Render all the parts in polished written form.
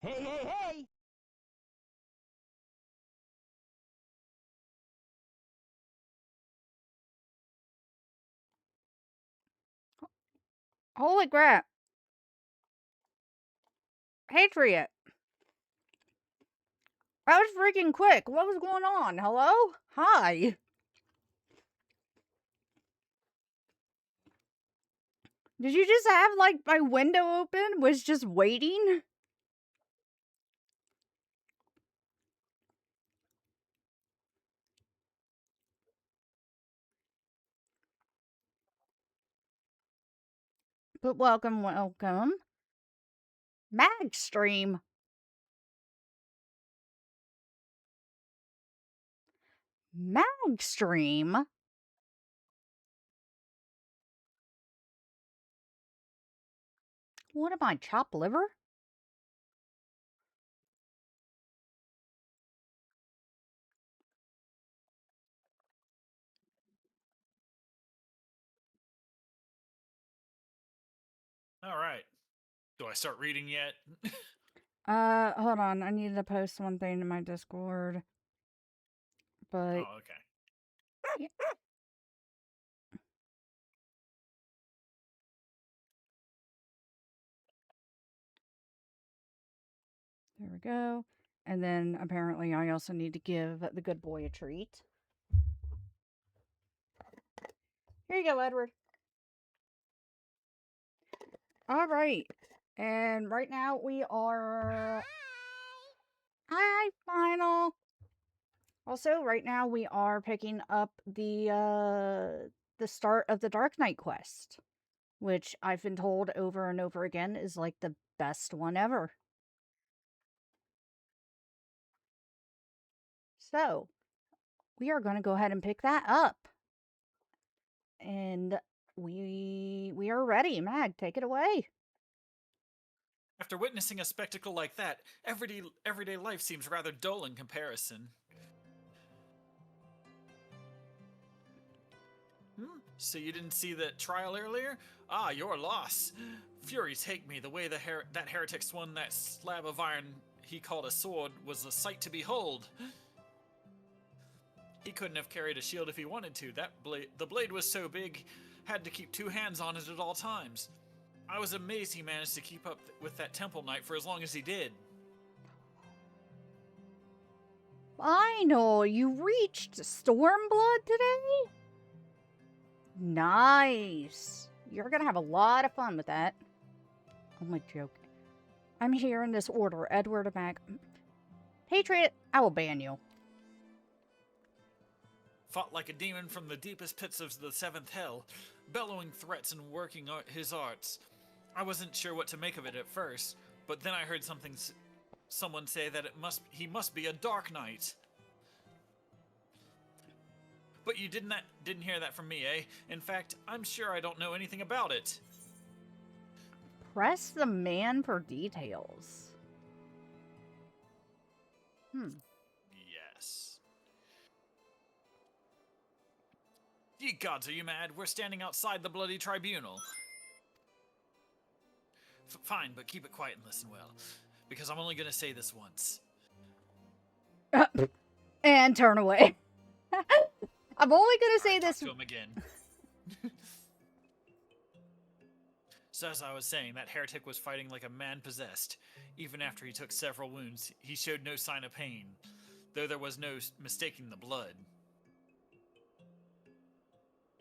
Hey, hey, hey! Holy crap. Patriot. That was freaking quick. What was going on? Hello? Hi. Did you just have, like, my window open? Was just waiting? But welcome, welcome. Magstream. Magstream? What am I, chopped liver? All right. Do I start reading yet? Hold on. I need to post one thing to my Discord. But, Oh, okay. yeah, there we go. And then, apparently, I also need to give the good boy a treat. Here you go, Edward. All right. And right now we are. Hi, final. Also, right now we are picking up the start of the Dark Knight quest, which I've been told over and over again is like the best one ever. So, we are going to go ahead and pick that up. And we are ready. Mag, take it away. After witnessing a spectacle like that, everyday life seems rather dull in comparison. So you didn't see the trial earlier? Ah, your loss. Fury take me, the way that heretic swung that slab of iron he called a sword was a sight to behold. He couldn't have carried a shield if he wanted to. The blade was so big, had to keep two hands on it at all times. I was amazed he managed to keep up with that temple knight for as long as he did. Final, you reached Stormblood today? Nice. You're gonna have a lot of fun with that. Only joking. I'm here in this order. Edward Mag. Patriot, I will ban you. Fought like a demon from the deepest pits of the seventh hell, bellowing threats and working his arts. I wasn't sure what to make of it at first, but then I heard someone say that he must be a dark knight. But you didn't hear that from me, eh? In fact, I'm sure I don't know anything about it. Press the man for details. Yes. Ye gods, are you mad? We're standing outside the bloody tribunal. Fine, but keep it quiet and listen well, because I'm only gonna say this once. And turn away. I'm only gonna say Talk this. to him again. So as I was saying, that heretic was fighting like a man possessed. Even after he took several wounds, he showed no sign of pain, though there was no mistaking the blood.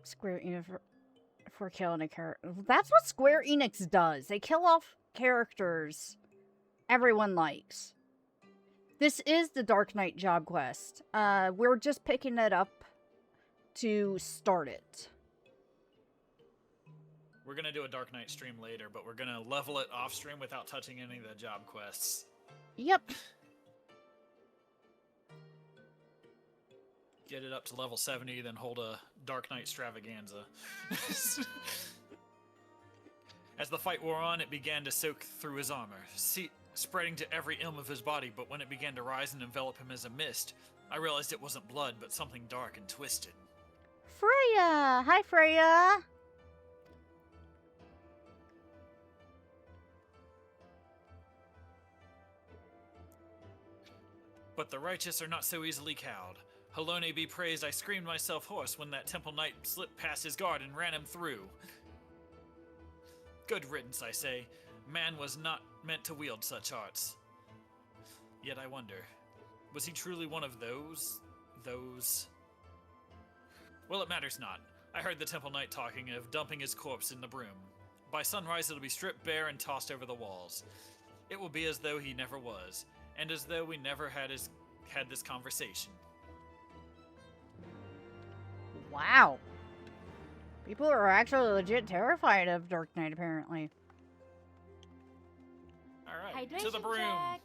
Square Enix for killing a character. That's what Square Enix does. They kill off characters everyone likes. This is the Dark Knight job quest. We're just picking it up to start it. We're gonna do a Dark Knight stream later, but we're gonna level it off stream without touching any of the job quests. Yep. Get it up to level 70, then hold a Dark Knight extravaganza. As the fight wore on, it began to soak through his armor, spreading to every ilm of his body, but when it began to rise and envelop him as a mist, I realized it wasn't blood, but something dark and twisted. Freya! Hi, Freya! But the righteous are not so easily cowed. Halone be praised, I screamed myself hoarse when that temple knight slipped past his guard and ran him through. Good riddance, I say. Man was not meant to wield such arts. Yet I wonder, was he truly one of those? Well, it matters not. I heard the temple knight talking of dumping his corpse in the broom. By sunrise it'll be stripped bare and tossed over the walls. It will be as though he never was, and as though we never had this conversation. Wow. People are actually legit terrified of Dark Knight, apparently. Alright, Hydration to the broom! check.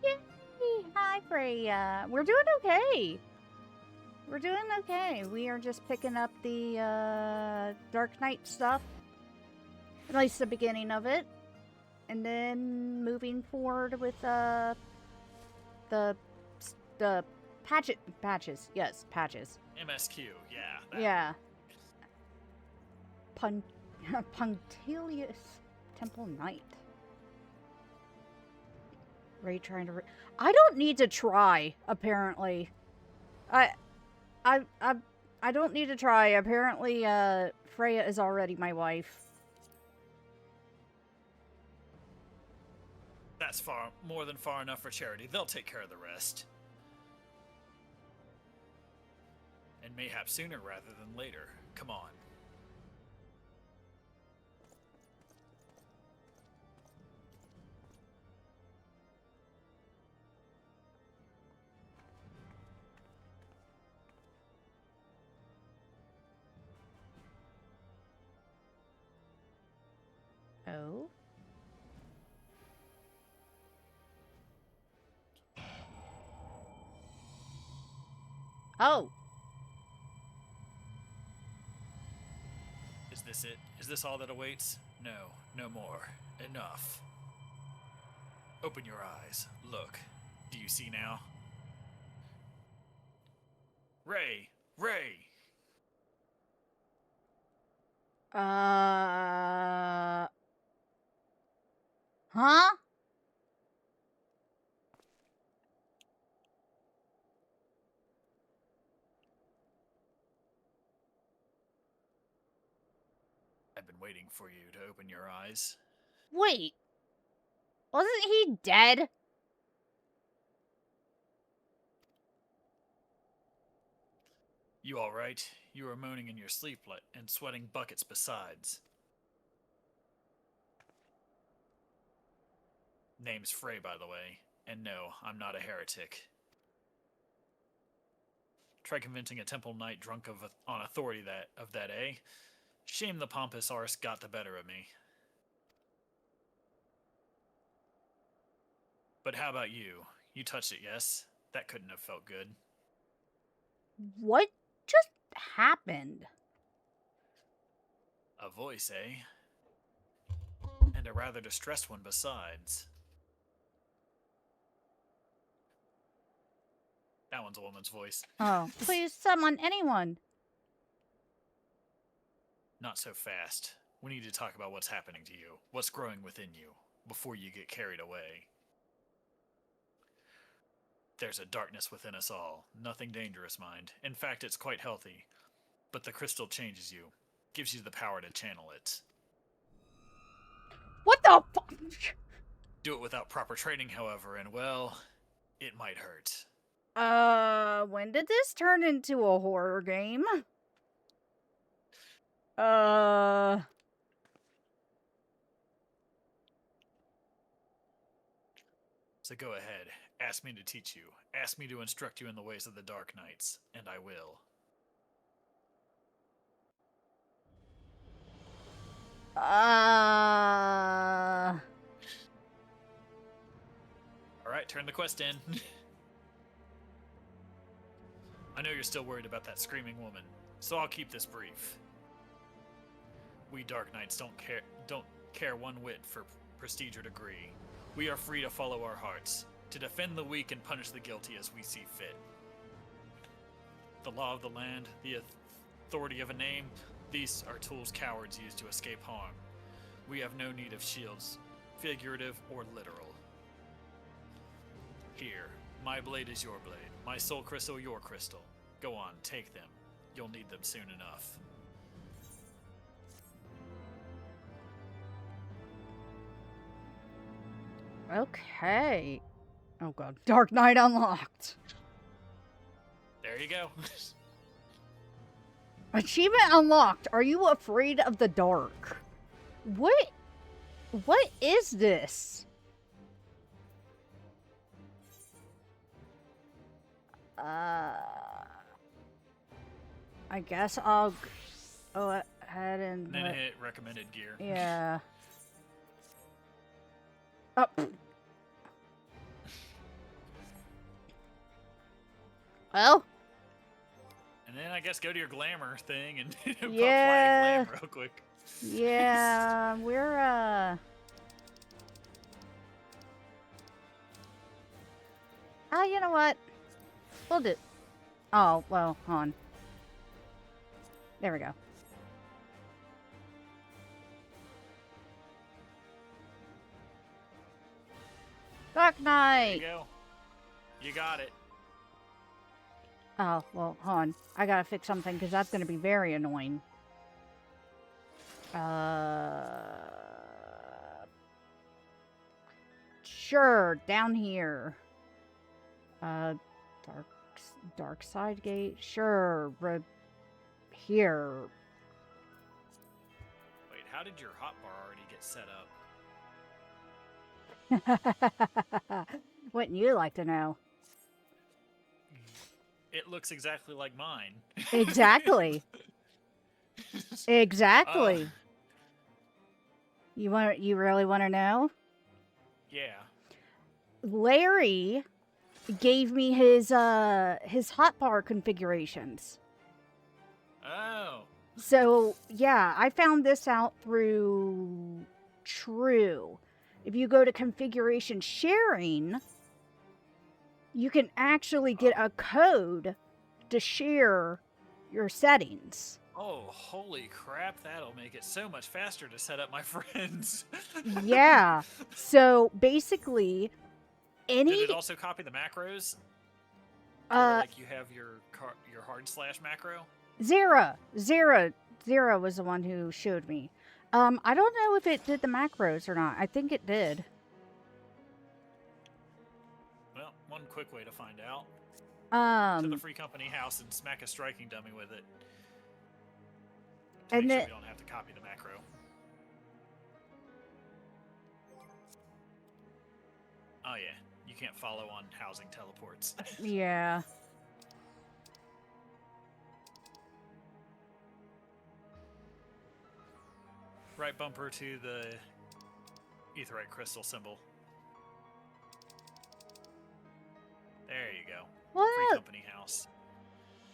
Yay! Hi, Freya. We're doing okay. We're doing okay. We are just picking up the Dark Knight stuff. At least the beginning of it. And then moving forward with the patches. Yes, patches. MSQ, yeah. that- Yeah. Punctilious Temple Knight. Ray trying to. I don't need to try. Apparently, I don't need to try. Apparently, Freya is already my wife. That's more than far enough for Charity. They'll take care of the rest. And mayhap sooner rather than later. Come on. Oh. Oh. Is this it? Is this all that awaits? No, no more. Enough. Open your eyes. Look. Do you see now? Ray! Ray! Huh? I've been waiting for you to open your eyes. Wait. Wasn't he dead? You alright? You were moaning in your sleep and sweating buckets besides. Name's Frey, by the way. And no, I'm not a heretic. Try convincing a temple knight drunk on authority of that, eh? Shame the pompous arse got the better of me. But how about you? You touched it, yes? That couldn't have felt good. What just happened? A voice, eh? And a rather distressed one besides. That one's a woman's voice. Oh, please, someone, anyone. Not so fast. We need to talk about what's happening to you, what's growing within you, before you get carried away. There's a darkness within us all. Nothing dangerous, mind. In fact, it's quite healthy. But the crystal changes you, gives you the power to channel it. What the fuck? Do it without proper training, however, and well, it might hurt. When did this turn into a horror game? So go ahead. Ask me to teach you. Ask me to instruct you in the ways of the Dark Knights, and I will. Alright, turn the quest in. I know you're still worried about that screaming woman, so I'll keep this brief. We Dark Knights don't care one whit for prestige or degree. We are free to follow our hearts, to defend the weak and punish the guilty as we see fit. the law of the land, the authority of a name, these are tools cowards use to escape harm. We have no need of shields, figurative or literal. Here, my blade is your blade, my soul crystal your crystal. Go on, take them. You'll need them soon enough. Okay. Oh god. Dark Knight unlocked. There you go. Achievement unlocked. Are you afraid of the dark? What is this? I guess I'll go ahead and Then hit recommended gear. yeah. Oh. Well, And then I guess go to your glamour thing and Yeah. apply glam real quick. yeah, we're you know what? We'll do. Oh, well, hold on. There we go. Dark There Knight. you go. You got it. Oh, well, hold on. I gotta fix something because that's gonna be very annoying. Sure, down here. Dark side gate. Sure, here. Wait, how did your hotbar already get set up? Wouldn't you like to know? It looks exactly like mine. Exactly. Exactly. You really want to know? Yeah. Larry gave me his hotbar configurations. Oh. So, yeah, I found this out through True. If you go to configuration sharing, you can actually get a code to share your settings. Oh, holy crap, that'll make it so much faster to set up my friends. Yeah. So, basically, Did any it also copy the macros? Like you have your hard slash macro? Zera was the one who showed me. I don't know if it did the macros or not. I think it did. Well, one quick way to find out. To the free company house and smack a striking dummy with it. To And make sure the- we don't have to copy the macro. Oh yeah, you can't follow on housing teleports. Yeah. Right bumper to the aetheryte crystal symbol. There you go. Well, Free no, company house.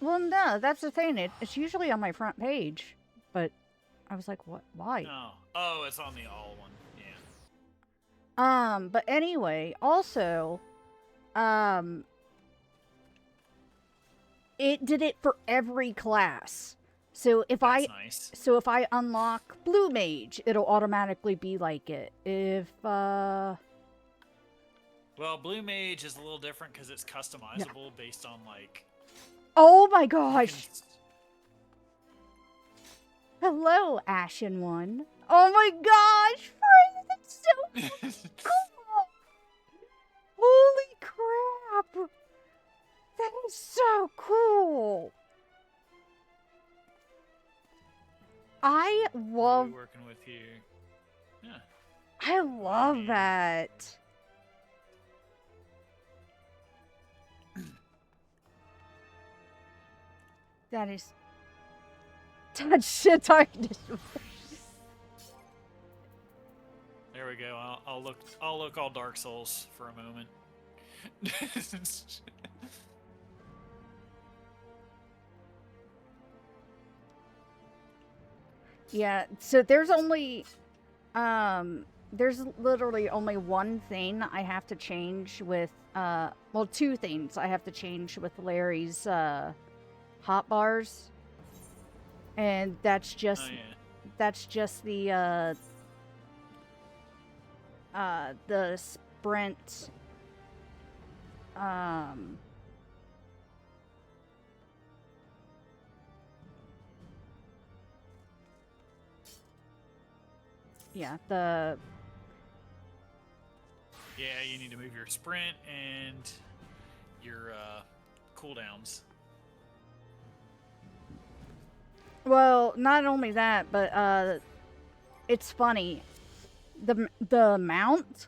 well, no, that's the thing. It's usually on my front page, but I was like, what? Why? Oh, it's on the all one. Yeah. But anyway, also, it did it for every class. So if That's nice. if I unlock Blue Mage, it'll automatically be like it. If Well, Blue Mage is a little different because it's customizable based on like. oh my you gosh. can- Hello, Ashen One. Oh my gosh, Frank, that's so cool. Holy crap. That is so cool. I What are love we working with here? Yeah. I love that. That is touch the darkness. There we go. I'll look all Dark Souls for a moment. Yeah, so there's literally only one thing I have to change with well, two things I have to change with Larry's hot bars, and that's Oh just the sprint um yeah, yeah. You need to move your sprint and your cooldowns. well, not only that, but it's funny. The mount,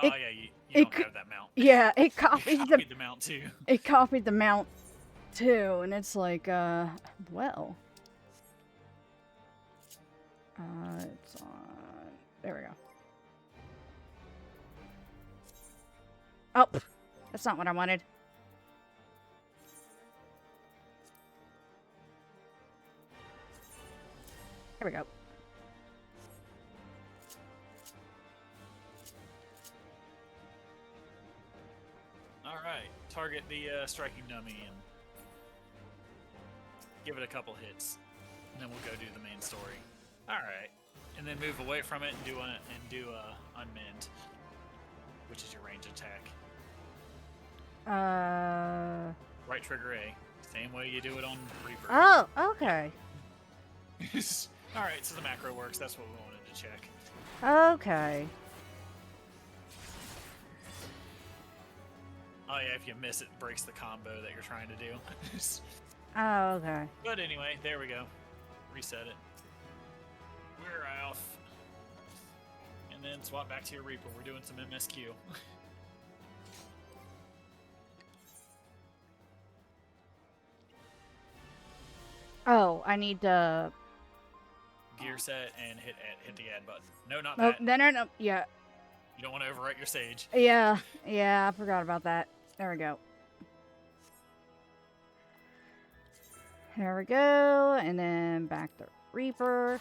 Oh It- yeah, you it don't c- have that mount. yeah, it You copied copied the mount too. it copied the mount too, and it's like well, it's on, there we go. Oh, that's not what I wanted. There we go. All right, target the striking dummy and give it a couple hits, and then we'll go do the main story. All right, and then move away from it and do unmend, which is your range attack. Right trigger A, same way you do it on Reaper. Oh, okay. All right, so the macro works. That's what we wanted to check. Okay. Oh yeah, if you miss it, breaks the combo that you're trying to do. Oh, okay. But anyway, there we go. Reset it. We're off. And then swap back to your Reaper. We're doing some MSQ. Oh, I need to. Gear set and hit the add button. No, not Oh, that. no. Yeah, You don't want to overwrite your Sage. yeah. I forgot about that. There we go. There we go, and then back to Reaper.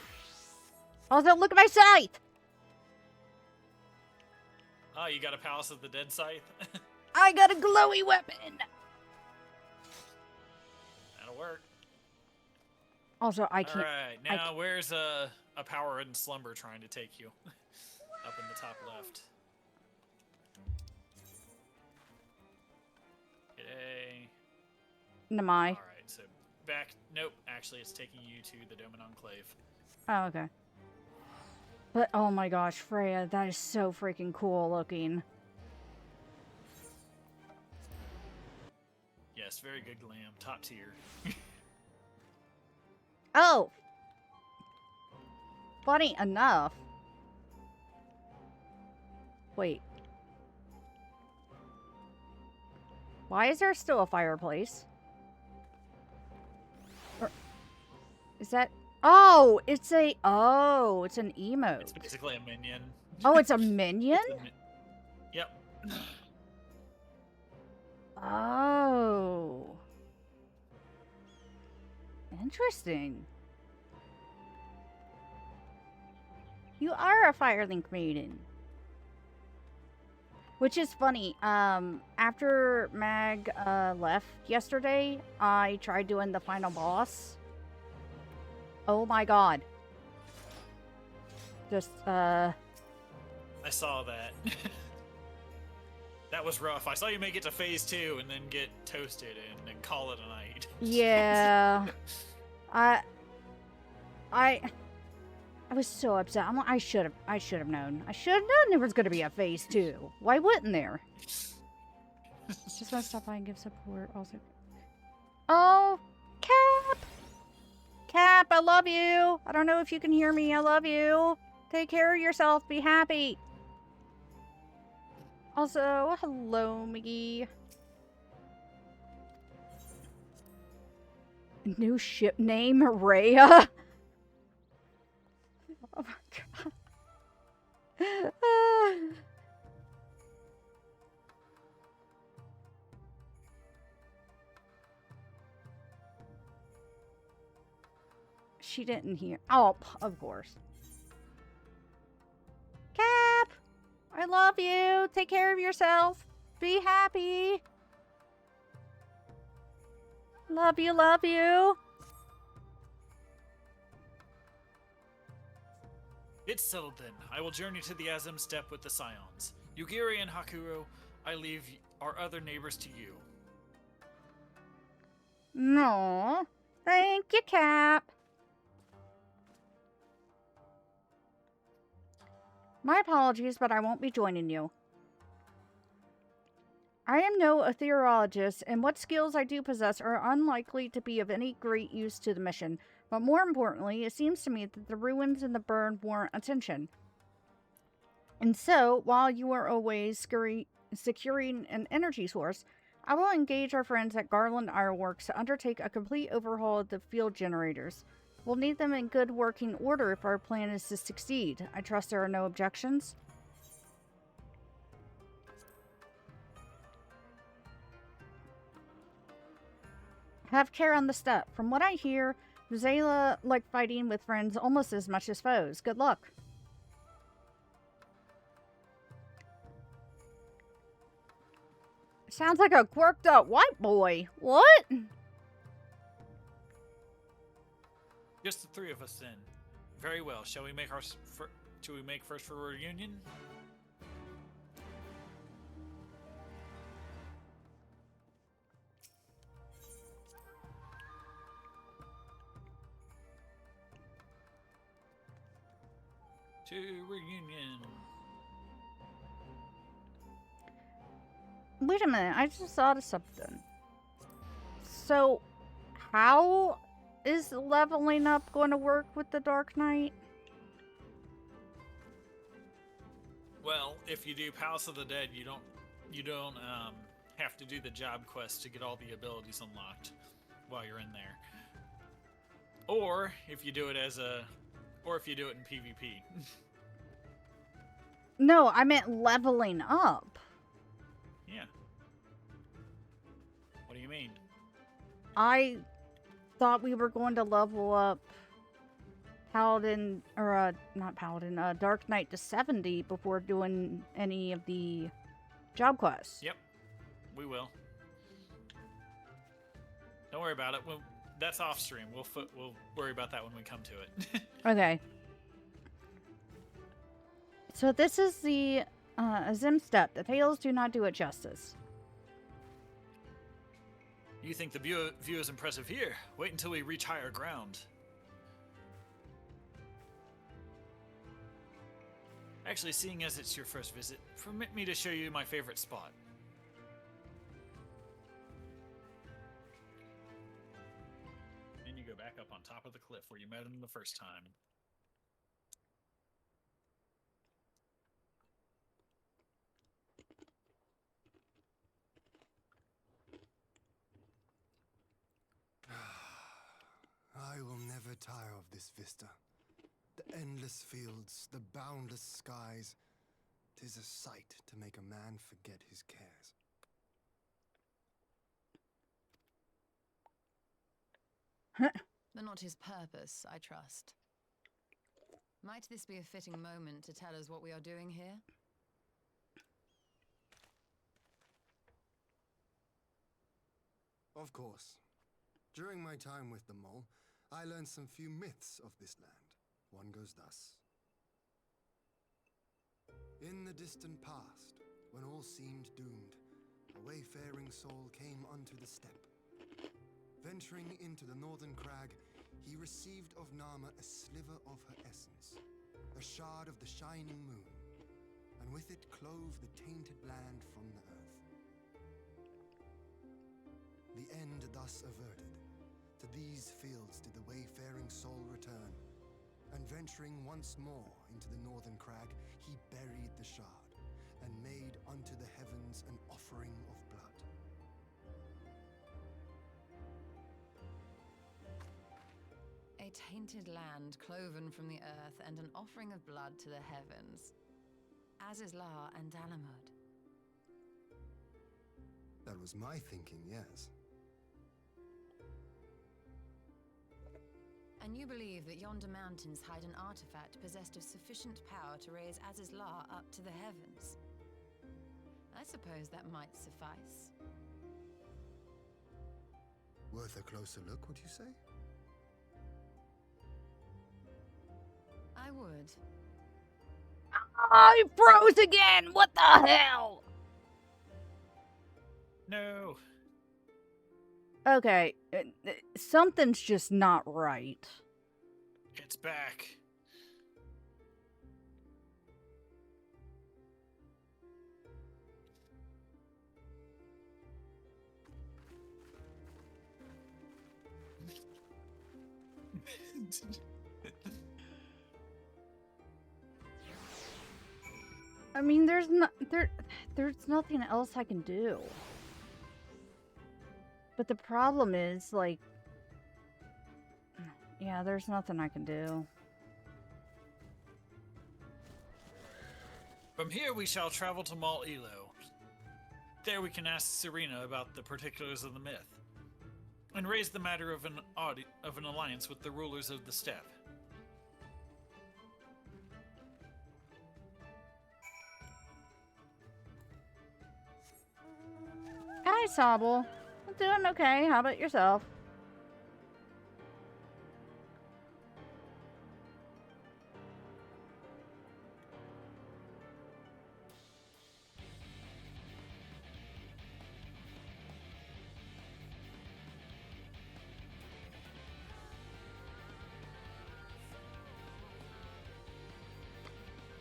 Also, look at my scythe! Oh, you got a Palace of the Dead Scythe? I got a glowy weapon! That'll work. Also, I can't. Alright, now where's a Power and Slumber trying to take you? Up in the top left. Hit A. Namai. Alright, so back. Nope, actually, it's taking you to the Doman Enclave. Oh, okay. But, oh my gosh, Freya, that is so freaking cool looking. Yes, very good glam. Top tier. Oh! Funny enough. Wait. Why is there still a fireplace? Or, is that... Oh! It's a... Oh! It's an emote. It's basically a minion. Oh, it's a minion? Yep. Oh. Interesting. You are a Firelink maiden. Which is funny. After Mag left yesterday, I tried doing the final boss. Oh my god. Just, I saw that. That was rough. I saw you make it to phase 2 and then get toasted and then call it a night. yeah. I was so upset. I should have known. I should have known there was going to be a phase 2. Why wouldn't there? Just want to stop by and give support also. Oh, Cap! Cap, I love you. I don't know if you can hear me. I love you. Take care of yourself. Be happy. Also, hello, Miggy. New ship name, Rhea? Oh my god. She didn't hear. Oh, of course. Cap! I love you. Take care of yourself. Be happy. Love you, love you. It's settled then. I will journey to the Azim Steppe with the Scions. Yugiri and Hakuro, I leave our other neighbors to you. No. Thank you, Cap. My apologies, but I won't be joining you. I am no ethereologist, and what skills I do possess are unlikely to be of any great use to the mission. But more importantly, it seems to me that the ruins and the burn warrant attention. And so, while you are always securing an energy source, I will engage our friends at Garland Ironworks to undertake a complete overhaul of the field generators. We'll need them in good working order if our plan is to succeed. I trust there are no objections. Have care on the step. From what I hear, Zayla like fighting with friends almost as much as foes. Good luck. Sounds like a quirked up white boy. What? Just the three of us then. Very well. Shall we make first for reunion? To reunion. Wait a minute, I just thought of something. So, how is leveling up going to work with the Dark Knight? Well, if you do Palace of the Dead, you don't have to do the job quest to get all the abilities unlocked while you're in there. Or if you do it if you do it in PvP. No, I meant leveling up. Yeah. What do you mean? I thought we were going to level up Paladin, or not Paladin, Dark Knight to 70 before doing any of the job quests. Yep, we will. Don't worry about it. That's off stream. We'll worry about that when we come to it. Okay. So this is the Azim Steppe. The tales do not do it justice. You think the view is impressive here? Wait until we reach higher ground. Actually, seeing as it's your first visit, permit me to show you my favorite spot. And you go back up on top of the cliff where you met him the first time. I will never tire of this vista. The endless fields, the boundless skies. 'Tis a sight to make a man forget his cares. But not his purpose, I trust. Might this be a fitting moment to tell us what we are doing here? Of course. During my time with the mole, I learned some few myths of this land. One goes thus. In the distant past, when all seemed doomed, a wayfaring soul came unto the steppe. Venturing into the northern crag, he received of Nama a sliver of her essence, a shard of the shining moon, and with it clove the tainted land from the earth. The end thus averted, to these fields did the wayfaring soul return, and venturing once more into the northern crag, he buried the shard, and made unto the heavens an offering of blood. A tainted land cloven from the earth and an offering of blood to the heavens. Azizlar and Dalamud. That was my thinking, yes. And you believe that yonder mountains hide an artifact possessed of sufficient power to raise Azizlar up to the heavens? I suppose that might suffice. Worth a closer look, would you say? I would. Oh, he froze again! What the hell? No. Okay, something's just not right. It's back. I mean, there's nothing else I can do. But the problem is, like, yeah, there's nothing I can do. From here we shall travel to Mal Elo. There we can ask Serena about the particulars of the myth, and raise the matter of an alliance with the rulers of the steppe. Hi, Sobble. I'm doing okay. How about yourself?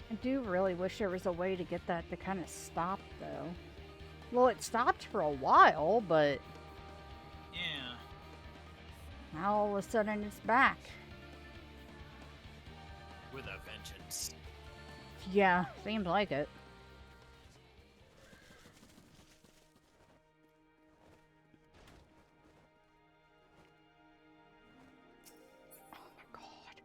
I do really wish there was a way to get that to kind of stop, though. Well, it stopped for a while, but Yeah. now all of a sudden it's back. With a vengeance. Yeah, seems like it. Oh my god.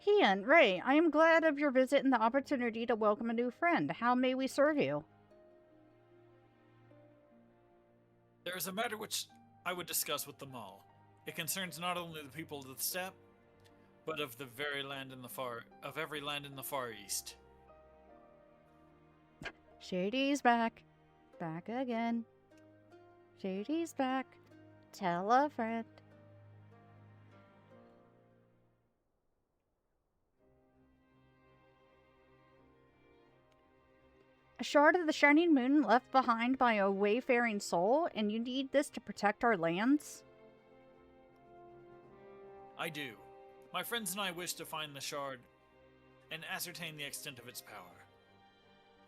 Hian, Ray, I am glad of your visit and the opportunity to welcome a new friend. How may we serve you? There is a matter which I would discuss with them all. It concerns not only the people of the steppe, but of every land in the Far East. Shady's back. Back again. Shady's back. Tell a friend. A shard of the shining moon left behind by a wayfaring soul, and you need this to protect our lands? I do. My friends and I wish to find the shard and ascertain the extent of its power.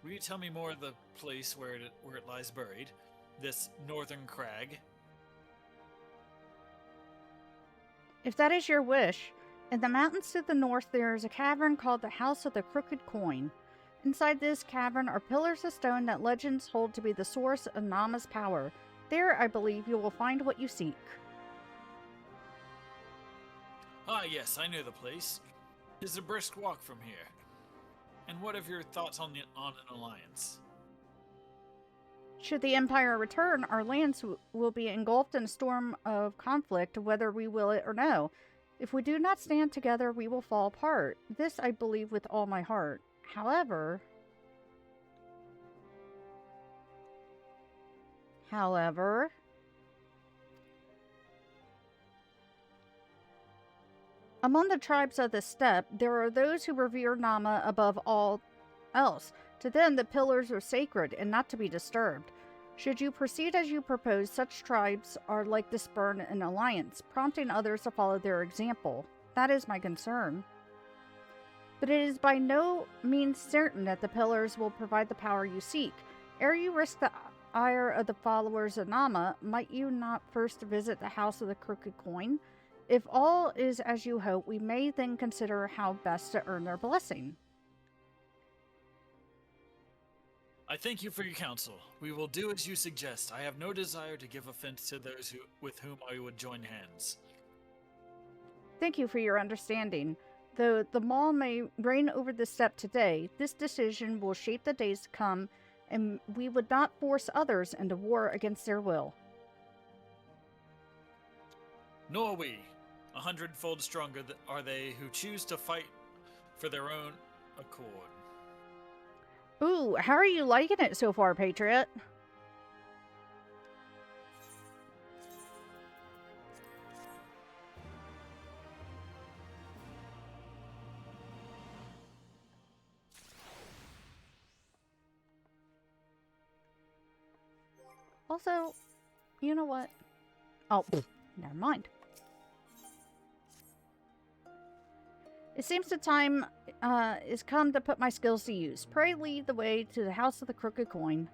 Will you tell me more of the place where it lies buried? This northern crag? If that is your wish, in the mountains to the north there is a cavern called the House of the Crooked Coin. Inside this cavern are pillars of stone that legends hold to be the source of Nama's power. There, I believe, you will find what you seek. Ah, yes, I know the place. 'Tis a brisk walk from here. And what of your thoughts on an alliance? Should the Empire return, our lands will be engulfed in a storm of conflict, whether we will it or no. If we do not stand together, we will fall apart. This I believe with all my heart. However, among the tribes of the steppe, there are those who revere Nama above all else. To them, the pillars are sacred and not to be disturbed. Should you proceed as you propose, such tribes are like to spurn an alliance, prompting others to follow their example. That is my concern. But it is by no means certain that the pillars will provide the power you seek. Ere you risk the ire of the followers of Nama, might you not first visit the House of the Crooked Coin? If all is as you hope, we may then consider how best to earn their blessing. I thank you for your counsel. We will do as you suggest. I have no desire to give offense to those with whom I would join hands. Thank you for your understanding. Though the Maul may reign over the steppe today, this decision will shape the days to come, and we would not force others into war against their will. Nor we. 100-fold stronger are they who choose to fight for their own accord. Ooh, how are you liking it so far, Patriot? Also, you know what? Oh, never mind. It seems the time is come to put my skills to use. Pray lead the way to the House of the Crooked Coin.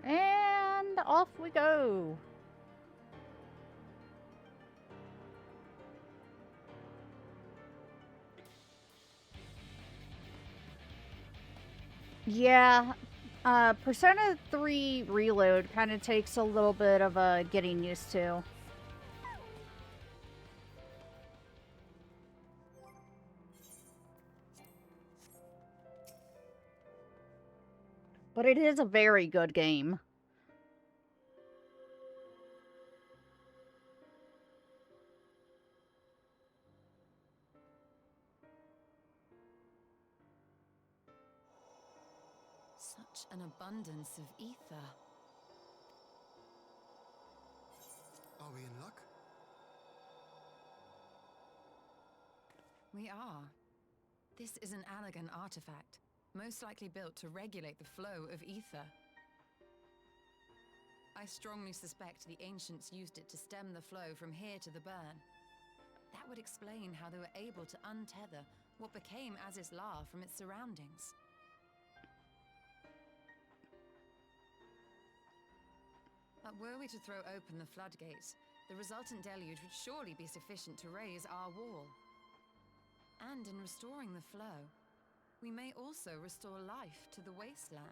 And off we go. Yeah, Persona 3 Reload kind of takes a little bit of getting used to. But it is a very good game. Such an abundance of ether. Are we in luck? We are. This is an Allagan artifact, most likely built to regulate the flow of ether. I strongly suspect the ancients used it to stem the flow from here to the burn. That would explain how they were able to untether what became Azys Lla from its surroundings. But were we to throw open the floodgates, the resultant deluge would surely be sufficient to raise our wall. And in restoring the flow, we may also restore life to the wasteland.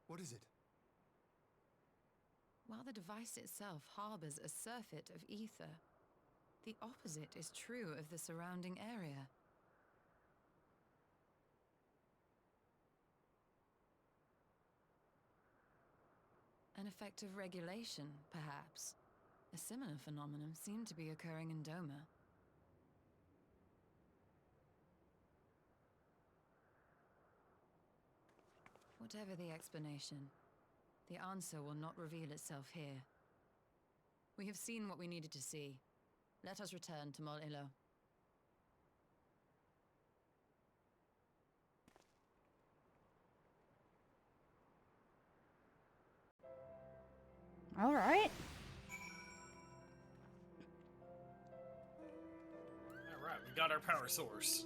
What is it? While the device itself harbors a surfeit of ether, the opposite is true of the surrounding area. An effect of regulation, perhaps. A similar phenomenon seemed to be occurring in Doma. Whatever the explanation, the answer will not reveal itself here. We have seen what we needed to see. Let us return to Mol Illo. All right. Alright, we got our power source.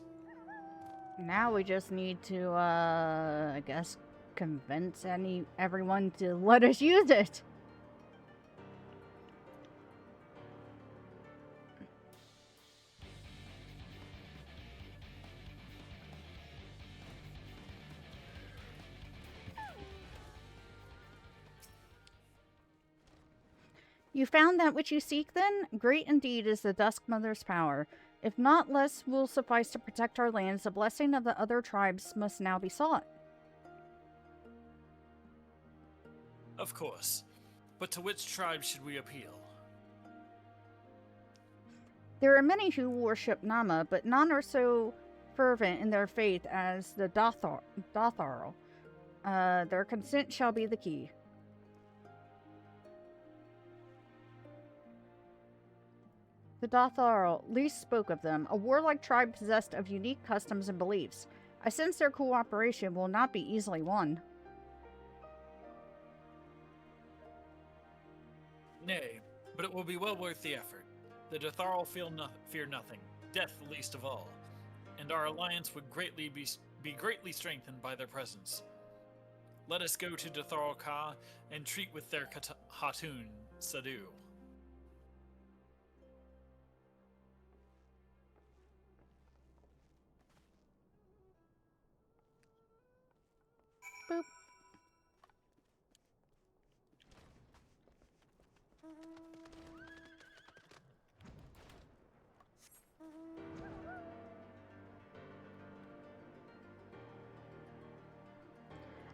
Now we just need to, I guess, convince everyone to let us use it. You found that which you seek, then? Great indeed is the Dusk Mother's power. If not less will suffice to protect our lands, the blessing of the other tribes must now be sought. Of course. But to which tribe should we appeal? There are many who worship Nama, but none are so fervent in their faith as the Dotharl. Their consent shall be the key. The Dotharl least spoke of them, a warlike tribe possessed of unique customs and beliefs. I sense their cooperation will not be easily won. Nay, but it will be well worth the effort. The Dotharl fear nothing, death least of all, and our alliance would be greatly strengthened by their presence. Let us go to Dathral Ka and treat with their Hatun, Sadu. Boop.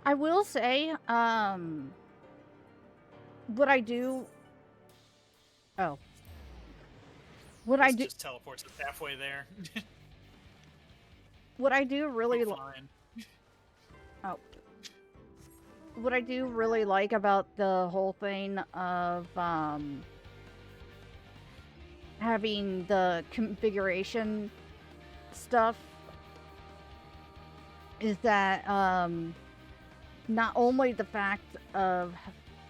I will say, what I do. Oh. What I This do. just teleports us halfway there. What I do really. Fine. Oh. What I do really like about the whole thing of having the configuration stuff is that not only the fact of,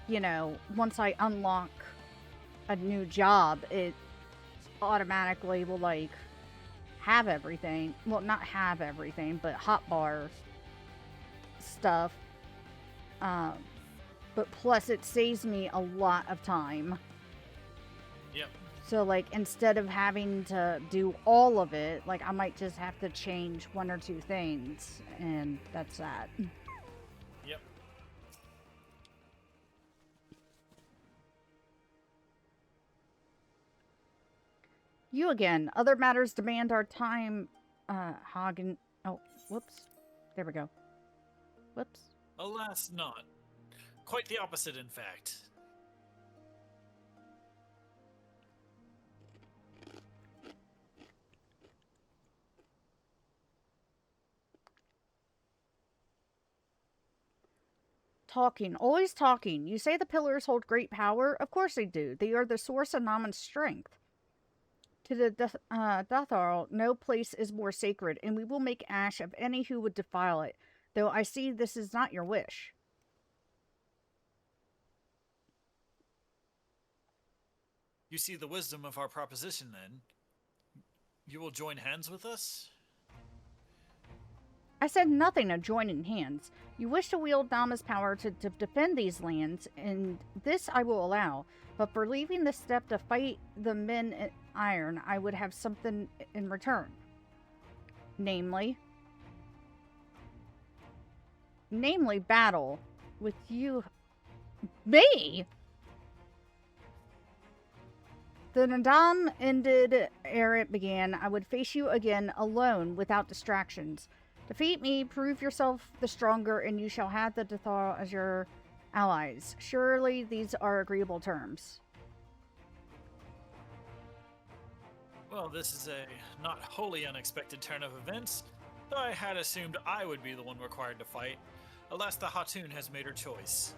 you know, once I unlock a new job, it automatically will like have everything. Well, not have everything, but hotbar stuff. But plus it saves me a lot of time. Yep. So like instead of having to do all of it, like I might just have to change one or two things, and that's that. Yep. You again. Other matters demand our time, Hagen. Oh, whoops. There we go. Whoops. Alas, not. Quite the opposite, in fact. Talking. Always talking. You say the pillars hold great power? Of course they do. They are the source of Naman's strength. To the Dathral, no place is more sacred, and we will make ash of any who would defile it. Though I see this is not your wish. You see the wisdom of our proposition, then. You will join hands with us? I said nothing of joining hands. You wish to wield Nama's power to defend these lands, and this I will allow. But for leaving the step to fight the men in iron, I would have something in return. Namely, battle with you. Me? The Nadam ended ere it began. I would face you again alone without distractions. Defeat me, prove yourself the stronger, and you shall have the Dathral as your allies. Surely these are agreeable terms. Well, this is a not wholly unexpected turn of events, though I had assumed I would be the one required to fight. Alas, the Hatun has made her choice.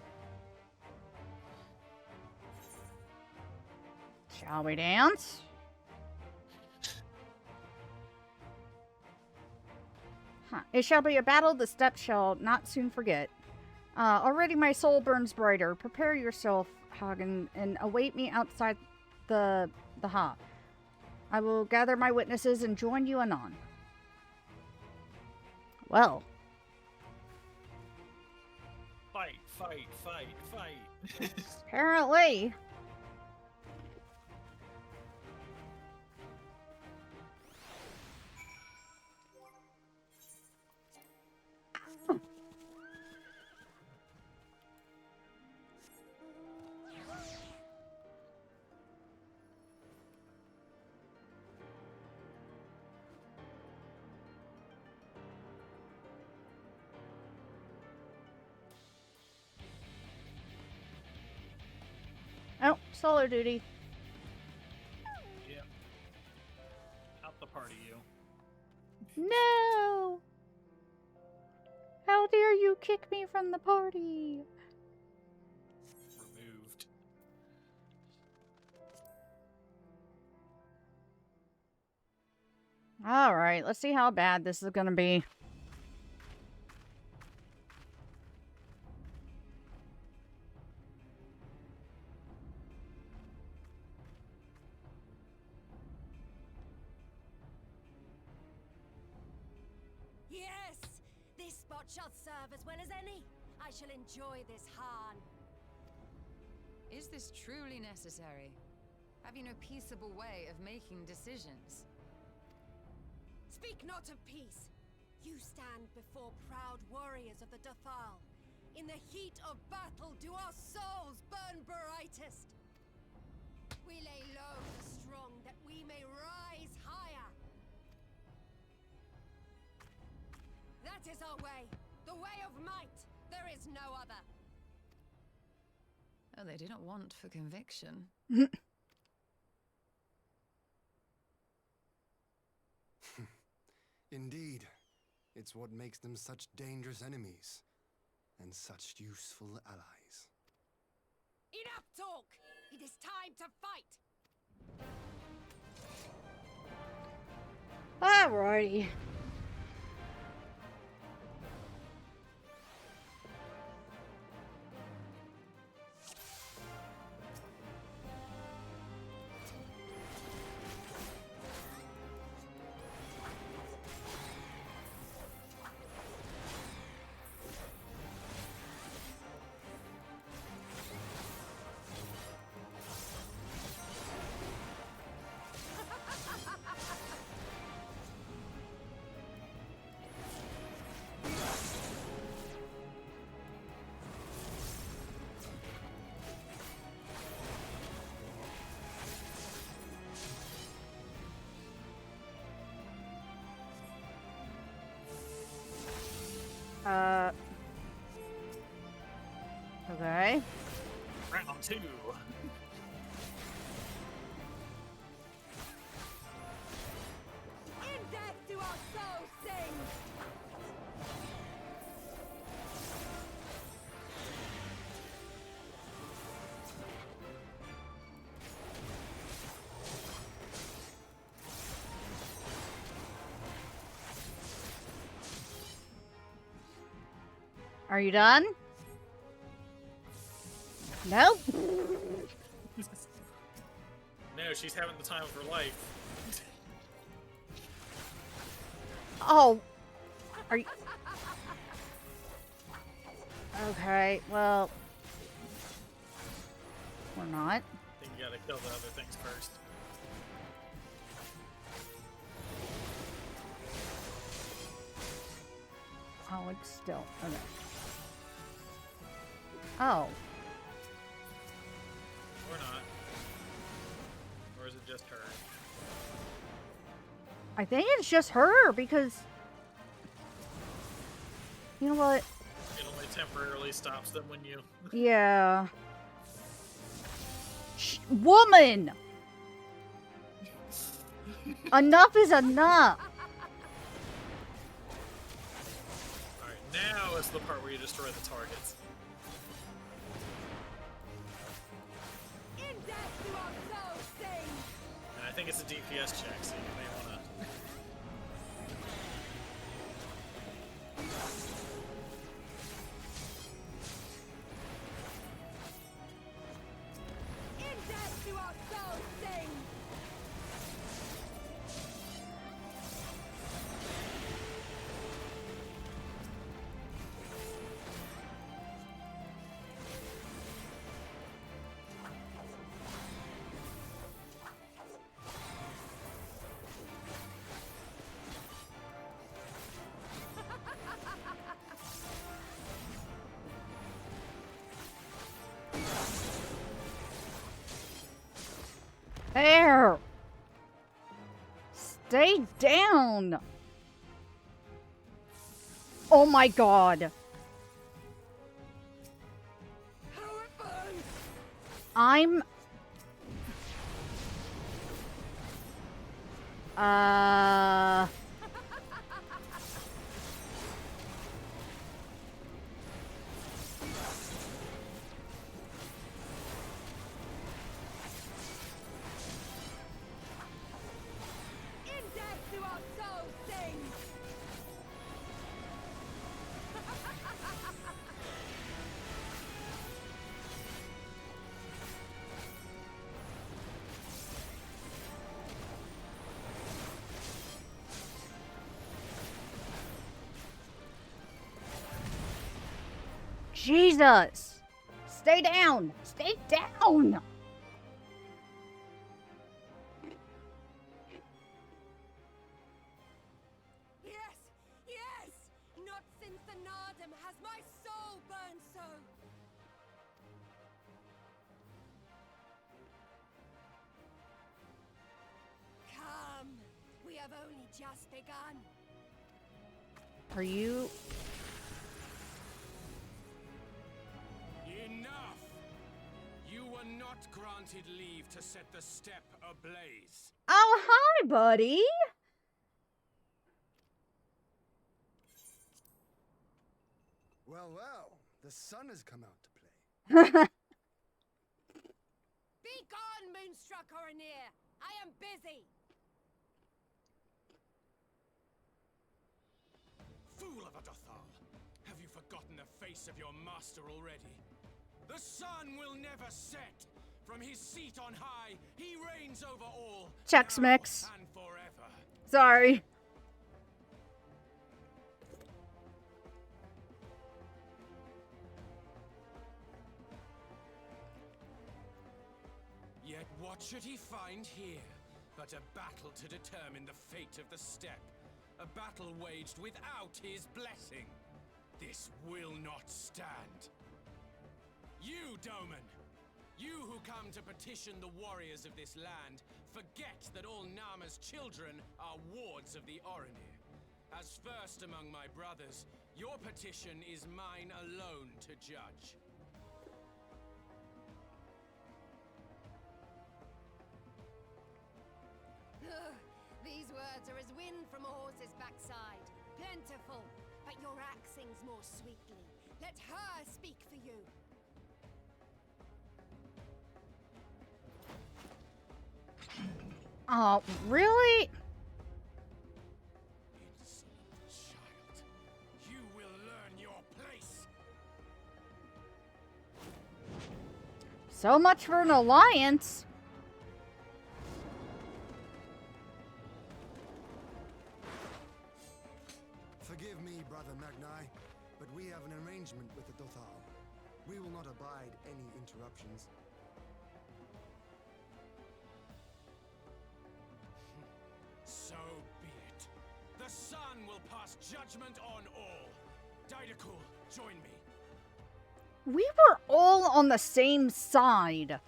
Shall we dance? It shall be a battle the steppe shall not soon forget. Already my soul burns brighter. Prepare yourself, Hagen, and await me outside the ha. I will gather my witnesses and join you anon. Well. Fight, fight, fight, fight. Apparently. Oh, solo duty. Yep. Out the party, you. No! How dare you kick me from the party? Removed. Alright, let's see how bad this is gonna be. Yes! This spot shall serve as well as any. I shall enjoy this Harn. Is this truly necessary? Have you no peaceable way of making decisions? Speak not of peace. You stand before proud warriors of the Dathal. In the heat of battle do our souls burn brightest. We lay low the strong that we may rise higher. That is our way. The way of might. There is no other. Oh, they do not want for conviction. Indeed, it's what makes them such dangerous enemies and such useful allies. Enough talk! It is time to fight! Alrighty. Okay. Round 2. In death do our souls sing! Are you done? Nope. No, she's having the time of her life. Oh. Are you... Okay, well... We're not. I think you gotta kill the other things first. Oh, it's still... Okay. Oh. Or not. Or is it just her? I think it's just her, because... You know what? It only temporarily stops them when you... Yeah. Woman! Enough is enough! Alright, now is the part where you destroy the targets. In death do our souls sing! And I think it's a DPS check, so you may wanna... In death do our souls sing! There! Stay down! Oh my god! How it burns! I'm... In death do our souls sing! Jesus! Stay down! Stay down! Yes! Yes! Not since the Nardum has my soul burned so! Come! We have only just begun. Are you... Enough! You were not granted leave to set the steppe ablaze. Oh, hi, buddy! Well, well, the sun has come out to play. Be gone, Moonstruck Oranir! I am busy! Fool of a Dothal! Have you forgotten the face of your master already? The sun will never set! From his seat on high, he reigns over all. Chex now Mix. and forever. Sorry. Yet what should he find here but a battle to determine the fate of the steppe? A battle waged without his blessing. This will not stand. You, Doman, you who come to petition the warriors of this land, forget that all Nama's children are wards of the Oranir. As first among my brothers, your petition is mine alone to judge. Ugh, these words are as wind from a horse's backside. Plentiful, but your axe sings more sweetly. Let her speak for you. Oh, really? Insolent child, you will learn your place. So much for an alliance. Forgive me, Brother Magnai, but we have an arrangement with the Dothal. We will not abide any interruptions. So be it. The sun will pass judgment on all. Didakul, join me. We were all on the same side.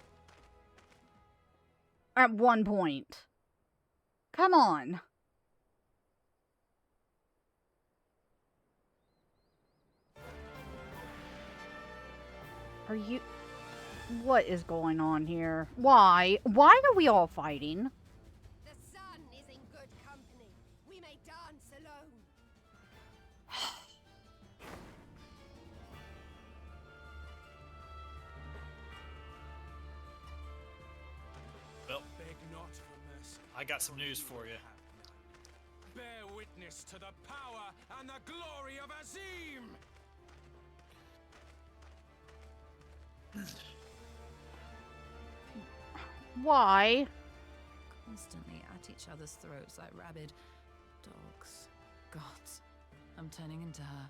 At one point. Come on. Are you... What is going on here? Why? Why are we all fighting? The sun is in good company. We may dance alone. Well, Beg not for mercy. I got some news for you. Bear witness to the power and the glory of Azim! Why? Constantly at each other's throats like rabid dogs. Gods, I'm turning into her.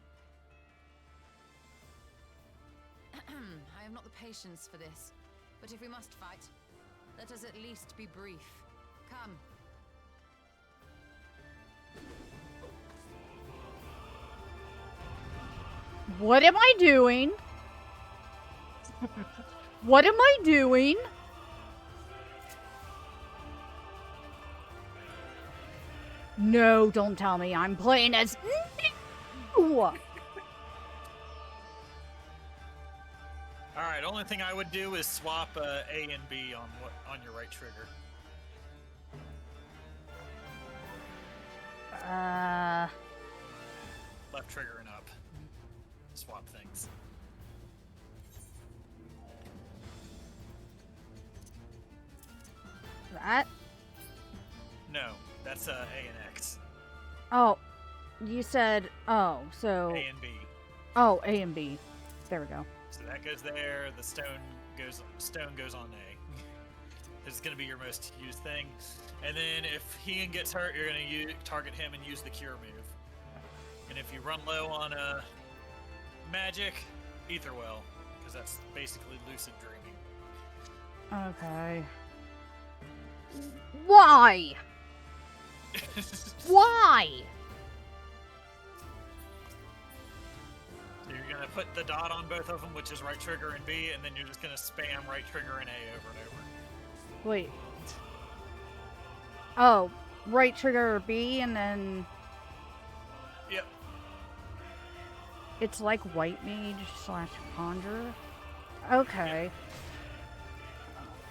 I have not the patience for this, but if we must fight, let us at least be brief. Come. What am I doing? What am I doing? No, don't tell me I'm playing as... No! Alright, only thing I would do is swap A and B on your right trigger. Left trigger and up. Swap things. That? No, that's A and X. Oh, you said... Oh, so... A and B. Oh, A and B. There we go. So that goes there, the stone goes on A. This is going to be your most used thing. And then if Heian gets hurt, you're going to target him and use the cure move. And if you run low on magic, Etherwell, because that's basically lucid dreaming. Okay. Why? Why? You're gonna put the dot on both of them, which is right trigger and B, and then you're just gonna spam right trigger and A over and over. Wait. Oh, right trigger B and then Yep. it's like white mage / conjurer. Okay.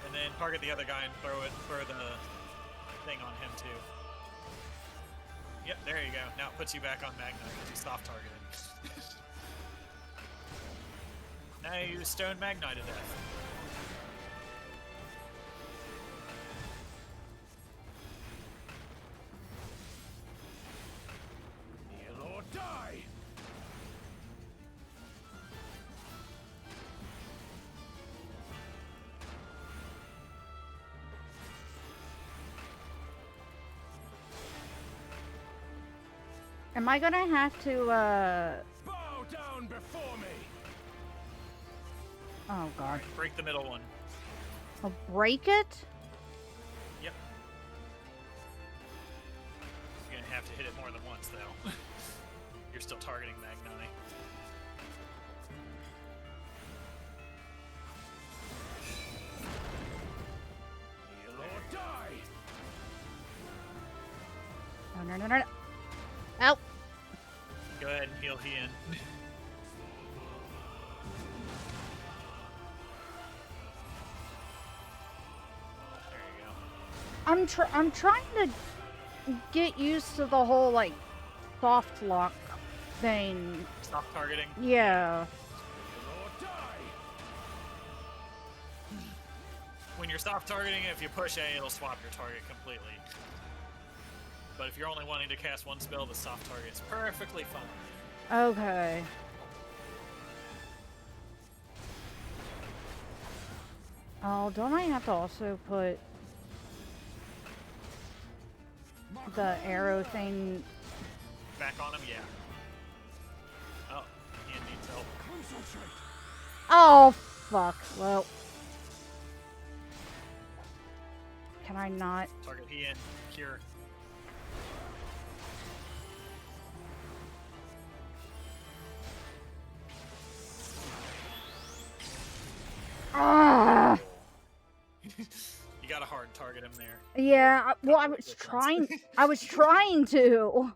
And then target the other guy and throw the thing on him too. Yep, there you go. Now it puts you back on Magna because you soft targeted. Now you use Stone Magni to death. Kneel or die! Am I gonna have to, Bow down before me! oh god. Break the middle one. I'll break it? Yep. You're gonna have to hit it more than once though. You're still targeting Magni. Kneel or die! Oh, no, no, no, no. Ow. Go ahead and heal Hien. There you go. I'm trying to get used to the whole, like, soft lock thing. Stop targeting. Yeah. Kneel or die! When you're soft targeting, if you push A, it'll swap your target completely. But if you're only wanting to cast one spell, the soft target's perfectly fine. Okay. Oh, don't I have to also put the arrow thing? Back on him, yeah. Oh, Hien needs help. Concentrate! Oh, fuck. Well. Can I not? Target Hien, cure. Ah! You got a hard target him there. Yeah, well, I was trying to.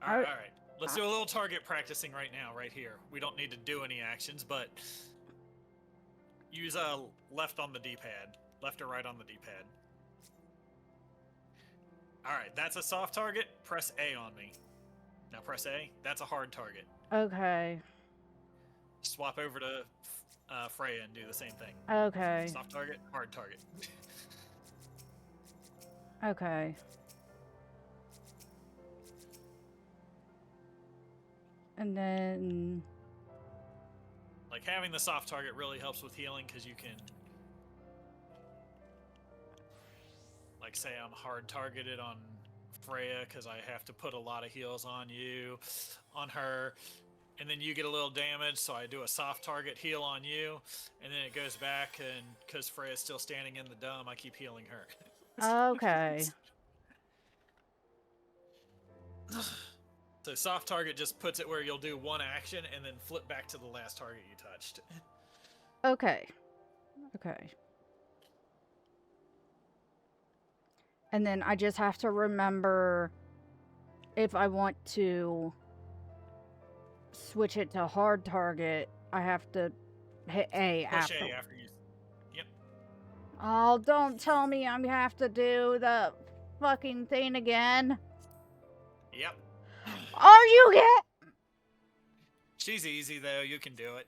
Alright, alright. Let's do a little target practicing right now, right here. We don't need to do any actions, but use left on the D-pad. Left or right on the D-pad. Alright, that's a soft target. Press A on me. Now press A. That's a hard target. Okay. Swap over to Freya and do the same thing. Okay. Soft target, hard target. Okay. And then... Like, having the soft target really helps with healing, because you can... Like, say I'm hard targeted on Freya, because I have to put a lot of heals on you, on her, and then you get a little damage, so I do a soft target heal on you, and then it goes back, and because Freya's still standing in the dome, I keep healing her. Okay. So soft target just puts it where you'll do one action, and then flip back to the last target you touched. Okay. Okay. And then I just have to remember if I want to switch it to hard target, I have to hit A Push after. A after you... Yep. Oh, don't tell me I have to do the fucking thing again. Yep. Are you get? She's easy, though. You can do it.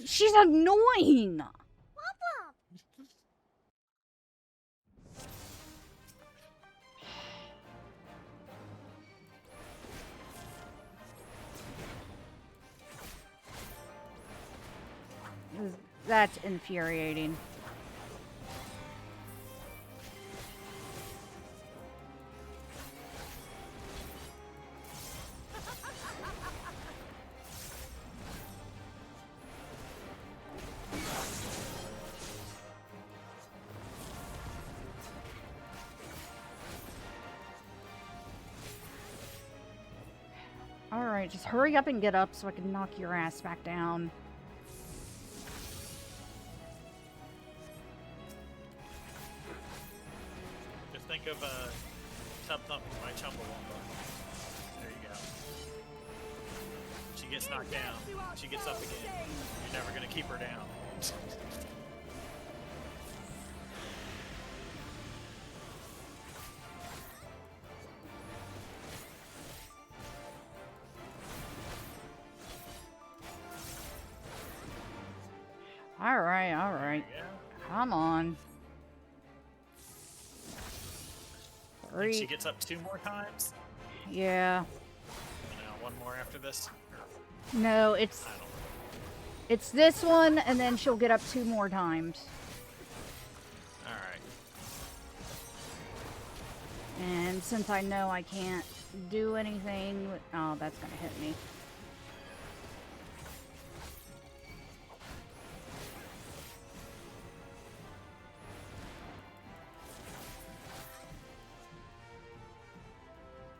She's annoying. That's infuriating. Alright, just hurry up and get up so I can knock your ass back down. Just think of Tub Thump by Chumbawamba. There you go. She gets knocked down. She gets up again. You're never gonna keep her down. Alright, alright. Yeah. Come on. And she 3. gets up 2 more times. Yeah. Now 1 more after this. No, it's I don't know. it's this one, and then she'll get up 2 more times. All right. And since I know I can't do anything, oh, that's gonna hit me.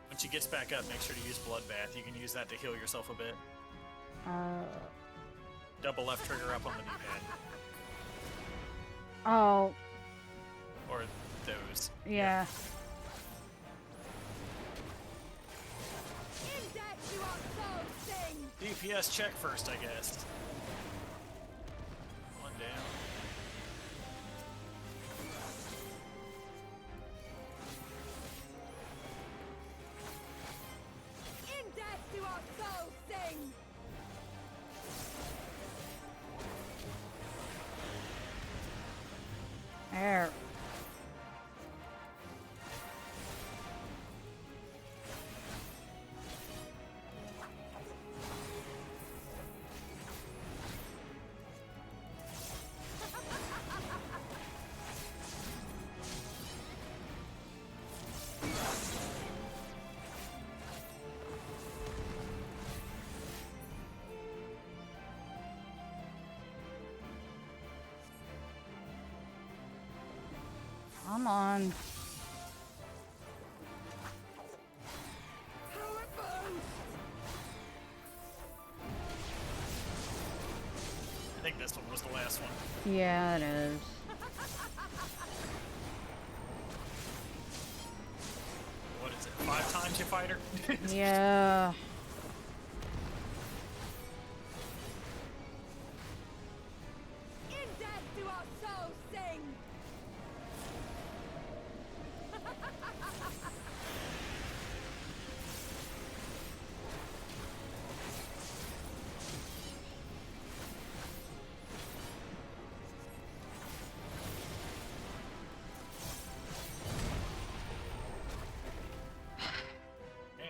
When she gets back up, make sure to use Bloodbath. You can use that to heal yourself a bit. Double left trigger up on the D-pad. Oh, Or those. yeah. In death you are so sing! DPS check first, I guess. 1 down. In death you are so sing! There. Come on. How it burns! I think this one was the last one. Yeah, it is. What is it? 5 times you fight her? Yeah. In death you are so sing!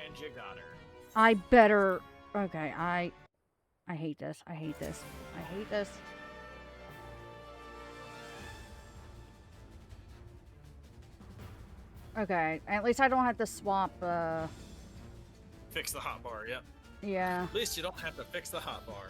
And you got her. I better. Okay, I hate this. I hate this. I hate this. Okay, at least I don't have to swap, Fix the hotbar, yep. yeah. At least you don't have to fix the hotbar.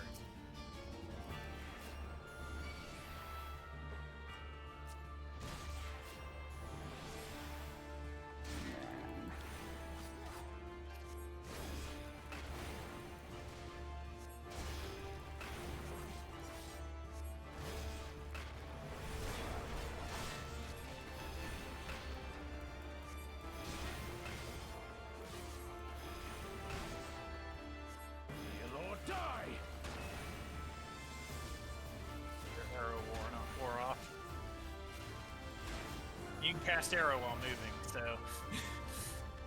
Your lord die! Your arrow wore off. You can cast arrow while moving, so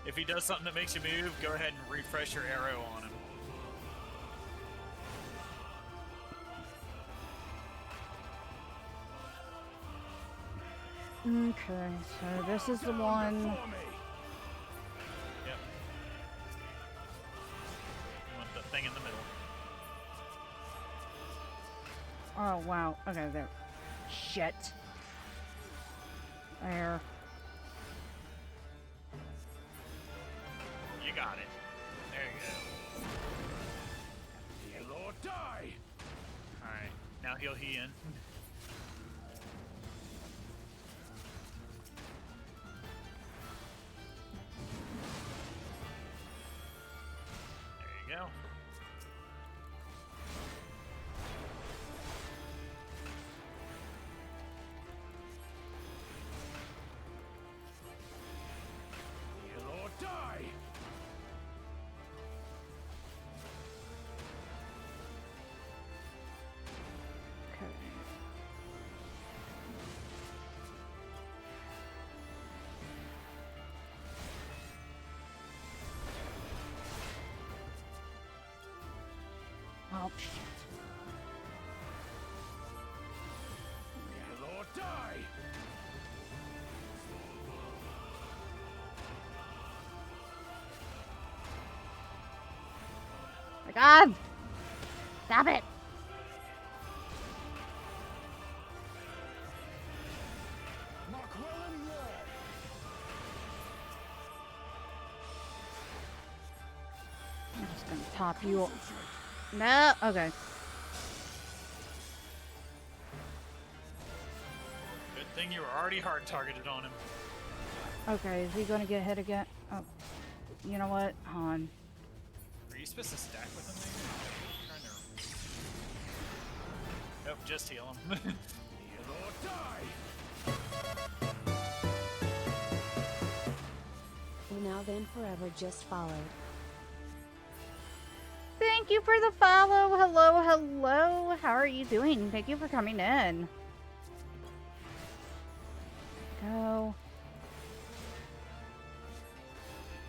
if he does something that makes you move, go ahead and refresh your arrow on him. Okay, so this is the one. For me! Yep. You want the thing in the middle. Oh, wow. Okay, there. Shit. There. You got it. There you go. Your lord die! Alright, now he'll he in. There you go. Heal or die! Okay. Oh, shit. Heal or die! My God! Stop it! Markwellen Lord! I'm just gonna top you. No, okay. Good thing you were already hard targeted on him. Okay, is he gonna get hit again? Oh, you know what? Han. Are you supposed to stack with him maybe? Nope, just heal him. Heal or die! Now then forever just followed. Thank you for the follow. Hello, hello. How are you doing? Thank you for coming in. Go.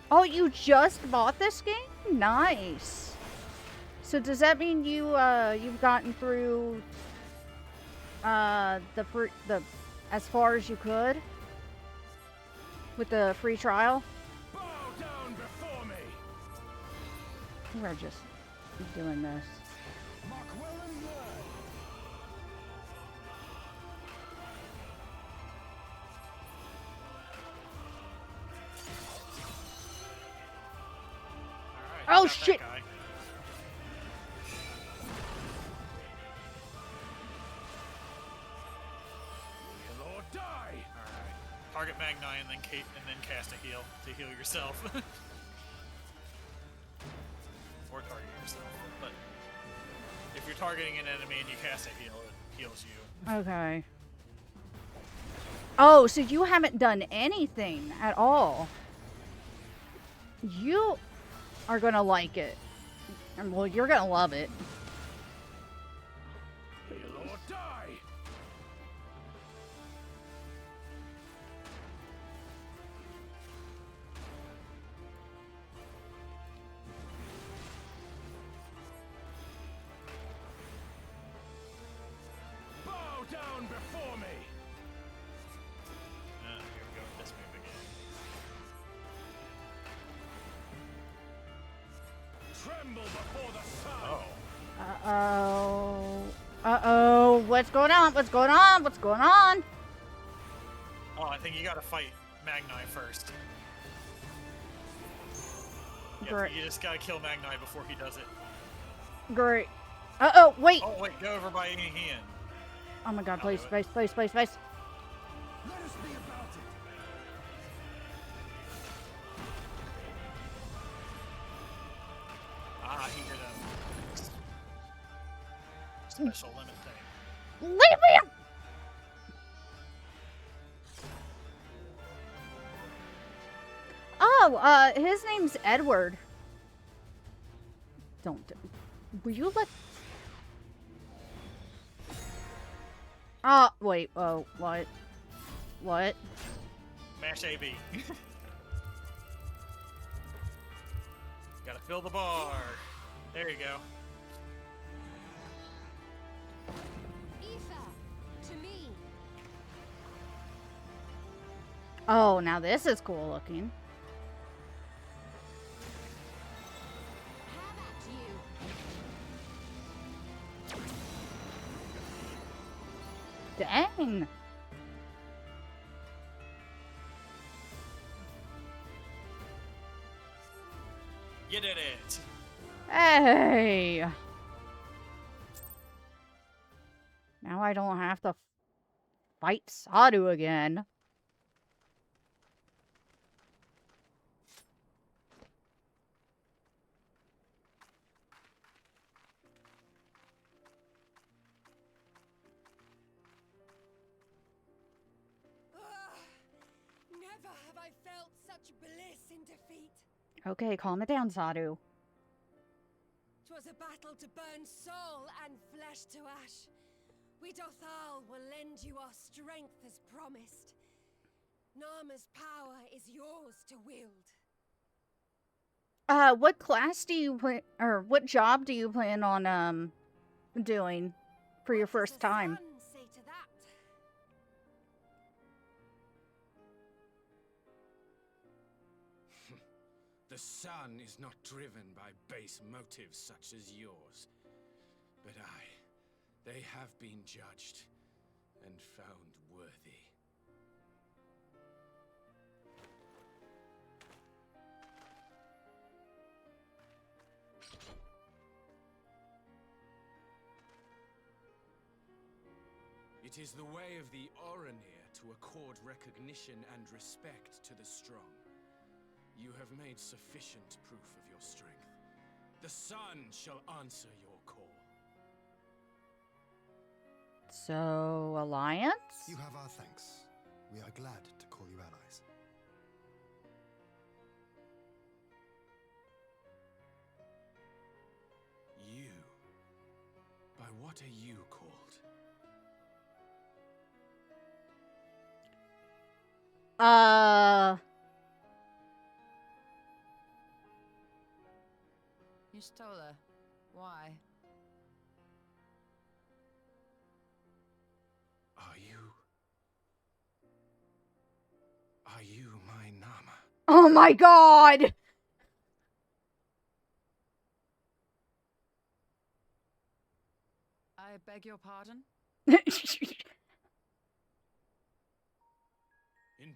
Oh, you just bought this game? Nice. So does that mean you've gotten through the as far as you could with the free trial? Bow down before me! We're just doing this. Markwellen Lord! Alright, Oh, got that shit. guy. Heal or die! Alright. Target Magni and then cast a heal to heal yourself. Or target yourself. But if you're targeting an enemy and you cast a heal, it heals you. Okay. Oh, so you haven't done anything at all. You are gonna like it. And well, you're gonna love it. Heal or die! Bow down before me! Here we go with this move again. Tremble before the sun! Oh. Uh-oh. Uh-oh. What's going on? What's going on? What's going on? Oh, I think you gotta fight Magni first. Yeah, Great. you just gotta kill Magni before he does it. Great. Uh-oh, wait. Oh wait, go over by Ian. Oh my God, I'll please, do it. please, please, please, please. Let us be about it! Ah, he did a special limit thing. Leave me up! Oh, his name's Edward. Don't. Will you let... Wait, oh, what? What? Mash AB. Gotta fill the bar. There you go. Aoife, to me. Oh, now this is cool looking. Have at you. Dang. You did it. Hey. Now I don't have to fight Sadu again. Okay, calm it down, Sadu. 'Twas a battle to burn soul and flesh to ash. We Dothal will lend you our strength as promised. Nama's power is yours to wield. What class do you plan, or what job do you plan on, doing for your What does first the time? sun say to that? The sun is not driven by base motives such as yours. But they have been judged and found worthy. It is the way of the Oranir to accord recognition and respect to the strong. You have made sufficient proof of your strength. The sun shall answer your call. So, alliance? You have our thanks. We are glad to call you allies. You? By what are you called? Y'shtola, why? Are you my Nama? Oh my god! I beg your pardon? In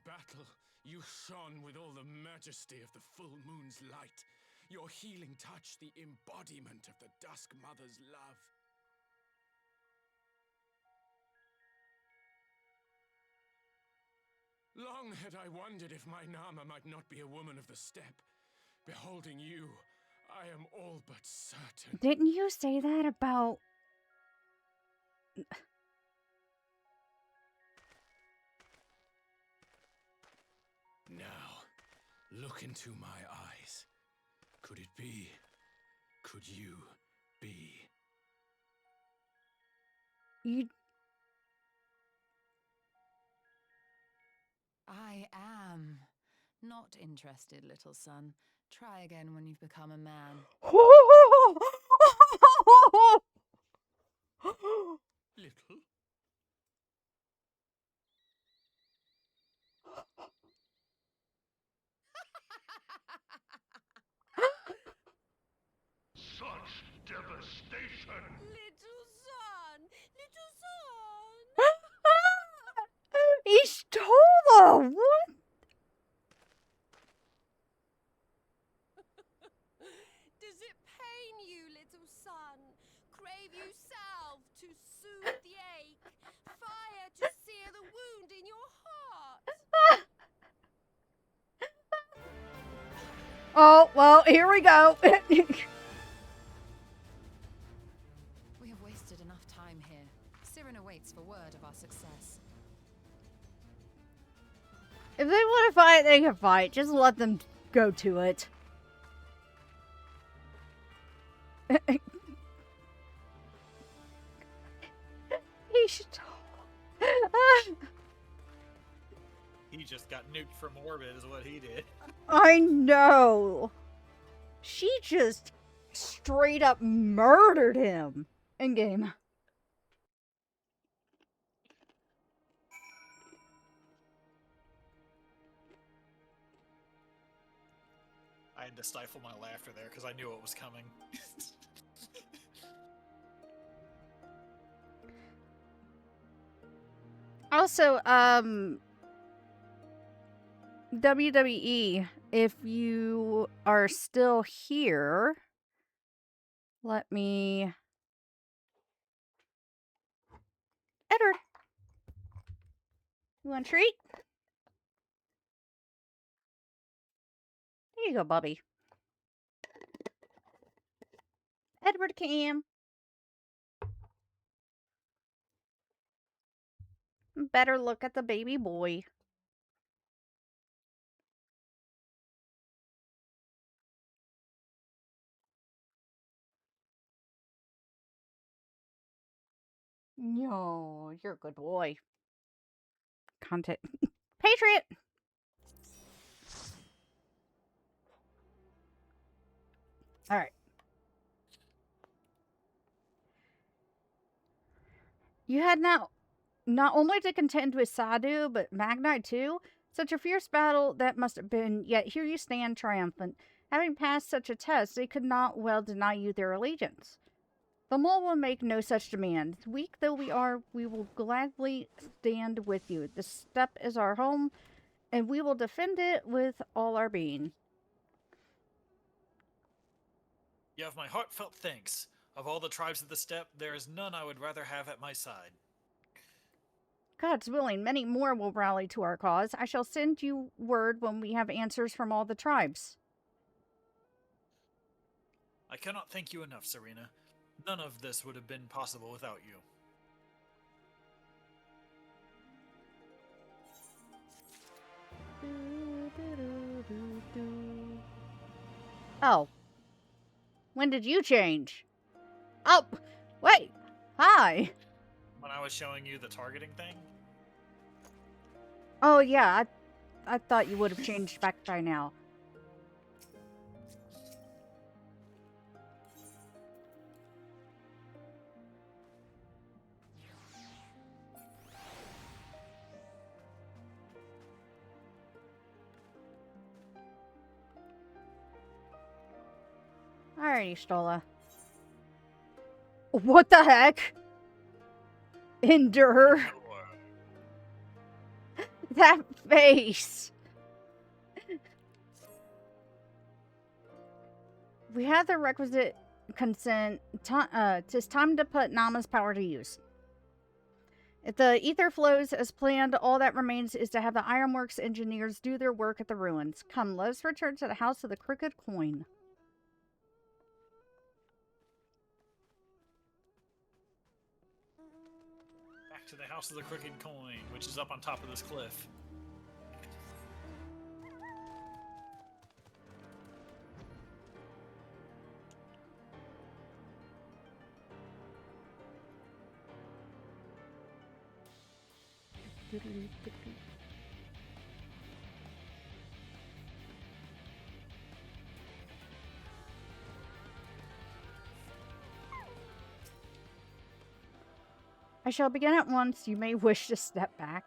battle, you shone with all the majesty of the full moon's light. Your healing touch, the embodiment of the Dusk Mother's love. Long had I wondered if my Nama might not be a woman of the steppe. Beholding you, I am all but certain. Didn't you say that about... Now, look into my eyes. Could it be? Could you be? You... I am not interested, little son. Try again when you've become a man. Little? Such devastation! Little son! Little son! Y'shtola! What? Does it pain you, little son? Crave you salve to soothe the ache? Fire to sear the wound in your heart? Oh, well, here we go. We have wasted enough time here. Sirin awaits for word of our success. If they want to fight, they can fight. Just let them go to it. He just got nuked from orbit is what he did. I know. She just straight up murdered him in game. I had to stifle my laughter there because I knew it was coming. Also, WWE, if you are still here, let me... Edward, you want a treat? Here you go, Bubby. Edward Cam. Better look at the baby boy. No, you're a good boy. Content. Patriot! Alright. You had not only to contend with Sadu, but Magnite too. Such a fierce battle that must have been, yet here you stand triumphant. Having passed such a test, they could not well deny you their allegiance. The mole will make no such demand. Weak though we are, we will gladly stand with you. The steppe is our home, and we will defend it with all our being. You have my heartfelt thanks. Of all the tribes of the steppe, there is none I would rather have at my side. God's willing, many more will rally to our cause. I shall send you word when we have answers from all the tribes. I cannot thank you enough, Serena. None of this would have been possible without you. Oh. When did you change? Oh, wait. Hi. When I was showing you the targeting thing? Oh, yeah. I thought you would have changed back by now. Alrighty, Stola. What the heck? Endure. That face. We have the requisite consent. Tis time to put Nama's power to use. If the ether flows as planned, all that remains is to have the Ironworks engineers do their work at the ruins. Come, let us return to the House of the Crooked Coin. Back to the House of the Crooked Coin, which is up on top of this cliff. I shall begin at once. You may wish to step back.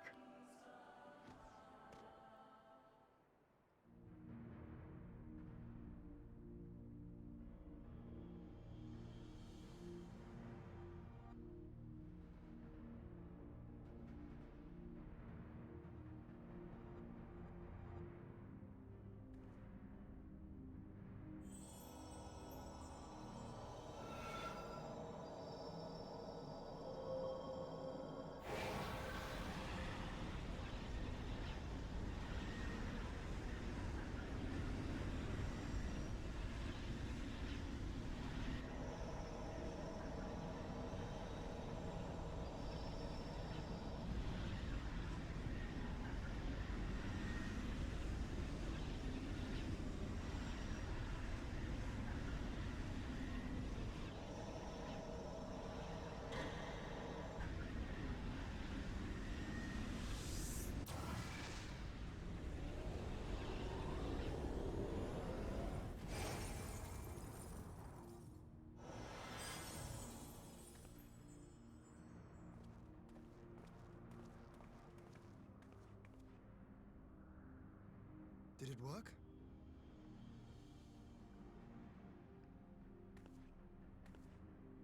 Did it work?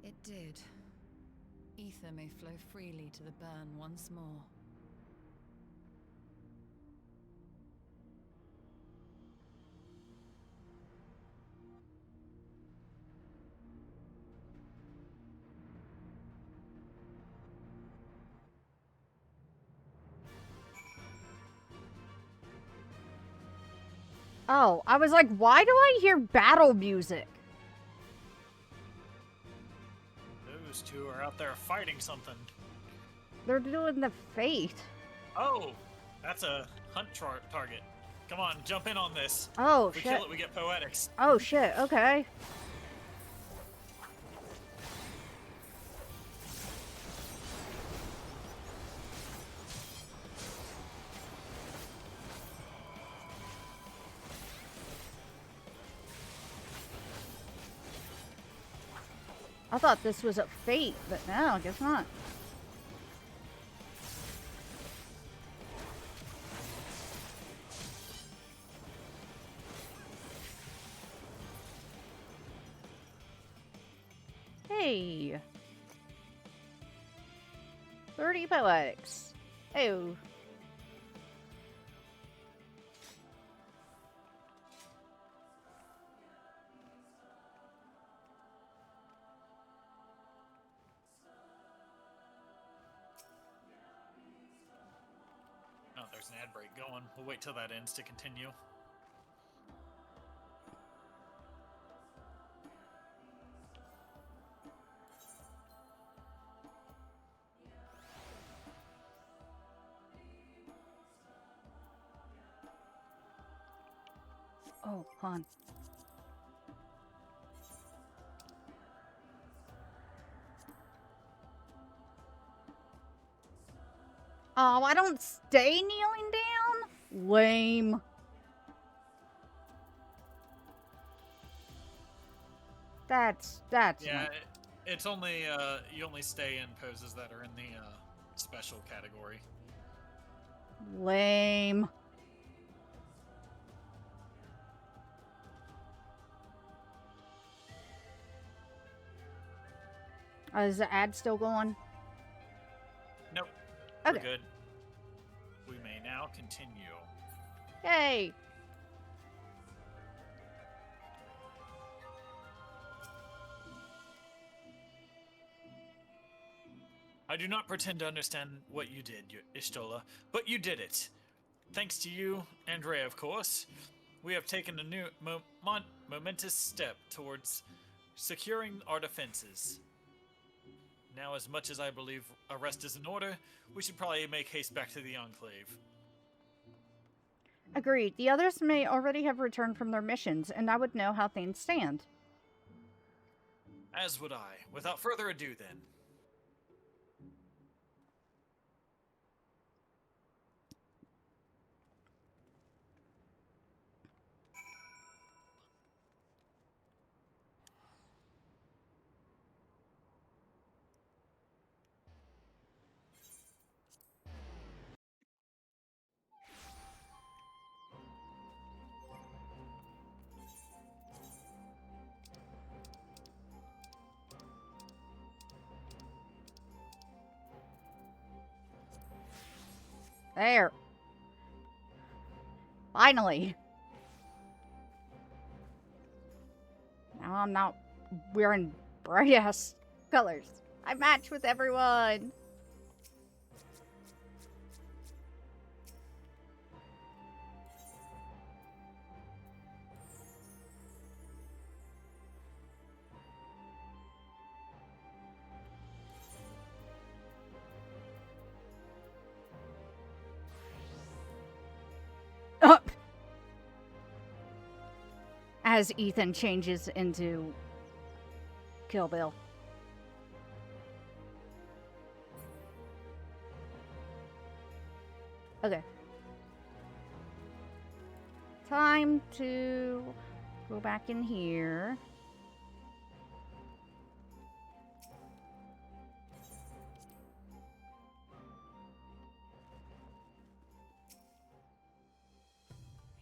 It did. Ether may flow freely to the burn once more. Oh, I was like, why do I hear battle music? Those two are out there fighting something. They're doing the fate. Oh, that's a hunt target. Come on, jump in on this. Oh, If we shit. kill it, we get poetics. Oh, shit. Okay. I thought this was a fate, but no, I guess not. Hey. 30 poetics. Oh. Oh, there's an ad break going. We'll wait till that ends to continue. Oh, hon. Oh, I don't stay kneeling down? Lame. That's Yeah, lame. it's only, you only stay in poses that are in the, special category. Lame. Is the ad still going? Nope. Okay. We're good. We may now continue. Yay! I do not pretend to understand what you did, Ishtola, but you did it. Thanks to you, and Ray, of course, we have taken a new momentous step towards securing our defenses. Now, as much as I believe a rest is in order, we should probably make haste back to the Enclave. Agreed. The others may already have returned from their missions, and I would know how things stand. As would I. Without further ado, then. There. Finally. Now I'm not wearing bright ass colors. I match with everyone. As Ethan changes into Kill Bill. Okay. Time to go back in here.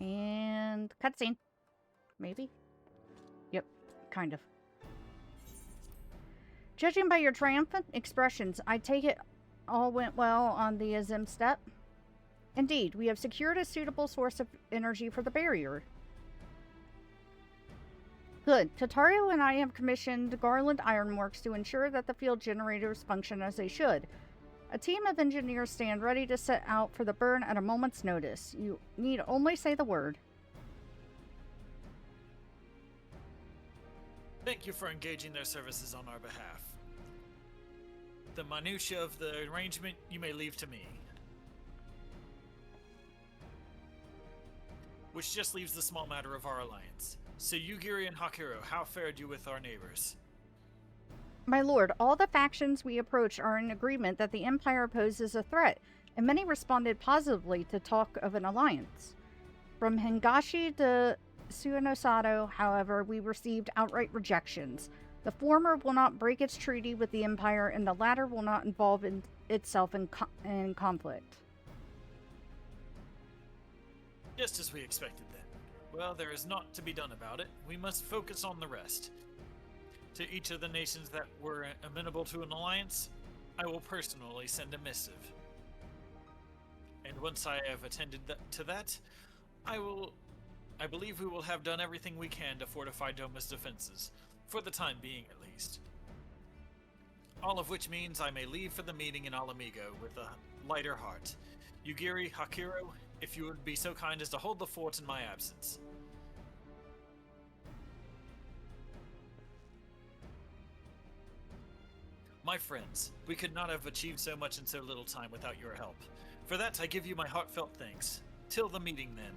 And cutscene. Maybe? Yep, kind of. Judging by your triumphant expressions, I take it all went well on the Azim step. Indeed, we have secured a suitable source of energy for the barrier. Good. Tatario and I have commissioned Garland Ironworks to ensure that the field generators function as they should. A team of engineers stand ready to set out for the burn at a moment's notice. You need only say the word. Thank you for engaging their services on our behalf. The minutiae of the arrangement you may leave to me. Which just leaves the small matter of our alliance. So Yugiri and Hakuro, how fared you with our neighbors? My lord, all the factions we approach are in agreement that the Empire poses a threat, and many responded positively to talk of an alliance. From Hingashi to Suenosato, however, we received outright rejections. The former will not break its treaty with the Empire, and the latter will not involve itself in conflict. Just as we expected then. Well, there is naught to be done about it. We must focus on the rest. To each of the nations that were amenable to an alliance, I will personally send a missive. And once I have attended to that, I believe we will have done everything we can to fortify Doma's defenses, for the time being at least. All of which means I may leave for the meeting in Alamigo with a lighter heart. Yugiri Hakiro, if you would be so kind as to hold the fort in my absence. My friends, we could not have achieved so much in so little time without your help. For that, I give you my heartfelt thanks. Till the meeting, then.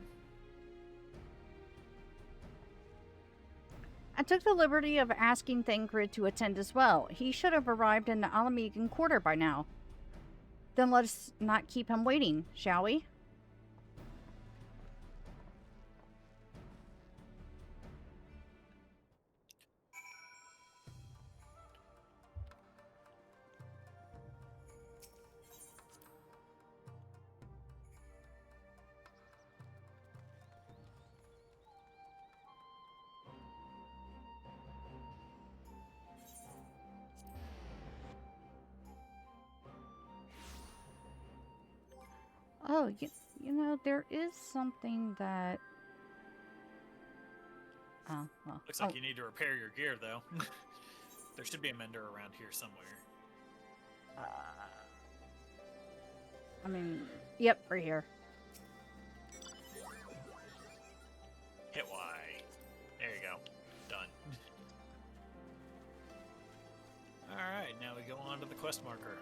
I took the liberty of asking Thancred to attend as well. He should have arrived in the Alamigan Quarter by now. Then let us not keep him waiting, shall we? Oh, you know, there is something that... Oh, well. Looks like you need to repair your gear, though. There should be a mender around here somewhere. I mean, yep, right here. Hit Y. There you go. Done. Alright, now we go on to the quest marker.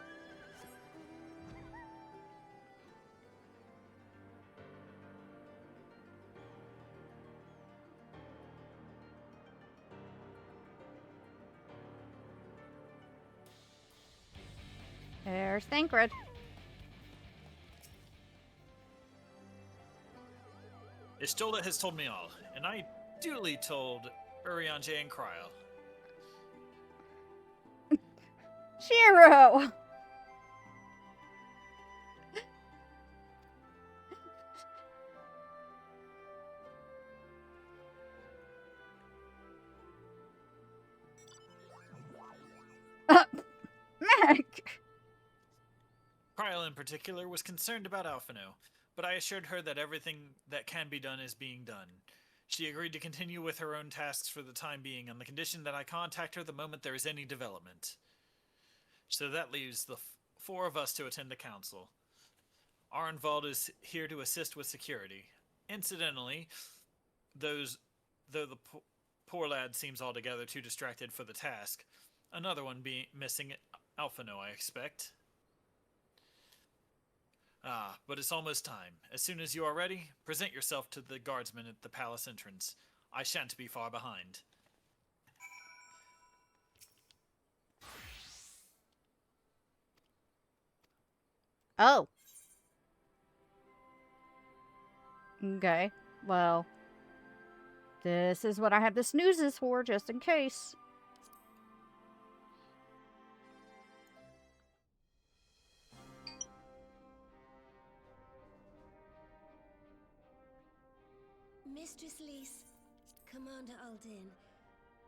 There's Thancred. Ishtola has told me all, and I duly told Urianger and Cryle. Shiro! Mac! Cryle in particular was concerned about Alphino, but I assured her that everything that can be done is being done. She agreed to continue with her own tasks for the time being on the condition that I contact her the moment there is any development. So that leaves the four of us to attend the council. Arnvald is here to assist with security. Incidentally, though the poor lad seems altogether too distracted for the task, another one being missing Alphino, I expect. But it's almost time. As soon as you are ready, present yourself to the guardsmen at the palace entrance. I shan't be far behind. Oh. Okay, well, this is what I have the snoozes for, just in case. Mistress Lys, Commander Aldin,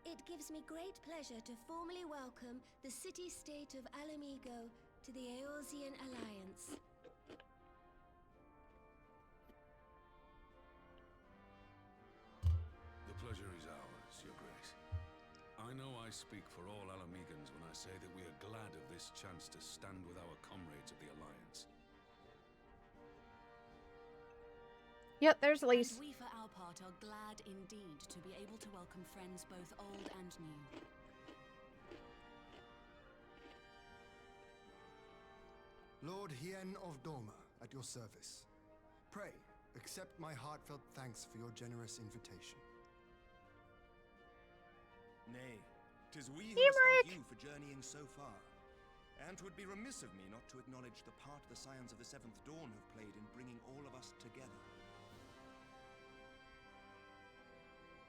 it gives me great pleasure to formally welcome the city-state of Alamigo to the Eorzean Alliance. The pleasure is ours, Your Grace. I know I speak for all Alamegans when I say that we are glad of this chance to stand with our comrades of the Alliance. Yep, there's Lys. And we for our part are glad indeed to be able to welcome friends both old and new. Lord Hien of Doma, at your service. Pray, accept my heartfelt thanks for your generous invitation. Nay, 'tis we who must thank you for journeying so far. And 'twould be remiss of me not to acknowledge the part the Scions of the Seventh Dawn have played in bringing all of us together.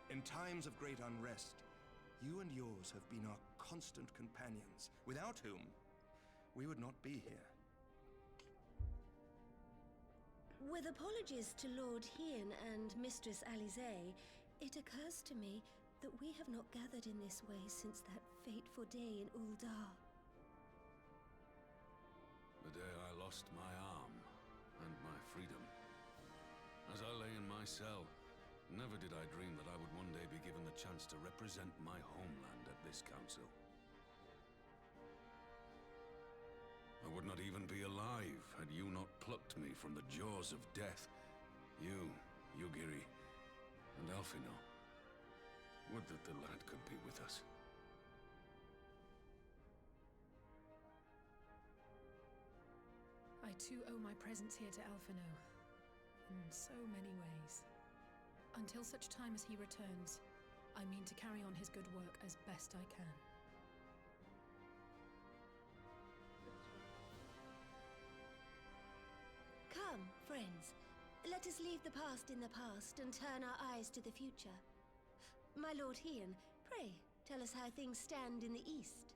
In times of great unrest, You and yours have been our constant companions, without whom we would not be here. With apologies to Lord Hien and Mistress Alisaie, it occurs to me that we have not gathered in this way since that fateful day in Ul'dah. The day I lost my arm and my freedom. As I lay in my cell, never did I dream that I would one day be given the chance to represent my homeland at this council. I would not even be alive had you not plucked me from the jaws of death. You, Yugiri, and Alphinaud. Would that the lad could be with us. I too owe my presence here to Alphinaud, in so many ways. Until such time as he returns, I mean to carry on his good work as best I can. Come, friends. Let us leave the past in the past and turn our eyes to the future. My Lord Hien, pray, tell us how things stand in the east.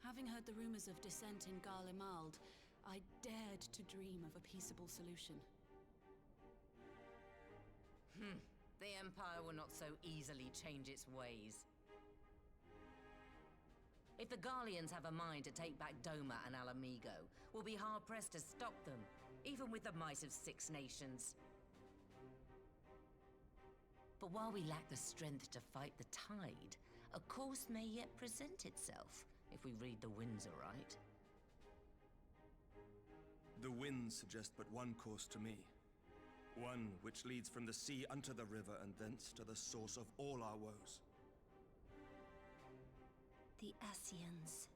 Having heard the rumors of dissent in Garlemald, I dared to dream of a peaceable solution. The Empire will not so easily change its ways. If the Garleans have a mind to take back Doma and Ala Mhigo, we'll be hard-pressed to stop them, even with the might of 6 nations. But while we lack the strength to fight the tide, a course may yet present itself, if we read the winds aright. The winds suggest but one course to me. One which leads from the sea unto the river and thence to the source of all our woes. The Ascians.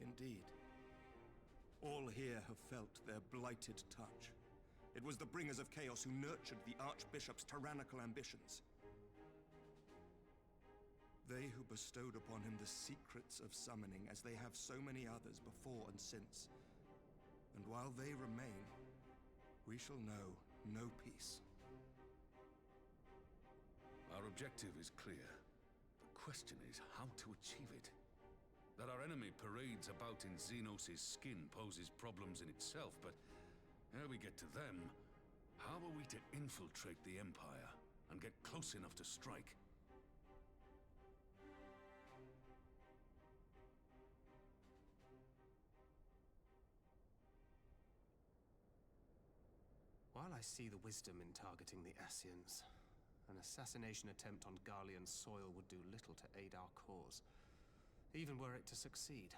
Indeed. All here have felt their blighted touch. It was the bringers of chaos who nurtured the Archbishop's tyrannical ambitions. They who bestowed upon him the secrets of summoning, as they have so many others before and since. And while they remain, we shall know no peace. Our objective is clear. The question is how to achieve it. That our enemy parades about in Xenos' skin poses problems in itself, but ere we get to them, how are we to infiltrate the Empire and get close enough to strike? While I see the wisdom in targeting the Ascians, an assassination attempt on Garlean soil would do little to aid our cause, even were it to succeed.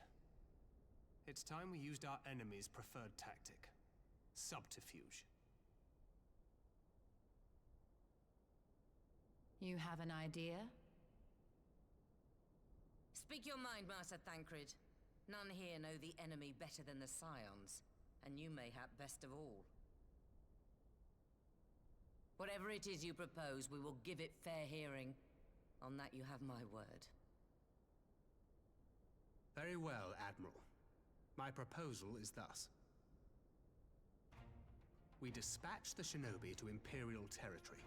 It's time we used our enemy's preferred tactic: subterfuge. You have an idea? Speak your mind, Master Thancred. None here know the enemy better than the Scions, and you mayhap best of all. Whatever it is you propose, we will give it fair hearing. On that you have my word. Very well, Admiral. My proposal is thus. We dispatch the shinobi to Imperial territory.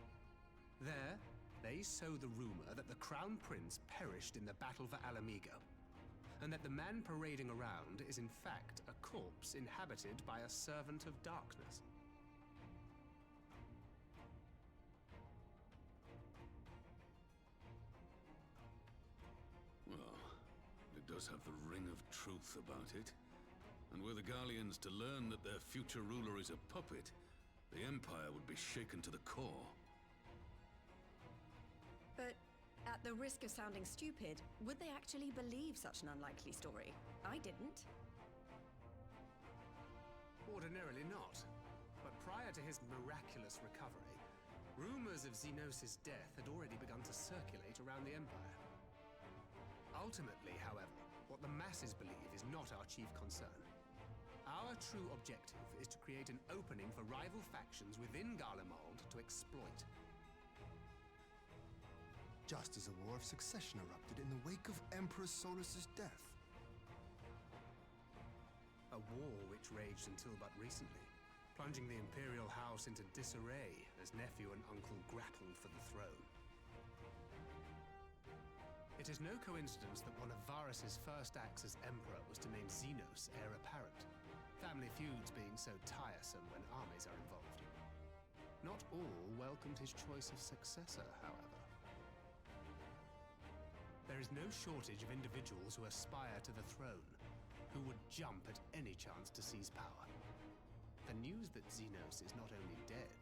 There, they sow the rumor that the Crown Prince perished in the battle for Ala Mhigo, and that the man parading around is in fact a corpse inhabited by a servant of darkness. It does have the ring of truth about it. And were the Garleans to learn that their future ruler is a puppet, the Empire would be shaken to the core. But at the risk of sounding stupid, would they actually believe such an unlikely story? I didn't. Ordinarily not. But prior to his miraculous recovery, rumors of Xenos' death had already begun to circulate around the Empire. Ultimately, however, what the masses believe is not our chief concern. Our true objective is to create an opening for rival factions within Garlemald to exploit. just as a war of succession erupted in the wake of Emperor Solus's death. A war which raged until but recently, plunging the Imperial House into disarray as nephew and uncle grappled for the throne. It is no coincidence that one of Varus's first acts as Emperor was to name Xenos heir apparent, family feuds being so tiresome when armies are involved. Not all welcomed his choice of successor, however. There is no shortage of individuals who aspire to the throne, who would jump at any chance to seize power. The news that Xenos is not only dead,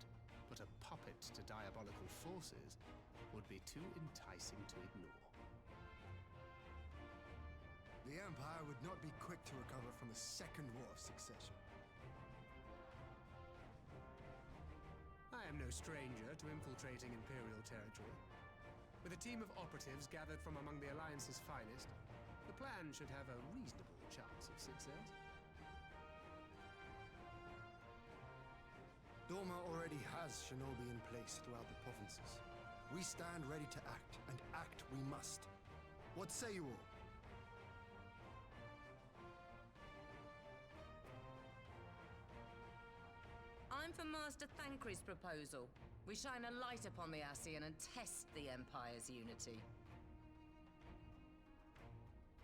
but a puppet to diabolical forces would be too enticing to ignore. The Empire would not be quick to recover from a second war of succession. I am no stranger to infiltrating Imperial territory. With a team of operatives gathered from among the Alliance's finest, the plan should have a reasonable chance of success. Dorma already has shinobi in place throughout the provinces. We stand ready to act, and act we must. What say you all? I'm for Master Thancred's proposal. We shine a light upon the Ascian and test the Empire's unity.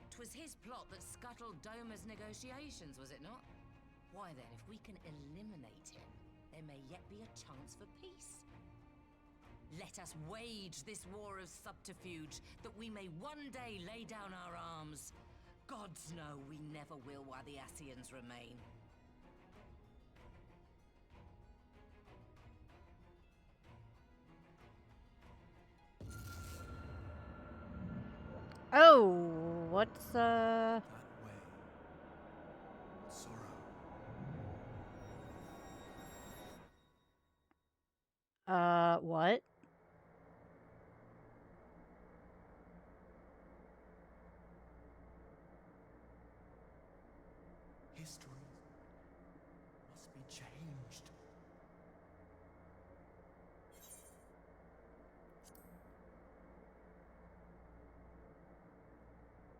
'Twas his plot that scuttled Doma's negotiations, was it not? Why then, if we can eliminate him, there may yet be a chance for peace. Let us wage this war of subterfuge, that we may one day lay down our arms. Gods know we never will while the Ascians remain. Oh, what's That way. Sorrow. What? History must be changed.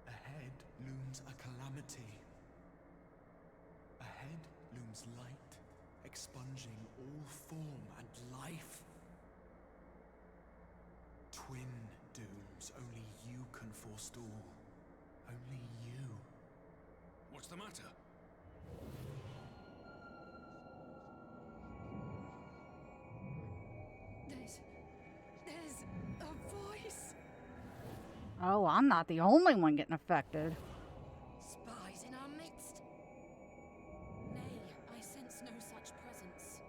Ahead looms a calamity. Ahead looms light, expunging all form and life. Twin dooms only you can forestall. Only you. What's the matter? There's a voice. Oh, I'm not the only one getting affected. Spies in our midst? Nay, I sense no such presence.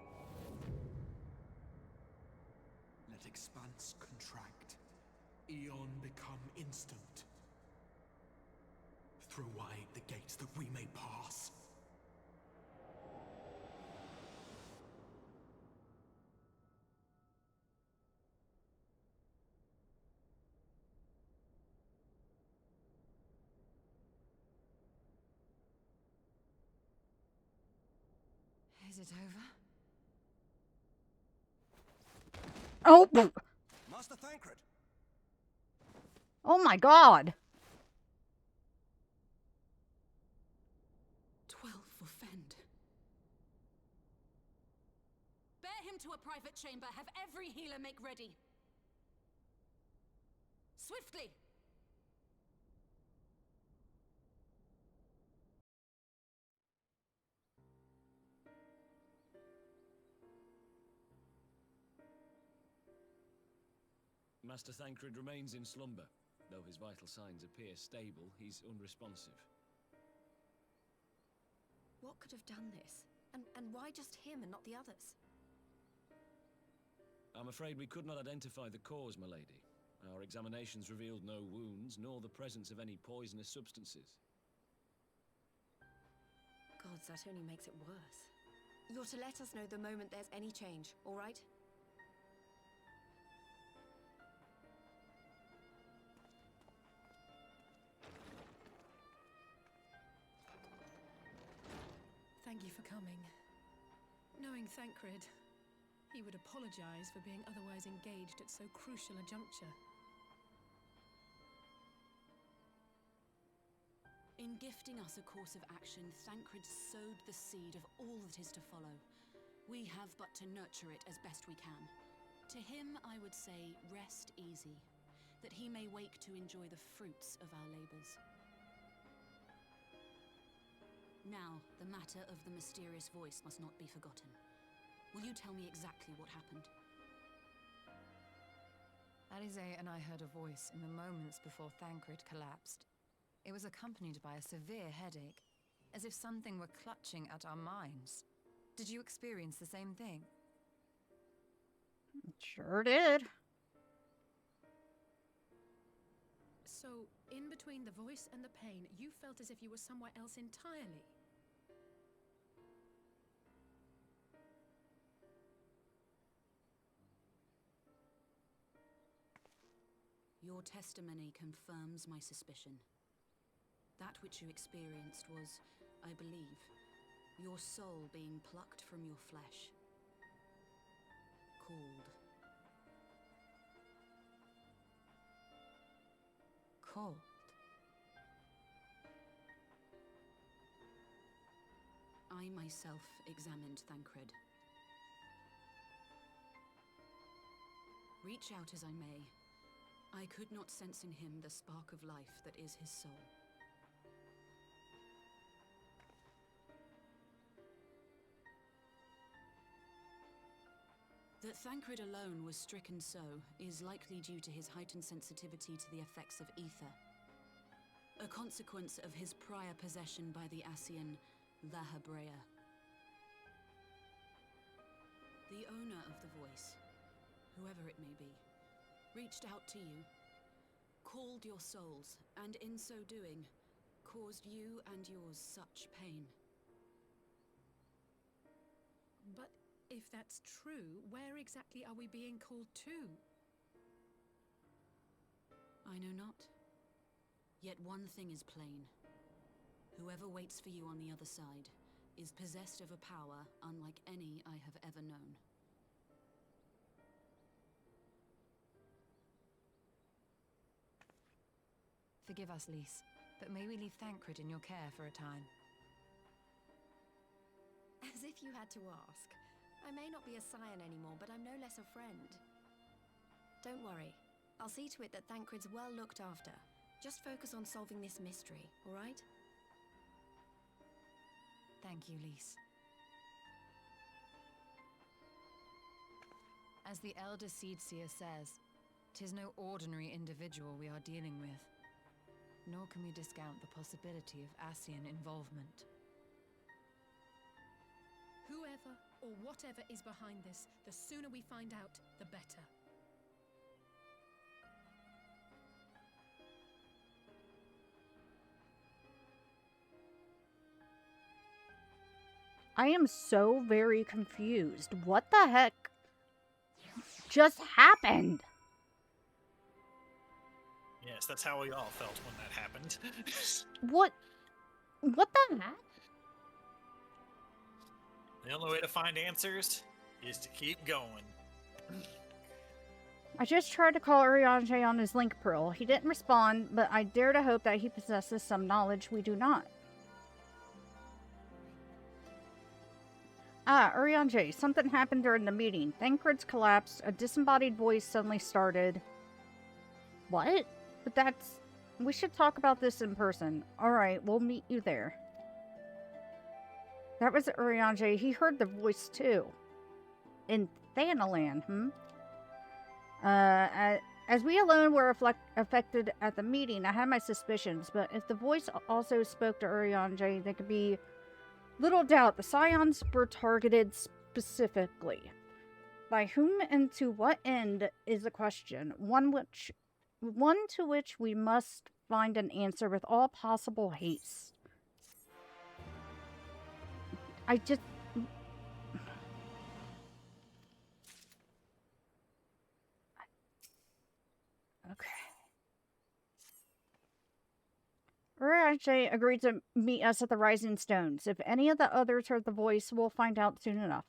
Let expanse contract. Eon become instant. Throw wide the gates that we may pass. Is it over? Oh! Master Thancred! Oh my god! 12 for Fend. Bear him to a private chamber. Have every healer make ready. Swiftly! Master Thancred remains in slumber. Though his vital signs appear stable, he's unresponsive. What could have done this? And why just him and not the others? I'm afraid we could not identify the cause, my lady. Our examinations revealed no wounds, nor the presence of any poisonous substances. Gods, that only makes it worse. You're to let us know the moment there's any change, all right? Thank you for coming. Knowing Thancred, he would apologize for being otherwise engaged at so crucial a juncture. In gifting us a course of action, Thancred sowed the seed of all that is to follow. We have but to nurture it as best we can. To him, I would say, rest easy, that he may wake to enjoy the fruits of our labors. Now, the matter of the mysterious voice must not be forgotten. Will you tell me exactly what happened? Alisaie and I heard a voice in the moments before Thancred collapsed. It was accompanied by a severe headache, as if something were clutching at our minds. Did you experience the same thing? Sure did. So, in between the voice and the pain, you felt as if you were somewhere else entirely. Your testimony confirms my suspicion. That which you experienced was, I believe, your soul being plucked from your flesh. Called. I myself examined Thancred. Reach out as I may, I could not sense in him the spark of life that is his soul. That Thancred alone was stricken so is likely due to his heightened sensitivity to the effects of ether, a consequence of his prior possession by the Ascian Lahabrea. The owner of the voice, whoever it may be, reached out to you, called your souls, and in so doing, caused you and yours such pain. But if that's true, where exactly are we being called to? I know not. Yet one thing is plain. Whoever waits for you on the other side is possessed of a power unlike any I have ever known. Forgive us, Lys, but may we leave Thancred in your care for a time? As if you had to ask. I may not be a scion anymore, but I'm no less a friend. Don't worry. I'll see to it that Thancred's well looked after. Just focus on solving this mystery, all right? Thank you, Lys. As the Elder Seedseer says, 'tis no ordinary individual we are dealing with. Nor can we discount the possibility of Ascian involvement. Whoever or whatever is behind this, the sooner we find out, the better. I am so very confused. What the heck just happened? Yes, that's how we all felt when that happened. What the heck? The only way to find answers is to keep going. I just tried to call Urianger on his link pearl. He didn't respond, but I dare to hope that he possesses some knowledge we do not. Ah, Urianger, something happened during the meeting. Thancred's collapsed, a disembodied voice suddenly started. What? But that's... We should talk about this in person. Alright, we'll meet you there. That was Urianger. He heard the voice too. In Thanalan, As we alone were affected at the meeting, I had my suspicions, but if the voice also spoke to Urianger, there could be little doubt the Scions were targeted specifically. By whom and to what end is the question, one to which we must find an answer with all possible haste. Okay. Urianger agreed to meet us at the Rising Stones. If any of the others heard the voice, we'll find out soon enough.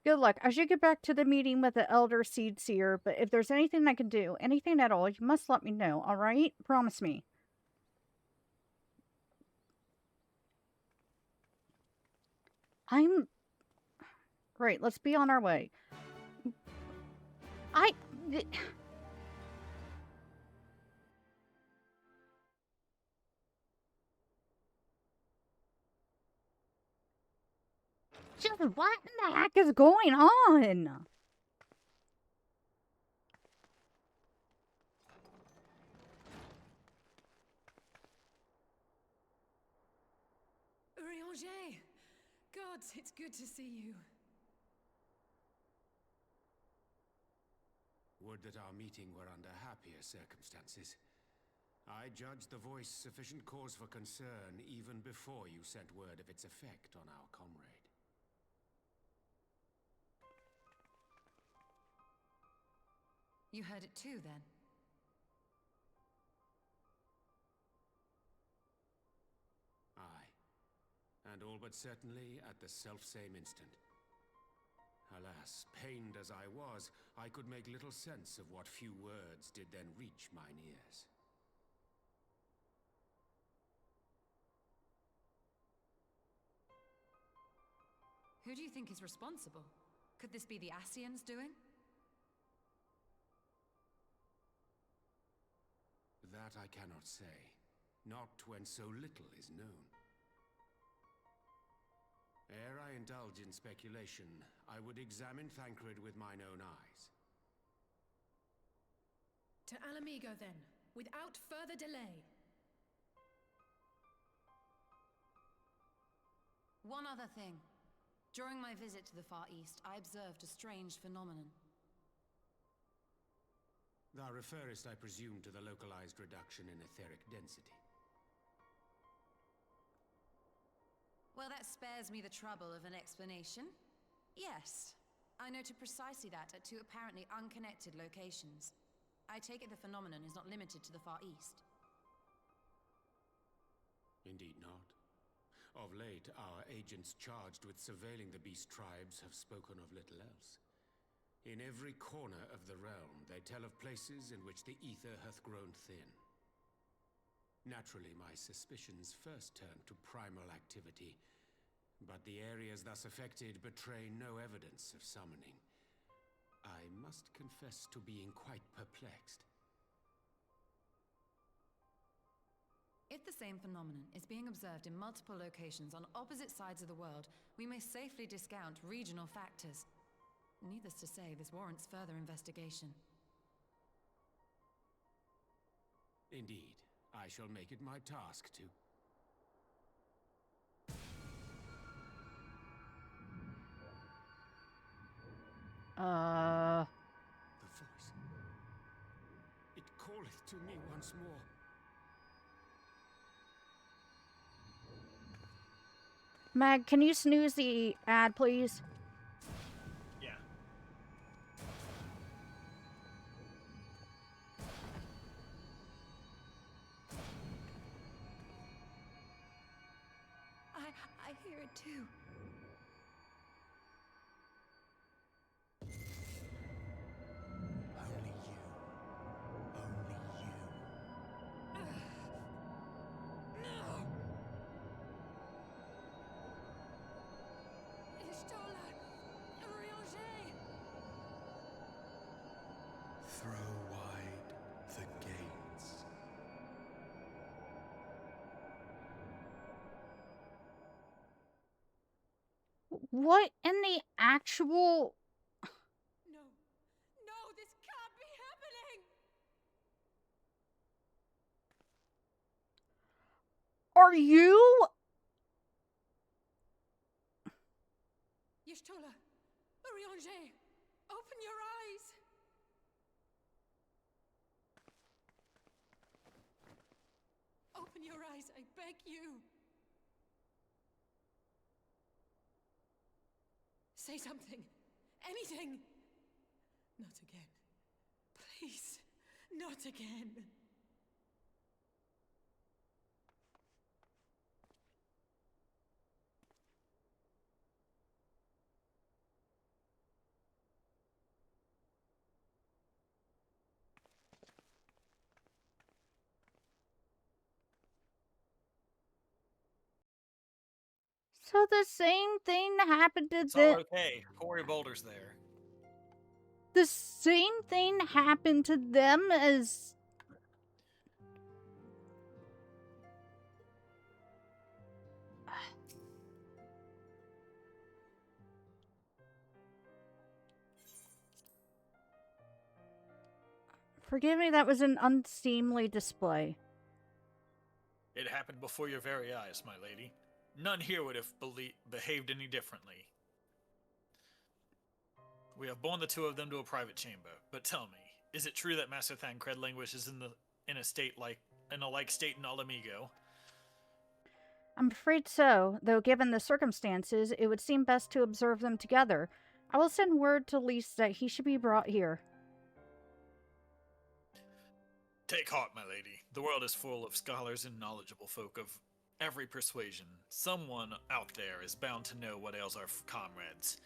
Good luck. I should get back to the meeting with the Elder Seed Seer, but if there's anything I can do, anything at all, you must let me know, alright? Promise me. Right, let's be on our way. Just what in the heck is going on? Urianger! Gods, it's good to see you. Would that our meeting were under happier circumstances. I judged the voice sufficient cause for concern even before you sent word of its effect on our comrade. You heard it too, then? Aye. And all but certainly at the selfsame instant. Alas, pained as I was, I could make little sense of what few words did then reach mine ears. Who do you think is responsible? Could this be the Ascians doing? That I cannot say. Not when so little is known. Ere I indulge in speculation, I would examine Thancred with mine own eyes. To Alamigo, then, without further delay. One other thing. During my visit to the Far East, I observed a strange phenomenon. Thou referrest, I presume, to the localized reduction in etheric density. Well, that spares me the trouble of an explanation. Yes, I noted precisely that at two apparently unconnected locations. I take it the phenomenon is not limited to the Far East. Indeed not. Of late, our agents charged with surveilling the beast tribes have spoken of little else. In every corner of the realm, they tell of places in which the ether hath grown thin. Naturally, my suspicions first turned to primal activity, but the areas thus affected betray no evidence of summoning. I must confess to being quite perplexed. If the same phenomenon is being observed in multiple locations on opposite sides of the world, we may safely discount regional factors. Needless to say, this warrants further investigation. Indeed. I shall make it my task to. The voice. It calleth to me once more. Mag, can you snooze the ad, please? Yeah. I hear it too. Only you. Only you. Y'shtola! Urianger! Throw wide the gates. What in the actual... No. No, this can't be happening! Are you... Y'shtola! Urianger! Open your eyes! Open your eyes, I beg you! Say something. Anything. Not again. Please. Not again. So the same thing happened to It's all them. okay. Corey Boulder's there. The same thing happened to them as. Forgive me, that was an unseemly display. It happened before your very eyes, my lady. None here would have behaved any differently. We have borne the two of them to a private chamber. But tell me, is it true that Master Thancred languishes in a like state in Alamigo? I'm afraid so, though given the circumstances, it would seem best to observe them together. I will send word to Lys that he should be brought here. Take heart, my lady. The world is full of scholars and knowledgeable folk of every persuasion. Someone out there is bound to know what ails our comrades,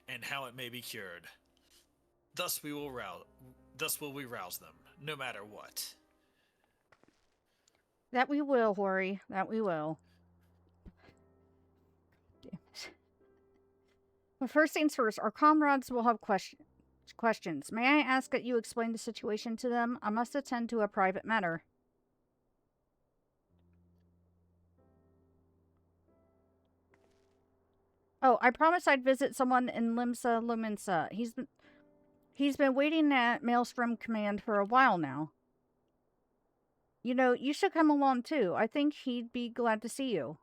and how it may be cured. Thus will we rouse them, no matter what. That we will, Hori. That we will. Damn it. But first things first, our comrades will have questions. May I ask that you explain the situation to them? I must attend to a private matter. Oh, I promised I'd visit someone in Limsa Luminsa. He's been waiting at Maelstrom Command for a while now. You know, you should come along too. I think he'd be glad to see you.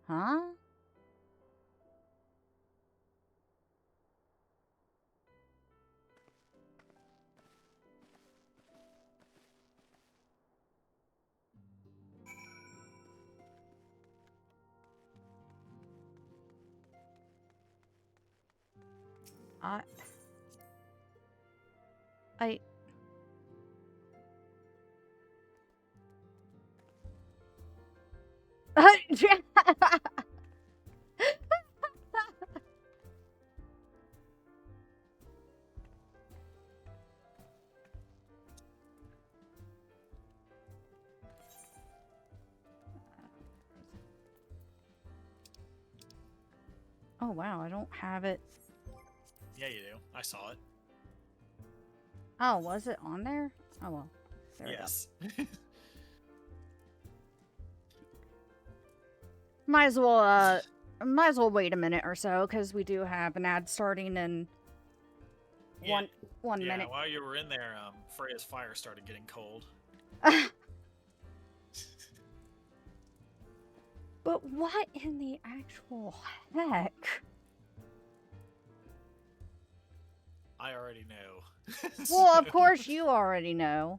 Huh? Oh wow, I don't have it. Yeah, you do. I saw it. Oh, was it on there? Oh well. There yes. Might as well wait a minute or so, because we do have an ad starting in one minute. While you were in there, Freya's fire started getting cold. But what in the actual heck? I already know. Well, of course you already know.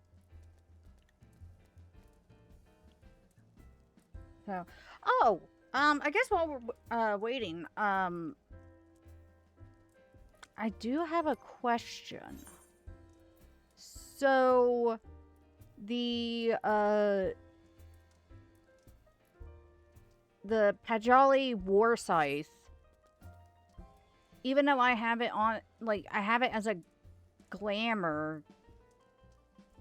So, I guess while we're waiting, I do have a question. So, the Pajali War Scythe, even though I have it on, like, I have it as a glamour,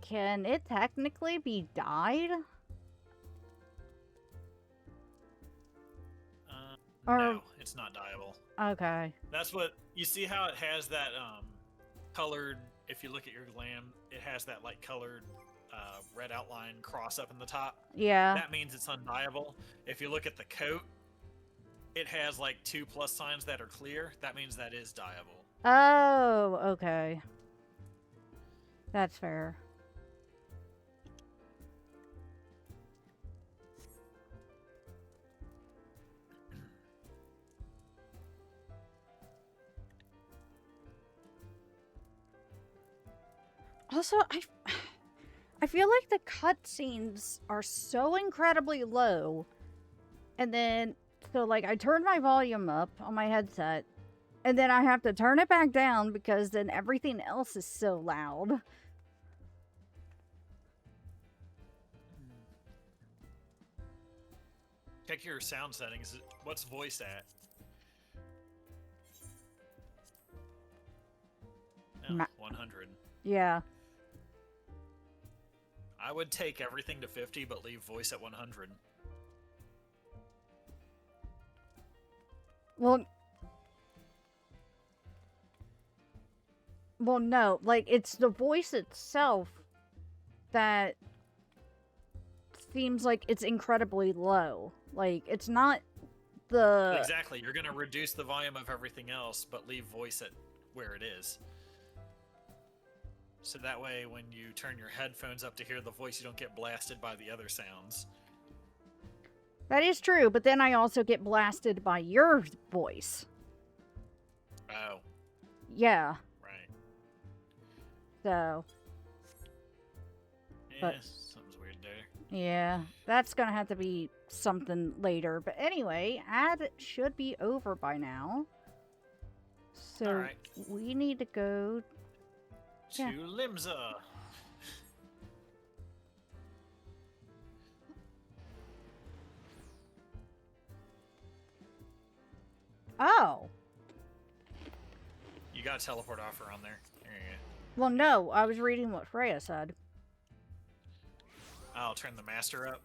can it technically be dyed? No, it's not dyeable. Okay. That's what, you see how it has that, colored, if you look at your glam, it has that, like, colored, red outline cross up in the top? Yeah. That means it's undyeable. If you look at the coat, it has, like, 2 plus signs that are clear. That means that is dyeable. Oh, okay. That's fair. Also, I feel like the cutscenes are so incredibly low. And then, so like, I turn my volume up on my headset. And then I have to turn it back down because then everything else is so loud. Check your sound settings. What's voice at? Oh, 100. Yeah. I would take everything to 50, but leave voice at 100. Well, no. Like, it's the voice itself that seems like it's incredibly low. Like, it's not the... Exactly. You're going to reduce the volume of everything else, but leave voice at where it is. So that way, when you turn your headphones up to hear the voice, you don't get blasted by the other sounds. That is true, but then I also get blasted by your voice. Oh. Yeah. Right. So. Yeah, But, something's weird there. yeah, that's gonna have to be something later. But anyway, ad should be over by now. So Alright. we need to go To Limsa. Oh. You got a teleport offer on there. There you go. Well, no, I was reading what Freya said. I'll turn the master up.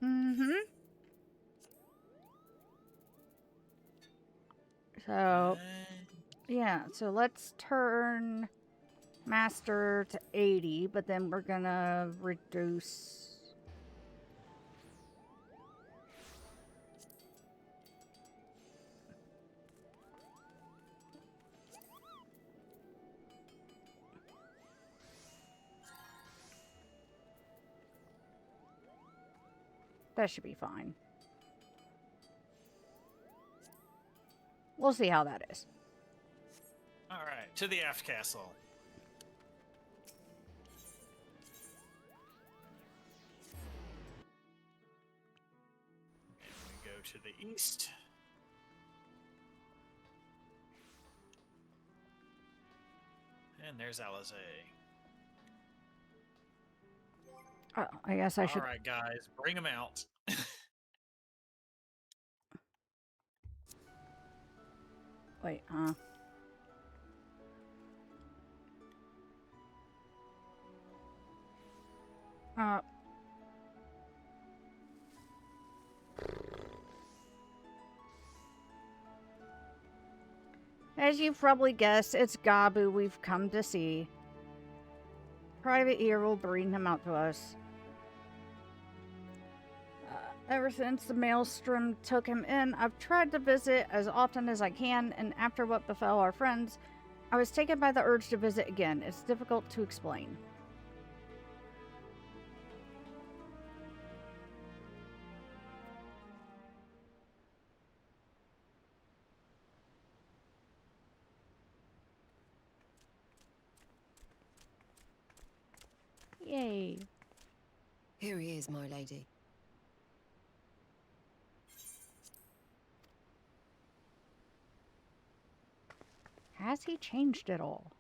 Mm-hmm. So, yeah, so let's turn master to 80, but then we're gonna reduce... That should be fine. We'll see how that is. Alright, to the aft castle. And we go to the east. And there's Alizé. Oh, I guess I should... Alright, guys, bring him out. Wait, as you've probably guessed, it's Gabu we've come to see. Private Ear will bring him out to us. Ever since the Maelstrom took him in, I've tried to visit as often as I can, and after what befell our friends, I was taken by the urge to visit again. It's difficult to explain. Yay. Here he is, my lady. Has he changed at all?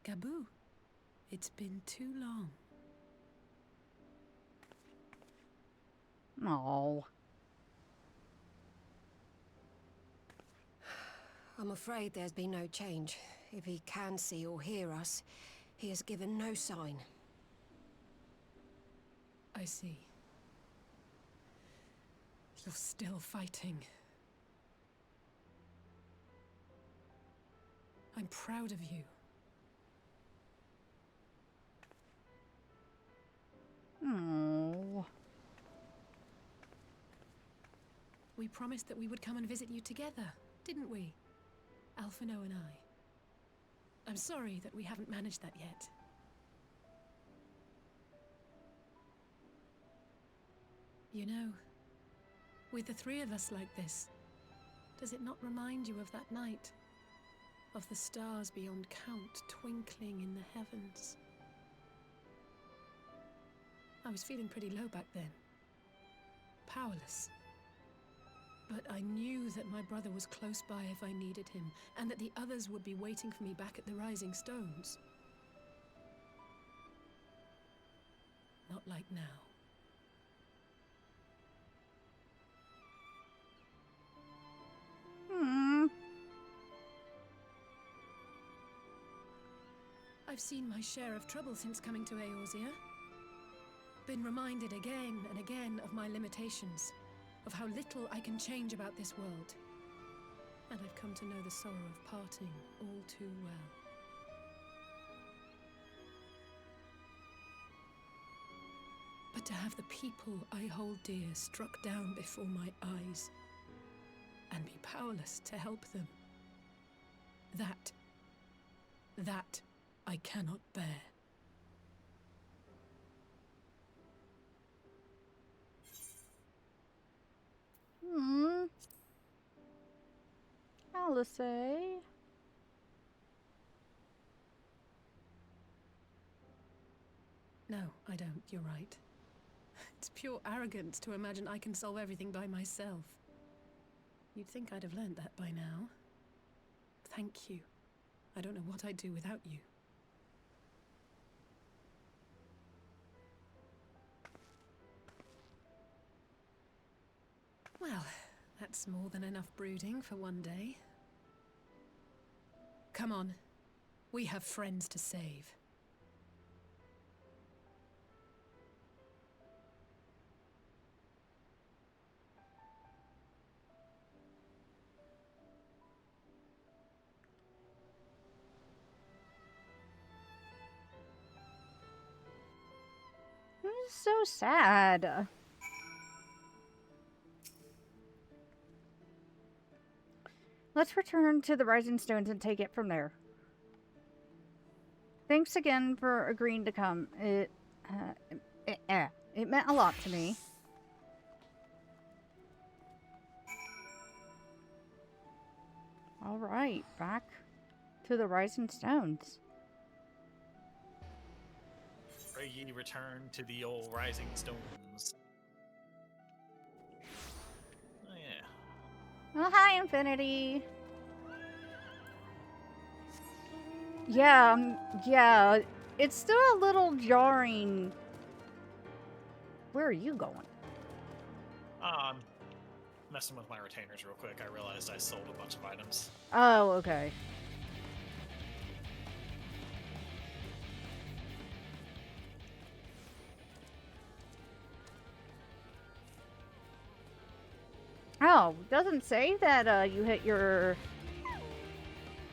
Gabu, it's been too long. No. I'm afraid there's been no change. If he can see or hear us, he has given no sign. I see. You're still fighting. I'm proud of you. Oh. We promised that we would come and visit you together, didn't we? Alphino and I. I'm sorry that we haven't managed that yet. You know, with the three of us like this, does it not remind you of that night? Of the stars beyond count twinkling in the heavens? I was feeling pretty low back then. Powerless. But I knew that my brother was close by if I needed him, and that the others would be waiting for me back at the Rising Stones. Not like now. I've seen my share of trouble since coming to Eorzea. been reminded again and again of my limitations, of how little I can change about this world. And I've come to know the sorrow of parting all too well. But to have the people I hold dear struck down before my eyes, and be powerless to help them, that I cannot bear. Alice. No, I don't. You're right. It's pure arrogance to imagine I can solve everything by myself. You'd think I'd have learned that by now. Thank you. I don't know what I'd do without you. Well, that's more than enough brooding for one day. Come on. We have friends to save. So sad. Let's return to the Rising Stones and take it from there. Thanks again for agreeing to come. It meant a lot to me. All right, back to the Rising Stones. Pray ye return to the old Rising Stones. Oh, yeah. Oh, hi, Infinity. Yeah, it's still a little jarring. Where are you going? I'm messing with my retainers real quick. I realized I sold a bunch of items. Oh, okay. Oh, doesn't say that you hit your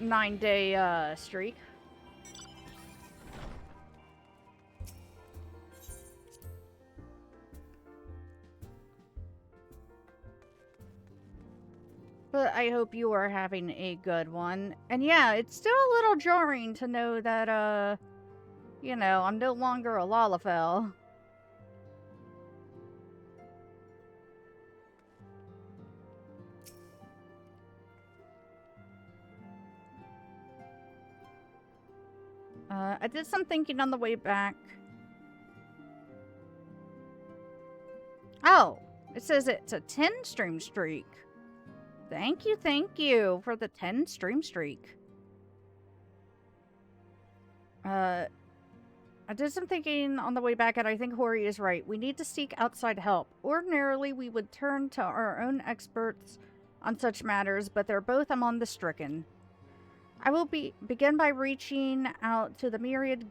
9-day streak. But I hope you are having a good one. And yeah, it's still a little jarring to know that, you know, I'm no longer a Lalafell. I did some thinking on the way back. Oh, it says it's a 10 stream streak. Thank you for the 10 stream streak. I did some thinking on the way back, and I think Hori is right. We need to seek outside help. Ordinarily, we would turn to our own experts on such matters, but they're both among the stricken. I will begin by reaching out to the myriad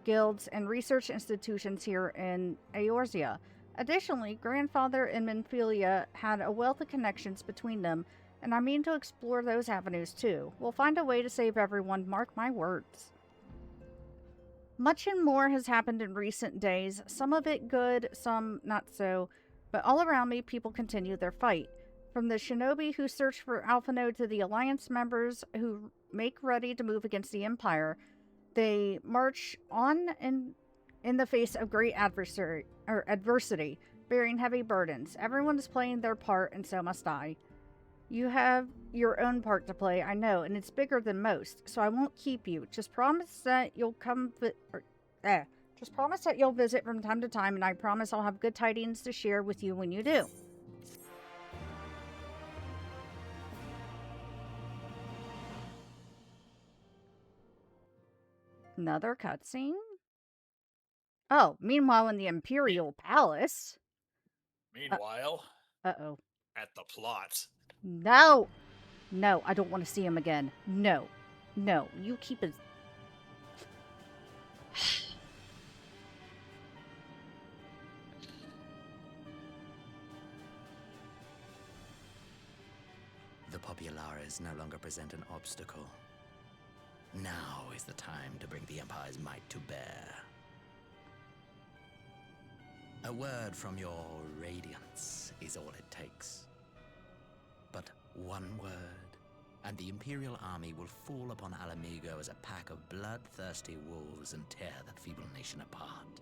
guilds and research institutions here in Eorzea. Additionally, Grandfather and Minfilia had a wealth of connections between them, and I mean to explore those avenues too. We'll find a way to save everyone, mark my words. Much and more has happened in recent days, some of it good, some not so, but all around me people continue their fight. From the shinobi who search for Alphinaud to the Alliance members who make ready to move against the Empire, they march on in the face of great adversity, bearing heavy burdens. Everyone is playing their part, and so must I. You have your own part to play, I know, and it's bigger than most, so I won't keep you. Just promise that you'll Just promise that you'll visit from time to time, and I promise I'll have good tidings to share with you when you do. Another cutscene? Oh, meanwhile in the Imperial Palace. Meanwhile, Uh-oh. at the plot. No! No, I don't want to see him again. No. No, you keep his... the Populares no longer present an obstacle. Now is the time to bring the Empire's might to bear. A word from your Radiance is all it takes. But one word, and the Imperial army will fall upon Alamigo as a pack of bloodthirsty wolves and tear that feeble nation apart.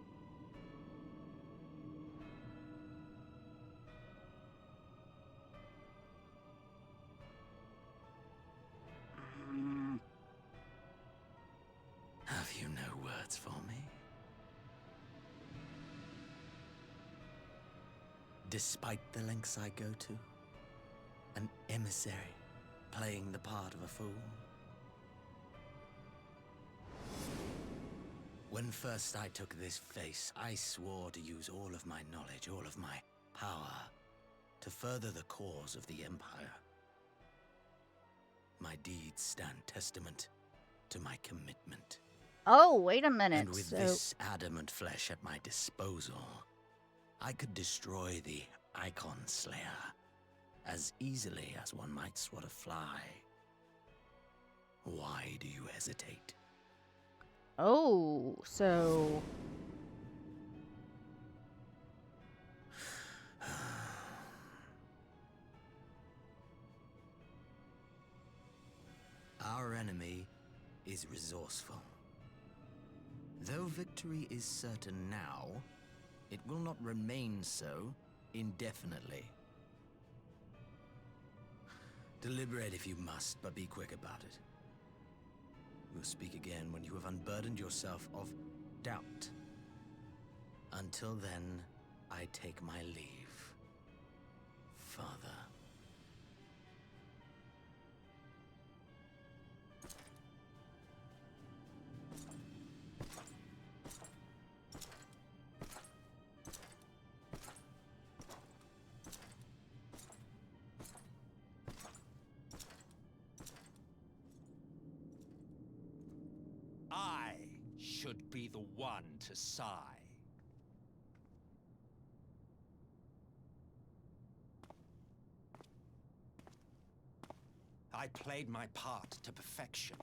Have you no words for me? Despite the lengths I go to, an emissary playing the part of a fool. When first I took this face, I swore to use all of my knowledge, all of my power, to further the cause of the Empire. My deeds stand testament to my commitment. Oh, wait a minute. And with this adamant flesh at my disposal, I could destroy the Icon Slayer as easily as one might swat a fly. Why do you hesitate? Oh, so... Our enemy is resourceful. Though victory is certain now, it will not remain so indefinitely. Deliberate if you must, but be quick about it. We'll speak again when you have unburdened yourself of doubt. Until then, I take my leave, Father. I should be the one to sigh. I played my part to perfection.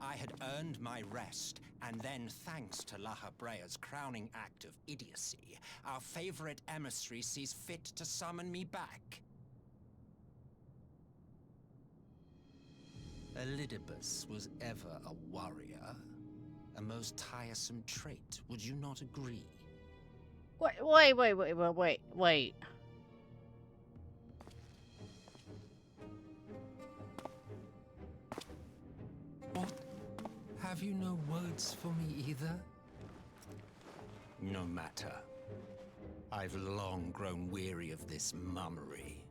I had earned my rest, and then, thanks to La Habrea's crowning act of idiocy, our favorite emissary sees fit to summon me back. Elidibus was ever a warrior. A most tiresome trait, would you not agree? Wait. What? Have you no words for me either? No matter. I've long grown weary of this mummery.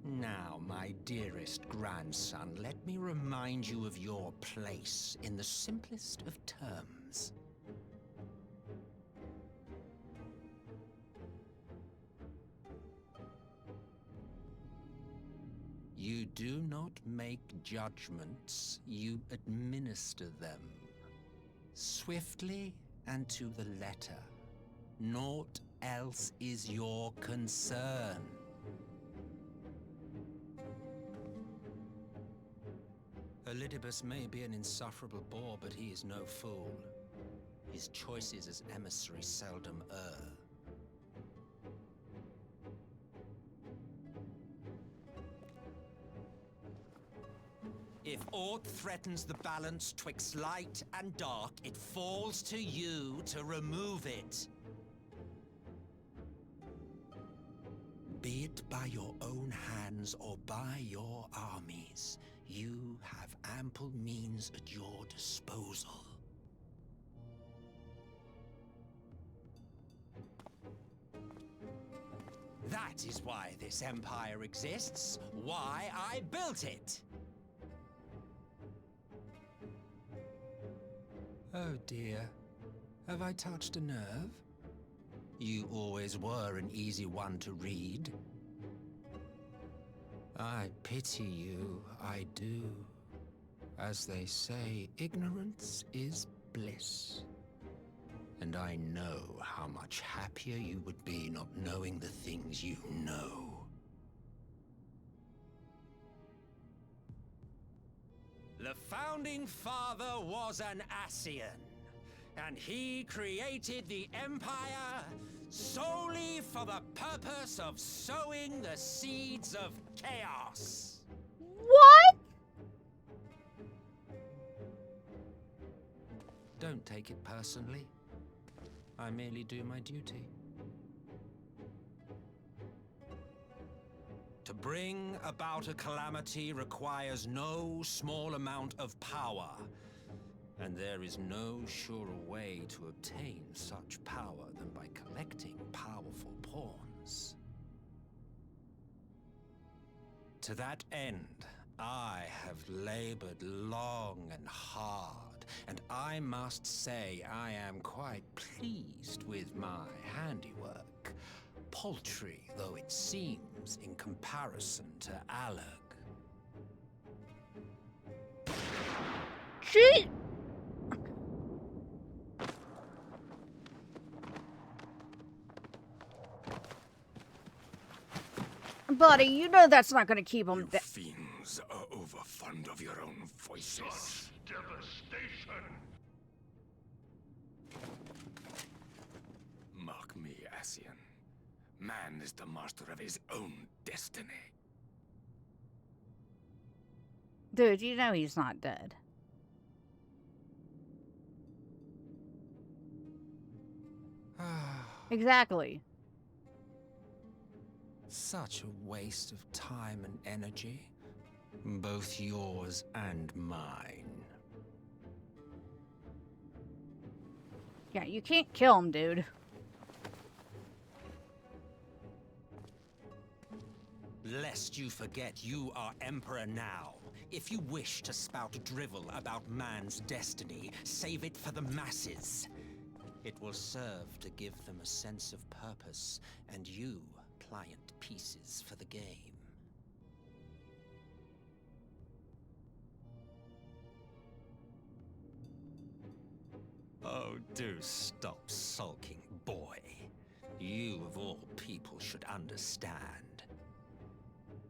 Now, my dearest grandson, let me remind you of your place in the simplest of terms. You do not make judgments, you administer them. Swiftly and to the letter. Naught else is your concern. Elidibus may be an insufferable bore, but he is no fool. His choices as emissary seldom err. If aught threatens the balance twixt light and dark, it falls to you to remove it. Be it by your own hands or by your armies, you have ample means at your disposal. That is why this empire exists, why I built it. Oh dear, have I touched a nerve? You always were an easy one to read. I pity you, I do. As they say, ignorance is bliss. And I know how much happier you would be not knowing the things you know. founding father was an Ascian, and he created the Empire solely for the purpose of sowing the seeds of chaos. What? Don't take it personally. I merely do my duty. To bring about a calamity requires no small amount of power, and there is no surer way to obtain such power than by collecting powerful pawns. To that end, I have labored long and hard, and I must say I am quite pleased with my handiwork, paltry though it seems in comparison to Alec. Gee! Buddy, you know that's not gonna keep him down. Fiends are overfond of your own voices. Such devastation! Mark me, Ascian. Man is the master of his own destiny. Dude, you know he's not dead. Exactly. Such a waste of time and energy, both yours and mine. Yeah, you can't kill him, dude. Lest you forget you are Emperor now. If you wish to spout drivel about man's destiny, save it for the masses. It will serve to give them a sense of purpose, and you pliant pieces for the game. Oh, do stop sulking, boy. You, of all people, should understand.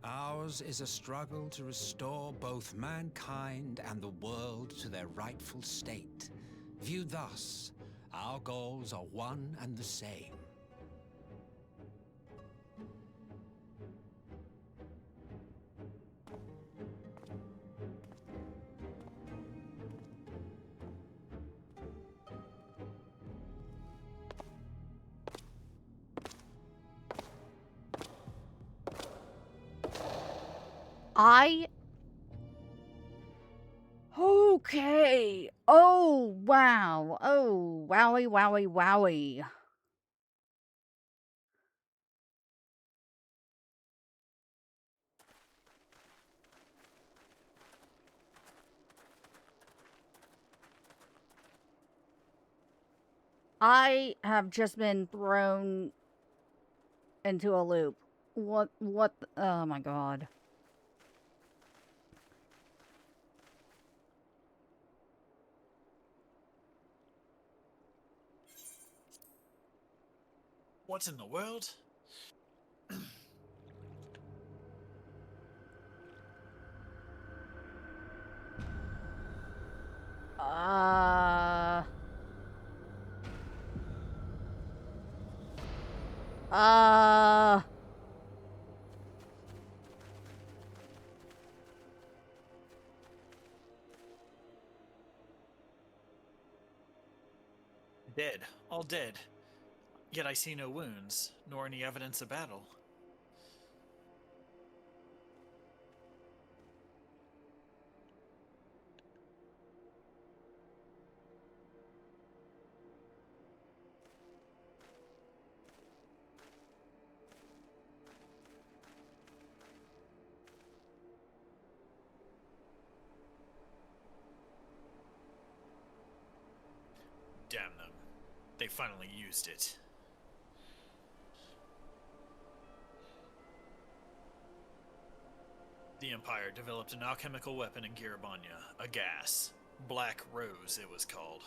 Ours is a struggle to restore both mankind and the world to their rightful state. Viewed thus, our goals are one and the same. Okay. Oh, wow. Oh, wowie, wowie, wowie. I have just been thrown into a loop. Oh my god. What in the world? Dead. All dead. Yet I see no wounds, nor any evidence of battle. Damn them. They finally used it. The Empire developed an alchemical weapon in Garabanya, a gas. Black Rose, it was called.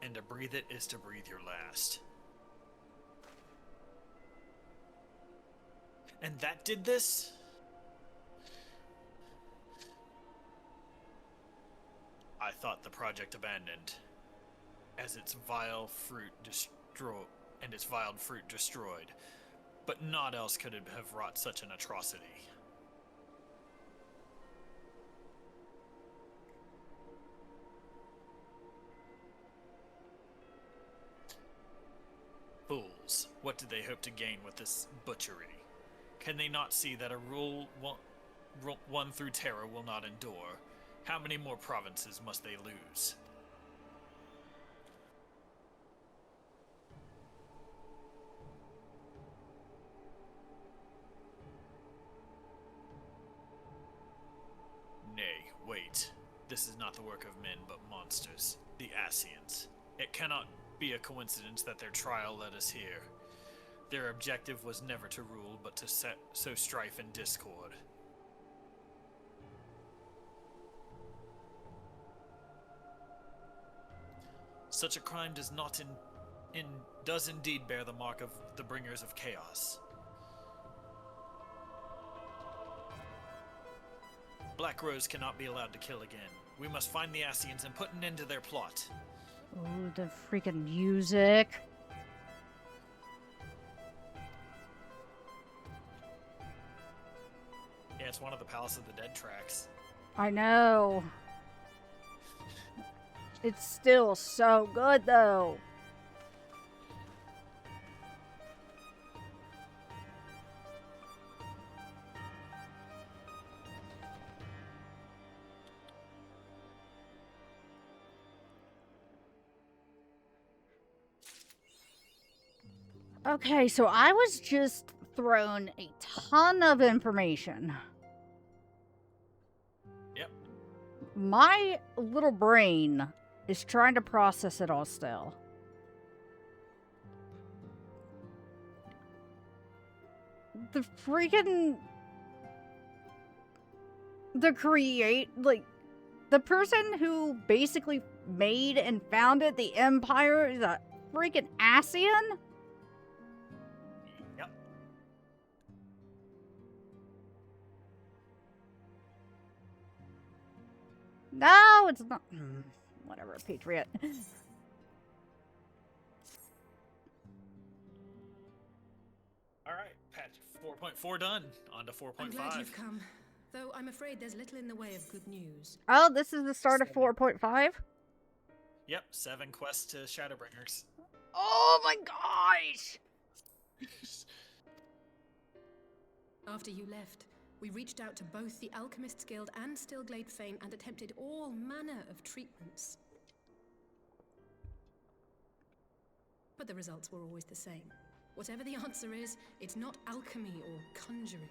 And to breathe it is to breathe your last. And that did this? thought the project abandoned, as its vile fruit destroyed, but naught else could have wrought such an atrocity. Fools, what did they hope to gain with this butchery? Can they not see that a rule won through terror will not endure? How many more provinces must they lose? Nay, wait. This is not the work of men, but monsters. The Ascians. It cannot be a coincidence that their trial led us here. Their objective was never to rule, but to sow strife and discord. Such a crime does not does indeed bear the mark of the bringers of chaos. Black Rose cannot be allowed to kill again. We must find the Ascians and put an end to their plot. Oh, the freaking music. Yeah, it's one of the Palace of the Dead tracks. I know. It's still so good, though. Okay, so I was just thrown a ton of information. Yep. My little brain is trying to process it all still. The freaking... the person who basically made and founded the Empire is a freaking Ascian? Yep. No, it's not. Whatever, Patriot. Alright, patch 4.4 done. On to 4.5. I'm glad you've come, though I'm afraid there's little in the way of good news. Oh, this is the start of 4.5? Yep, 7 quests to Shadowbringers. Oh my gosh! After you left, we reached out to both the Alchemists Guild and Stillglade Fane and attempted all manner of treatments. But the results were always the same. Whatever the answer is, it's not alchemy or conjuring.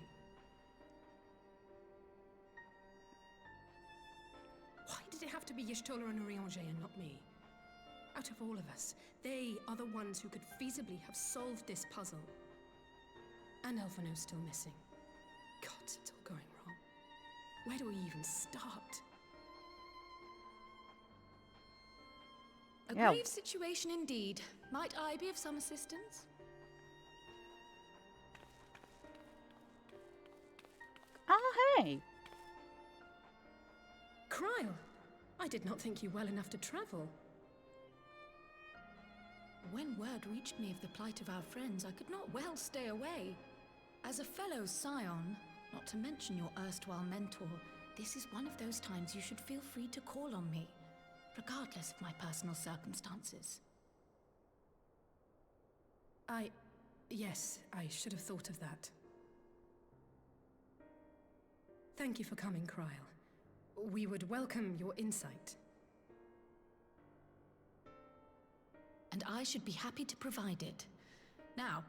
Why did it have to be Y'shtola and Urianger and not me? Out of all of us, they are the ones who could feasibly have solved this puzzle. And Alphino's still missing. God, it's all going wrong. Where do we even start? A Yeah. grave situation indeed. Might I be of some assistance? Oh, hey. Kryle! I did not think you well enough to travel. When word reached me of the plight of our friends, I could not well stay away. As a fellow scion, not to mention your erstwhile mentor, this is one of those times you should feel free to call on me, regardless of my personal circumstances. Yes, I should have thought of that. Thank you for coming, Kryle. We would welcome your insight. And I should be happy to provide it. Now,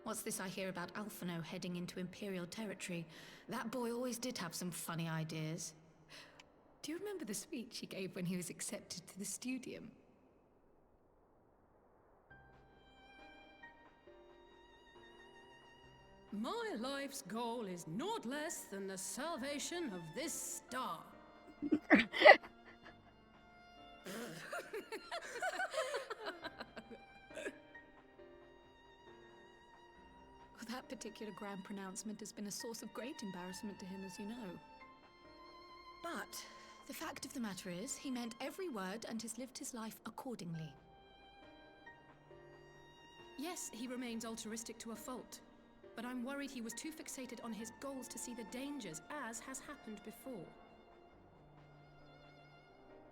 what's this I hear about Alphino heading into Imperial territory? That boy always did have some funny ideas. Do you remember the speech he gave when he was accepted to the Studium? My life's goal is naught less than the salvation of this star. That particular grand pronouncement has been a source of great embarrassment to him, as you know. But The fact of the matter is, he meant every word and has lived his life accordingly. Yes, he remains altruistic to a fault, but I'm worried he was too fixated on his goals to see the dangers, as has happened before.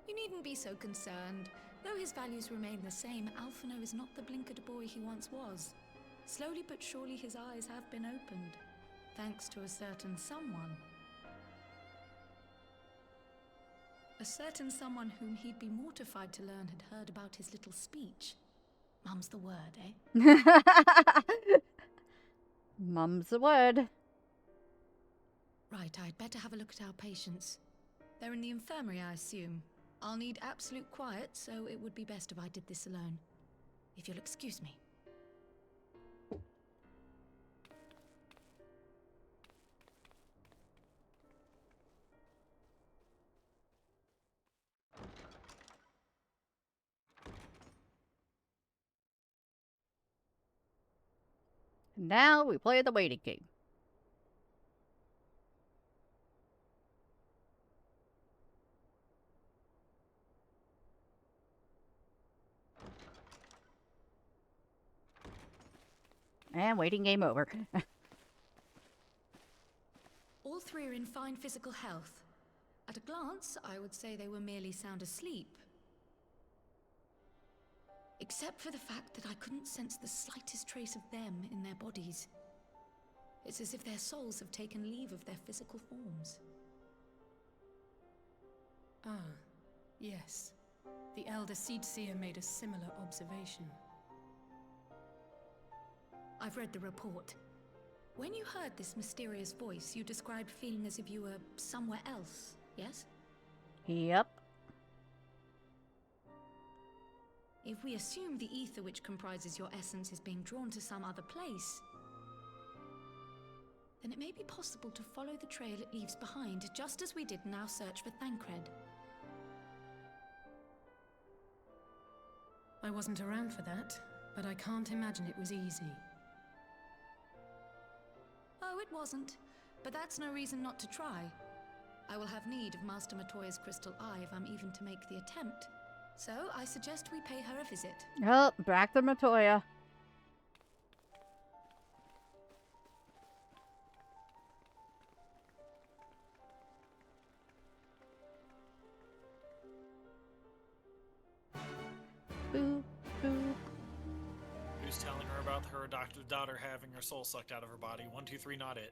You needn't be so concerned. Though his values remain the same, Alphino is not the blinkered boy he once was. Slowly but surely his eyes have been opened, thanks to a certain someone. A certain someone whom he'd be mortified to learn had heard about his little speech. Mum's the word, eh? Mum's the word. Right, I'd better have a look at our patients. They're in the infirmary, I assume. I'll need absolute quiet, so it would be best if I did this alone. If you'll excuse me. Now we play the waiting game. And waiting game over. All three are in fine physical health. At a glance, I would say they were merely sound asleep. Except for the fact that I couldn't sense the slightest trace of them in their bodies. It's as if their souls have taken leave of their physical forms. Ah, yes. The Elder Seedseer made a similar observation. I've read the report. When you heard this mysterious voice, you described feeling as if you were somewhere else, yes? Yep. If we assume the ether which comprises your essence is being drawn to some other place, then it may be possible to follow the trail it leaves behind, just as we did in our search for Thancred. I wasn't around for that, but I can't imagine it was easy. Oh, it wasn't. But that's no reason not to try. I will have need of Master Matoya's crystal eye if I'm even to make the attempt. So, I suggest we pay her a visit. Oh, back to Matoya. Boop, boop. Who's telling her about her adoptive daughter having her soul sucked out of her body? 1, 2, 3, not it.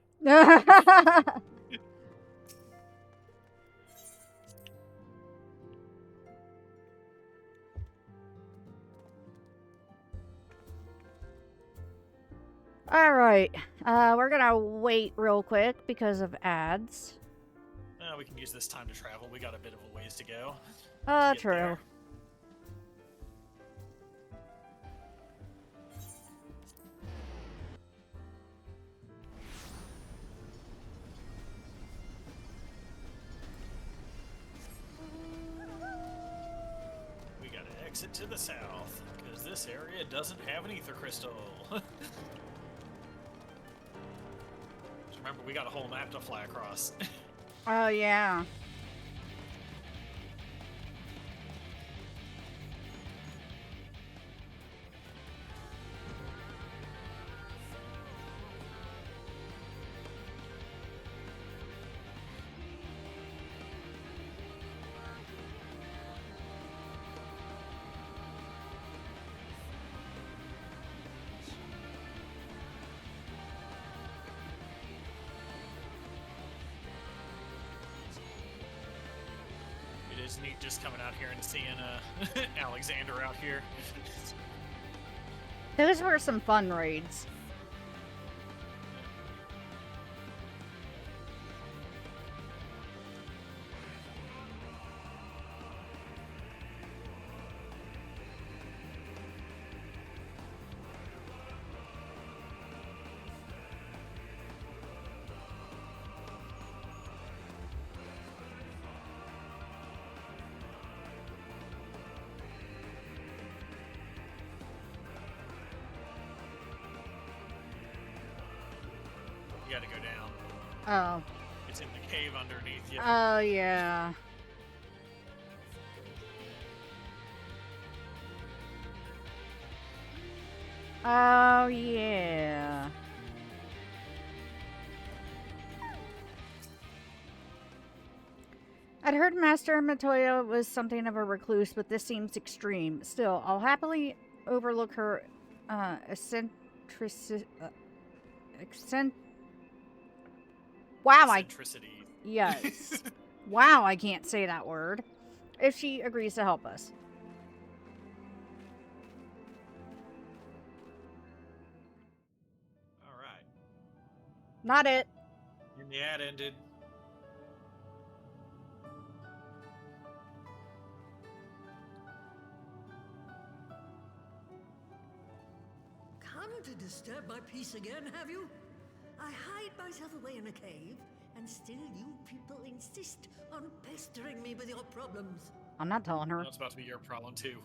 Alright, we're gonna wait real quick because of ads. We can use this time to travel. We got a bit of a ways to go. True. There. We gotta exit to the south, because this area doesn't have an ether crystal. Just remember, we got a whole map to fly across. Oh, yeah. It's neat just coming out here and seeing Alexander out here. Those were some fun raids. You gotta go down. Oh. It's in the cave underneath you. Oh, yeah. Oh, yeah. I'd heard Master Matoya was something of a recluse, but this seems extreme. Still, I'll happily overlook her eccentricity. Wow, Eccentricity. Yes. Wow, I can't say that word. If she agrees to help us. All right. Not it. And the ad ended. Come to disturb my peace again, have you? I hide myself away in a cave, and still you people insist on pestering me with your problems. I'm not telling her. That's about to be your problem, too.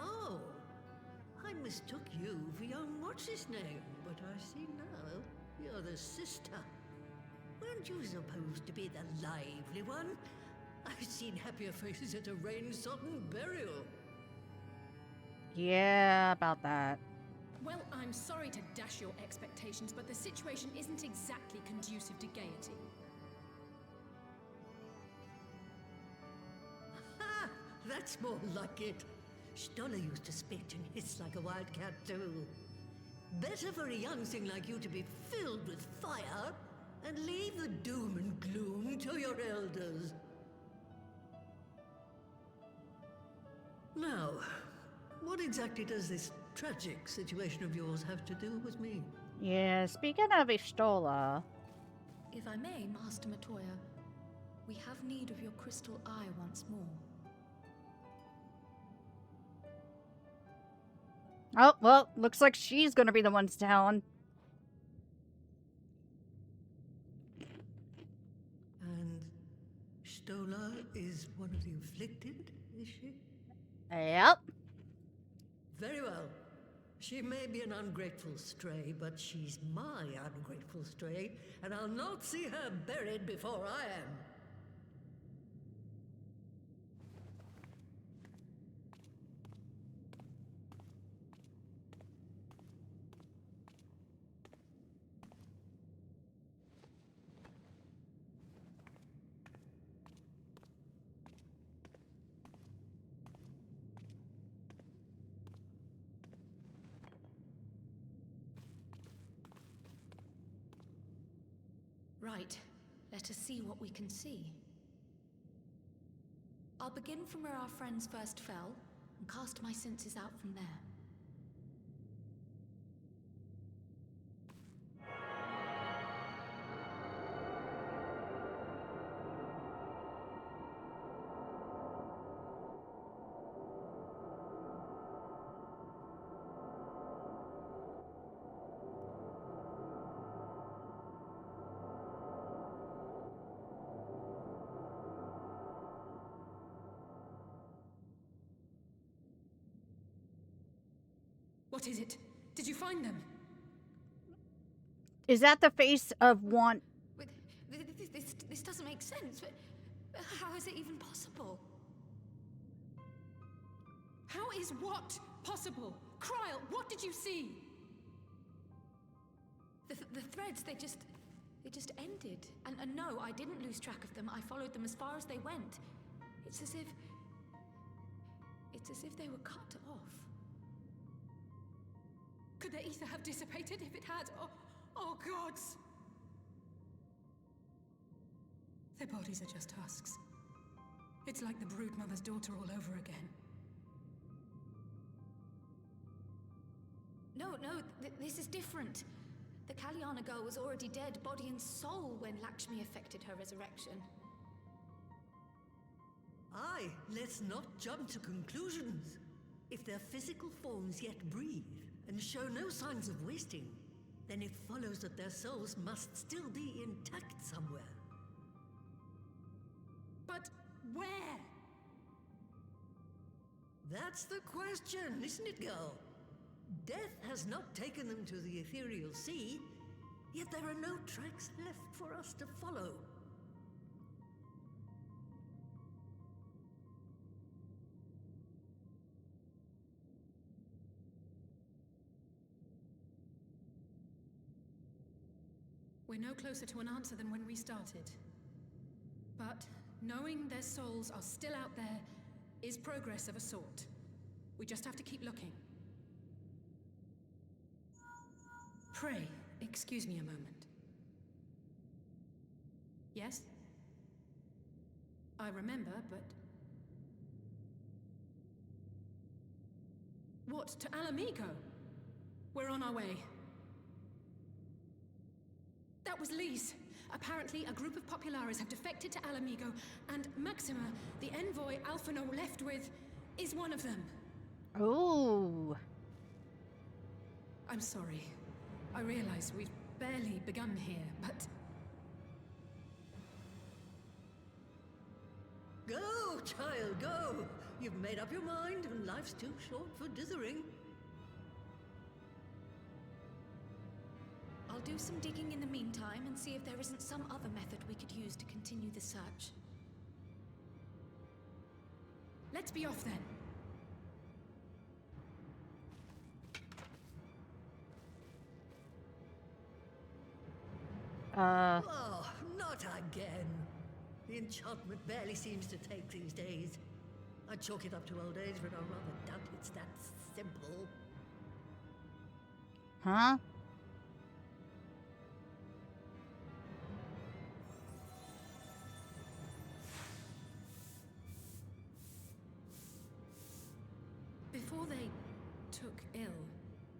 Oh, I mistook you for young what's-his-name, but I see now you're the sister. Weren't you supposed to be the lively one? I've seen happier faces at a rain-sodden burial. Yeah, about that. Well, I'm sorry to dash your expectations, but the situation isn't exactly conducive to gaiety. Ha! That's more like it. Stoller used to spit and hiss like a wildcat too. Better for a young thing like you to be filled with fire and leave the doom and gloom to your elders. Now, what exactly does this tragic situation of yours have to do with me? Yeah, speaking of Ishtola. If I may, Master Matoya, we have need of your crystal eye once more. Oh, well, looks like she's gonna be the one telling. And Stola is one of the afflicted, is she? Yep. Very well. She may be an ungrateful stray, but she's my ungrateful stray, and I'll not see her buried before I am. Right. Let us see what we can see. I'll begin from where our friends first fell, and cast my senses out from there. What is it? Did you find them? Is that the face of one? This doesn't make sense. How is it even possible? How is what possible? Kryl, what did you see? The threads, they just ended. And no, I didn't lose track of them. I followed them as far as they went. It's as if they were cut off. Could their ether have dissipated if it had? Oh gods! Their bodies are just husks. It's like the Broodmother's daughter all over again. No, this is different. The Kalyana girl was already dead, body and soul, when Lakshmi effected her resurrection. Aye, let's not jump to conclusions. If their physical forms yet breathe, and show no signs of wasting, then it follows that their souls must still be intact somewhere. But where? That's the question, isn't it, girl? Death has not taken them to the ethereal sea, yet there are no tracks left for us to follow. We're no closer to an answer than when we started. But knowing their souls are still out there is progress of a sort. We just have to keep looking. Pray, excuse me a moment. Yes? I remember, but... What, to Alamigo? We're on our way. That was Lise. Apparently, a group of Populares have defected to Alamigo, and Maxima, the envoy Alphino left with, is one of them. Oh. I'm sorry. I realize we've barely begun here, but... Go, child, go! You've made up your mind, and life's too short for dithering. I'll do some digging in the meantime and see if there isn't some other method we could use to continue the search. Let's be off then. Oh, not again. The enchantment barely seems to take these days. I chalk it up to old age, but I rather doubt it's that simple. Huh? Before they took ill,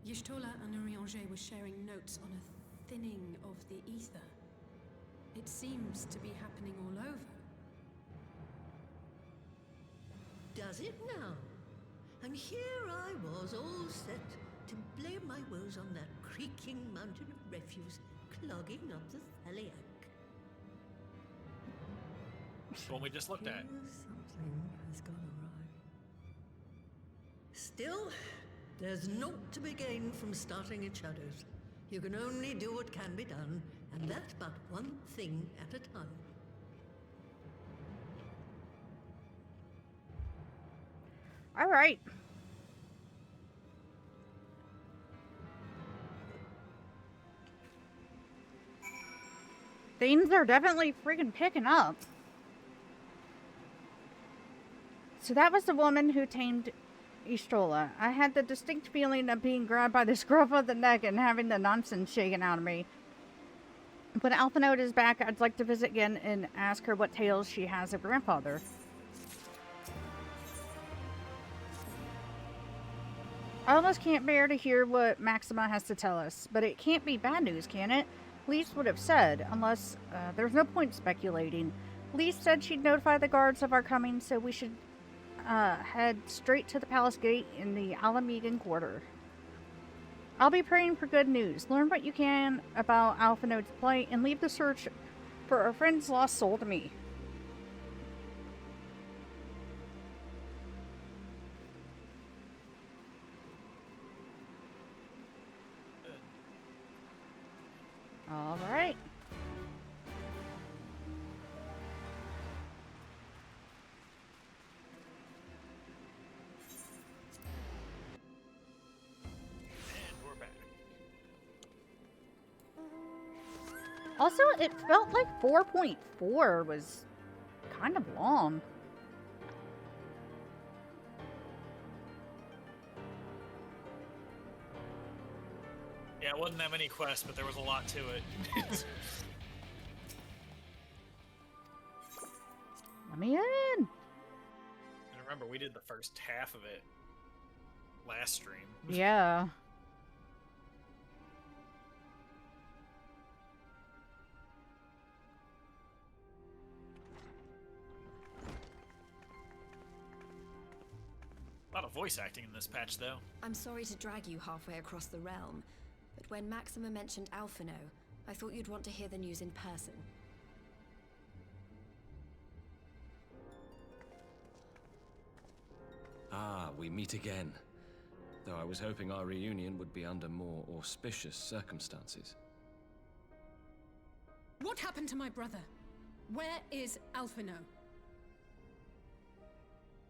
Y'shtola and Urianger were sharing notes on a thinning of the ether. It seems to be happening all over. Does it now? And here I was all set to blame my woes on that creaking mountain of refuse clogging up the Thaliac. The one we just looked at. Something has gone awry. Still, there's naught to be gained from starting in shadows. You can only do what can be done, and that's but one thing at a time. All right. Things are definitely freaking picking up. So that was the woman who tamed Y'shtola. I had the distinct feeling of being grabbed by the scruff of the neck and having the nonsense shaken out of me. When Alphino is back, I'd like to visit again and ask her what tales she has of grandfather. I almost can't bear to hear what Maxima has to tell us, but it can't be bad news, can it? Lise would have said, unless there's no point speculating. Lise said she'd notify the guards of our coming, so we should head straight to the palace gate in the Alamigan quarter. I'll be praying for good news. Learn what you can about Alphino's plight and leave the search for our friend's lost soul to me. All right. Also, it felt like 4.4 was kind of long. Yeah, it wasn't that many quests, but there was a lot to it. Let me in. And remember, we did the first half of it last stream. Yeah. A lot of voice acting in this patch, though. I'm sorry to drag you halfway across the realm, but when Maxima mentioned Alphino, I thought you'd want to hear the news in person. Ah, we meet again. Though I was hoping our reunion would be under more auspicious circumstances. What happened to my brother? Where is Alphino?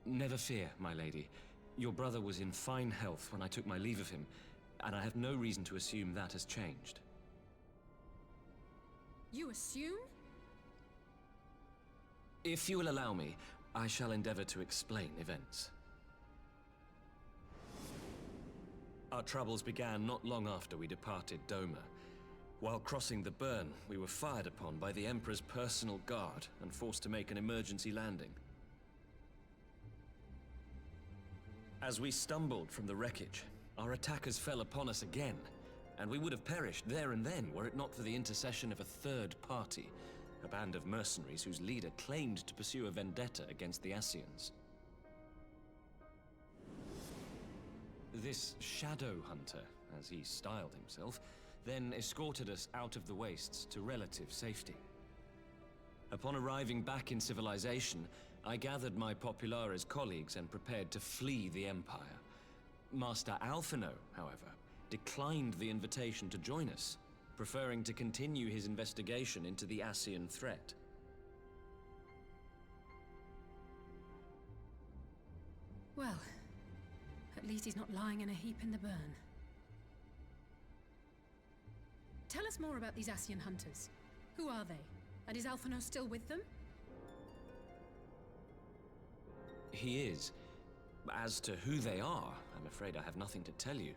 Never fear, my lady. Your brother was in fine health when I took my leave of him, and I have no reason to assume that has changed. You assume? If you will allow me, I shall endeavor to explain events. Our troubles began not long after we departed Doma. While crossing the burn, we were fired upon by the Emperor's personal guard and forced to make an emergency landing. As we stumbled from the wreckage, our attackers fell upon us again, and we would have perished there and then were it not for the intercession of a third party, a band of mercenaries whose leader claimed to pursue a vendetta against the Ascians. This Shadow Hunter, as he styled himself, then escorted us out of the wastes to relative safety. Upon arriving back in civilization, I gathered my Populares colleagues and prepared to flee the Empire. Master Alphino, however, declined the invitation to join us, preferring to continue his investigation into the Ascian threat. Well, at least he's not lying in a heap in the burn. Tell us more about these Ascian hunters. Who are they? And is Alphino still with them? He is. As to who they are, I'm afraid I have nothing to tell you.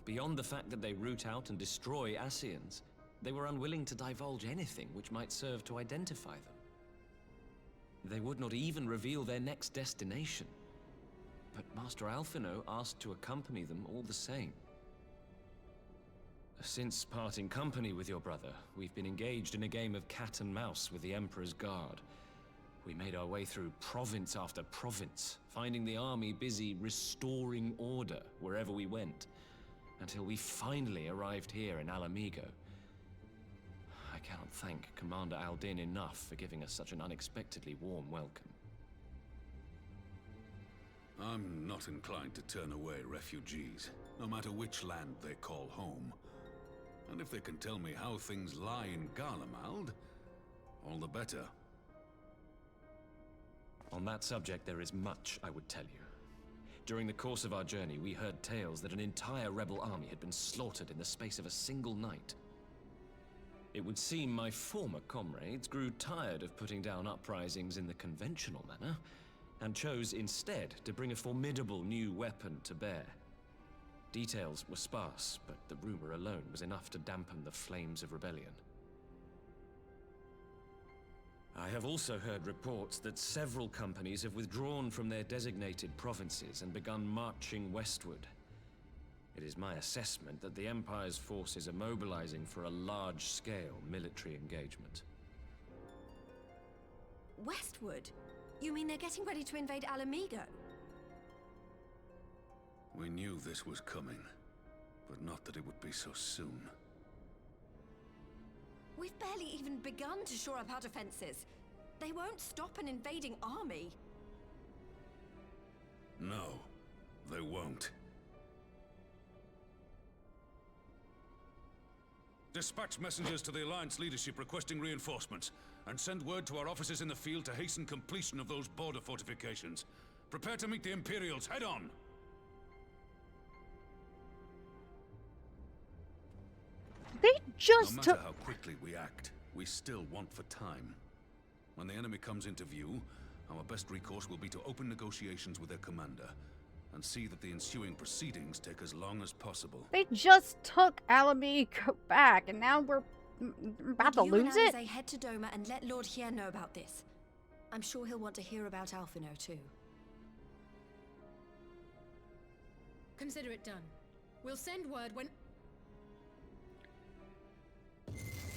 Beyond the fact that they root out and destroy Ascians, they were unwilling to divulge anything which might serve to identify them. They would not even reveal their next destination. But Master Alphino asked to accompany them all the same. Since parting company with your brother, we've been engaged in a game of cat and mouse with the Emperor's Guard. We made our way through province after province, finding the army busy restoring order wherever we went, until we finally arrived here in Alamigo. I cannot thank Commander Aldin enough for giving us such an unexpectedly warm welcome. I'm not inclined to turn away refugees, no matter which land they call home. And if they can tell me how things lie in Garlemald, all the better. On that subject, there is much I would tell you. During the course of our journey, we heard tales that an entire rebel army had been slaughtered in the space of a single night. It would seem my former comrades grew tired of putting down uprisings in the conventional manner, and chose instead to bring a formidable new weapon to bear. Details were sparse, but the rumor alone was enough to dampen the flames of rebellion. I have also heard reports that several companies have withdrawn from their designated provinces and begun marching westward. It is my assessment that the Empire's forces are mobilizing for a large-scale military engagement. Westward? You mean they're getting ready to invade Alamigo? We knew this was coming, but not that it would be so soon. We've barely even begun to shore up our defenses. They won't stop an invading army. No, they won't. Dispatch messengers to the Alliance leadership requesting reinforcements, and send word to our officers in the field to hasten completion of those border fortifications. Prepare to meet the Imperials head on! They just No matter took... how quickly we act, we still want for time. When the enemy comes into view, our best recourse will be to open negotiations with their commander, and see that the ensuing proceedings take as long as possible. They just took Alamigo back, and now we're about to Would you lose and it? Alisaie head to Doma and let Lord Hien know about this. I'm sure he'll want to hear about Alphino too. Consider it done. We'll send word when...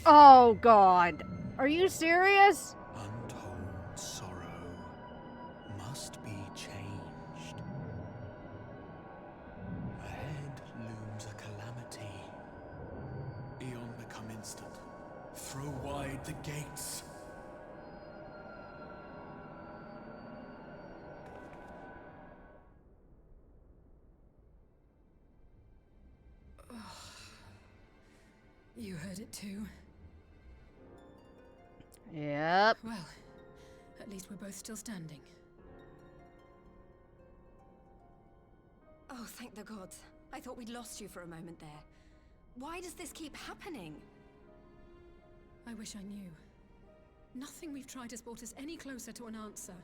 Oh, God. Are you serious? Untold sorrow must be changed. Ahead looms a calamity. Eon become instant. Throw wide the gates. You heard it too. Yep. Well, at least we're both still standing. Oh, thank the gods. I thought we'd lost you for a moment there. Why does this keep happening? I wish I knew. Nothing we've tried has brought us any closer to an answer.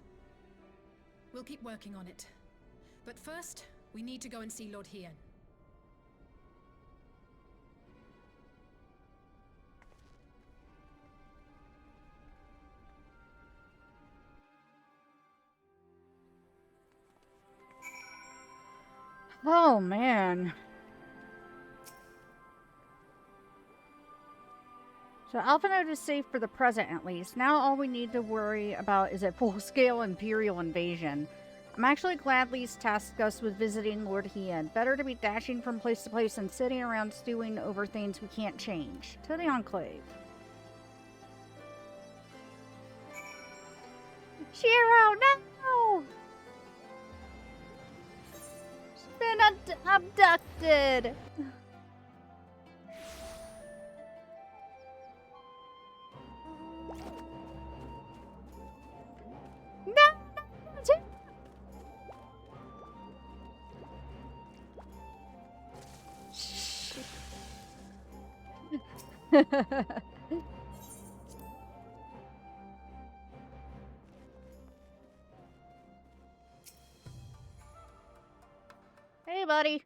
We'll keep working on it. But first, we need to go and see Lord Hien. Oh, man. So Alphinaud is safe for the present, at least. Now all we need to worry about is a full-scale Imperial invasion. I'm actually glad Lyse tasked us with visiting Lord Hien. Better to be dashing from place to place than sitting around stewing over things we can't change. To the Enclave. Shiro, no! Been abducted. No, Hey, buddy.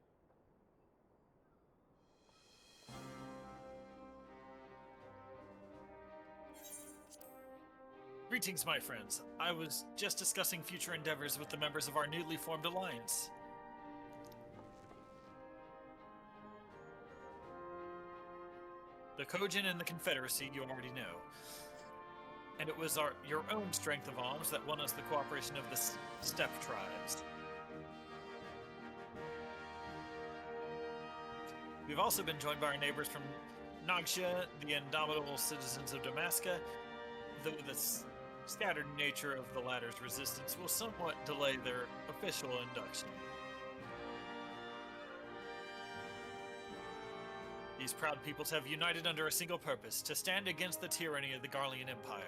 Greetings, my friends. I was just discussing future endeavors with the members of our newly formed alliance. The Kojin and the Confederacy you already know. And it was your own strength of arms that won us the cooperation of the Steppe tribes. We've also been joined by our neighbors from Nagsha, the indomitable citizens of Damaska, though the scattered nature of the latter's resistance will somewhat delay their official induction. These proud peoples have united under a single purpose, to stand against the tyranny of the Garlean Empire.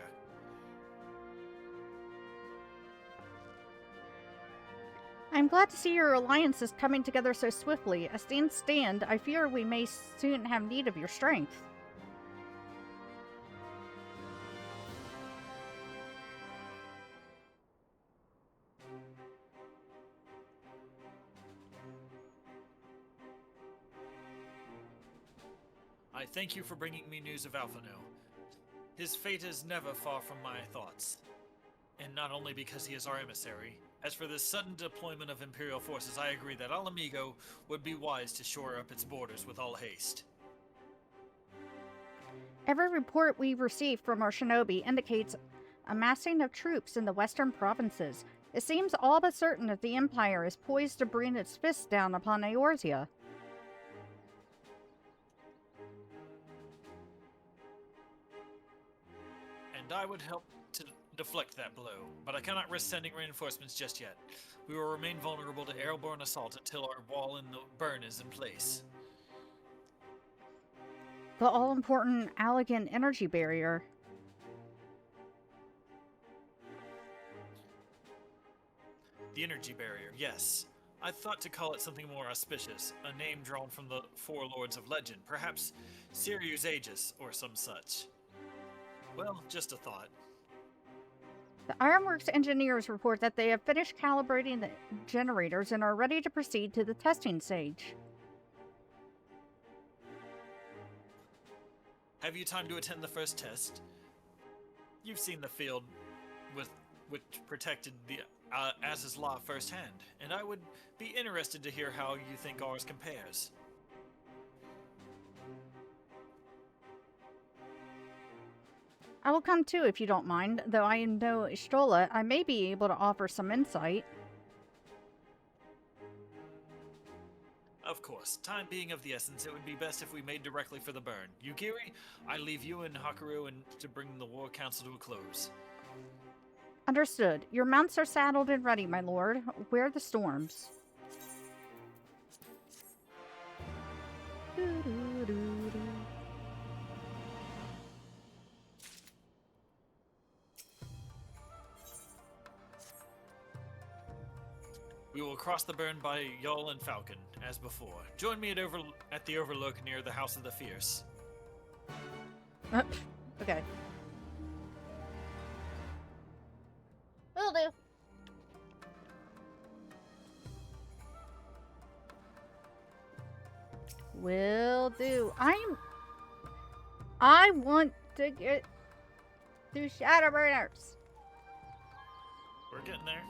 I'm glad to see your alliance is coming together so swiftly. As things stand, I fear we may soon have need of your strength. I thank you for bringing me news of Alphinaud. His fate is never far from my thoughts. And not only because he is our emissary. As for this sudden deployment of Imperial forces, I agree that Ala Mhigo would be wise to shore up its borders with all haste. Every report we've received from our shinobi indicates a massing of troops in the western provinces. It seems all but certain that the Empire is poised to bring its fists down upon Eorzea. And I would help to deflect that blow, but I cannot risk sending reinforcements just yet. We will remain vulnerable to airborne assault until our wall in the burn is in place. The all-important Allagan energy barrier. The energy barrier, yes. I thought to call it something more auspicious, a name drawn from the four lords of legend, perhaps Sirius Aegis or some such. Well, just a thought. The Ironworks engineers report that they have finished calibrating the generators and are ready to proceed to the testing stage. Have you time to attend the first test? You've seen the field which protected the Az's law firsthand, and I would be interested to hear how you think ours compares. I will come too if you don't mind, though I am no Y'shtola, I may be able to offer some insight. Of course. Time being of the essence, it would be best if we made directly for the burn. Yugiri, I leave you and Hakuryu to bring the War Council to a close. Understood. Your mounts are saddled and ready, my lord. Wear the storms. We will cross the burn by Yul and Falcon, as before. Join me at the Overlook near the House of the Fierce. Okay. Will do. Will do. I want to get through Shadowburners. We're getting there.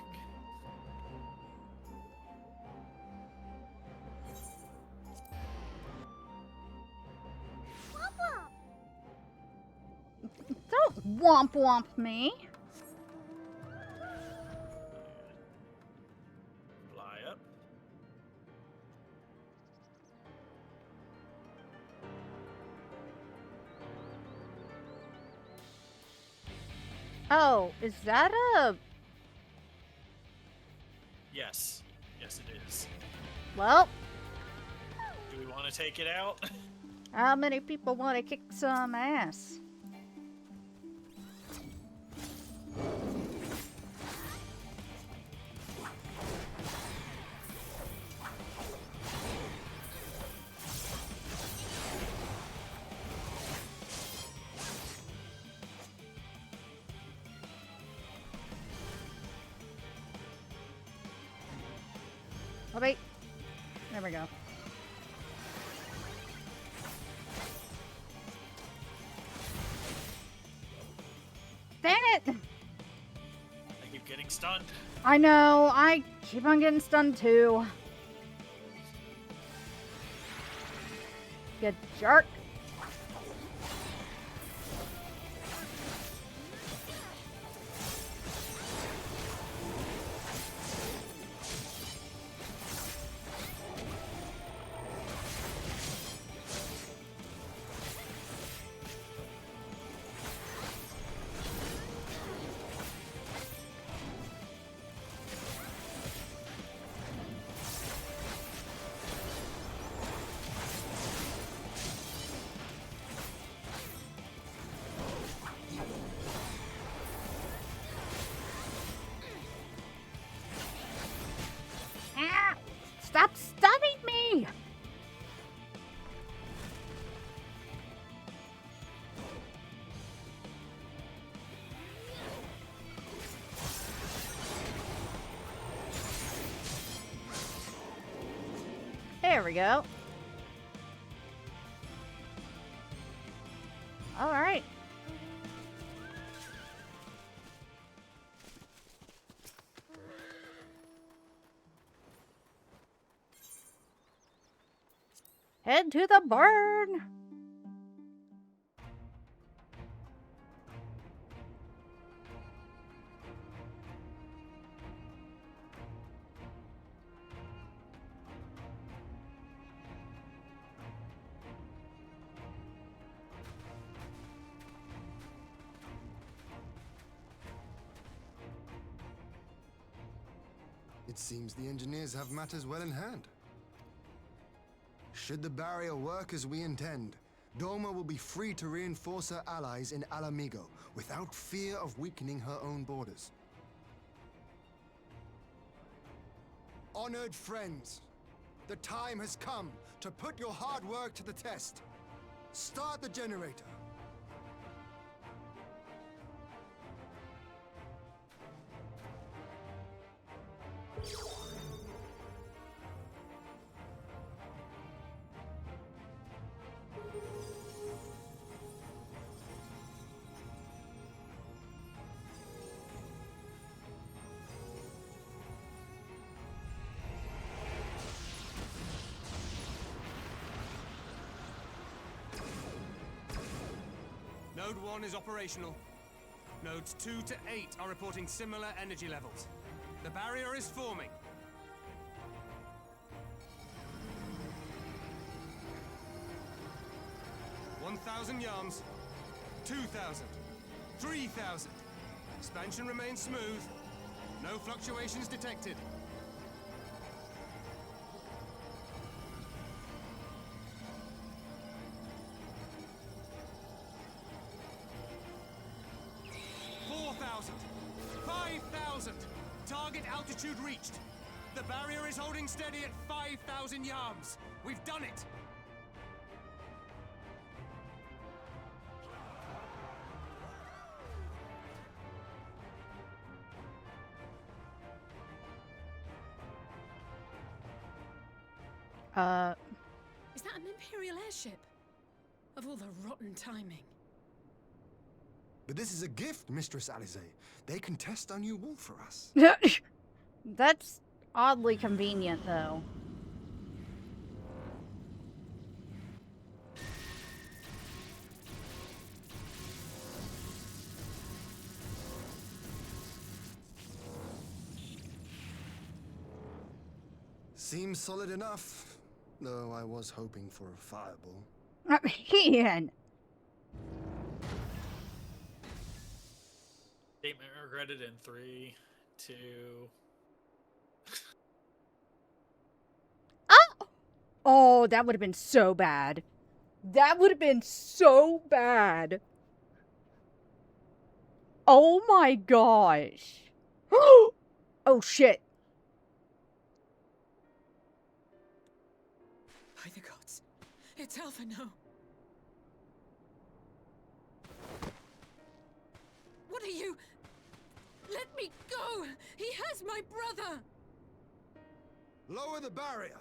Don't womp womp me. Fly up. Oh, is that a... Yes. Yes, it is. Well, Do we want to take it out? how many people want to kick some ass? Oh, wait. There we go. Dang it! I keep getting stunned. I know, I keep on getting stunned too. You jerk. Ah, stop stunning me! There we go. All right. Head to the barn. It seems the engineers have matters well in hand. Should the barrier work as we intend, Doma will be free to reinforce her allies in Alamigo without fear of weakening her own borders. Honored friends, the time has come to put your hard work to the test. Start the generator. Node 1 is operational. Nodes 2 to 8 are reporting similar energy levels. The barrier is forming. $1,000 yards, 2,000, 3,000. Expansion remains smooth. No fluctuations detected. Target altitude reached. The barrier is holding steady at 5,000 yards. We've done it. Is that an Imperial airship? Of all the rotten timing. But this is a gift, Mistress Alize. They can test our new wool for us. That's oddly convenient, though. Seems solid enough, though I was hoping for a fireball. Man. Statement regretted in 3, 2. Oh, that would have been so bad. That would have been so bad. Oh my gosh. Oh shit. By the gods, it's Alphinaud. What are you? Let me go! He has my brother! Lower the barrier!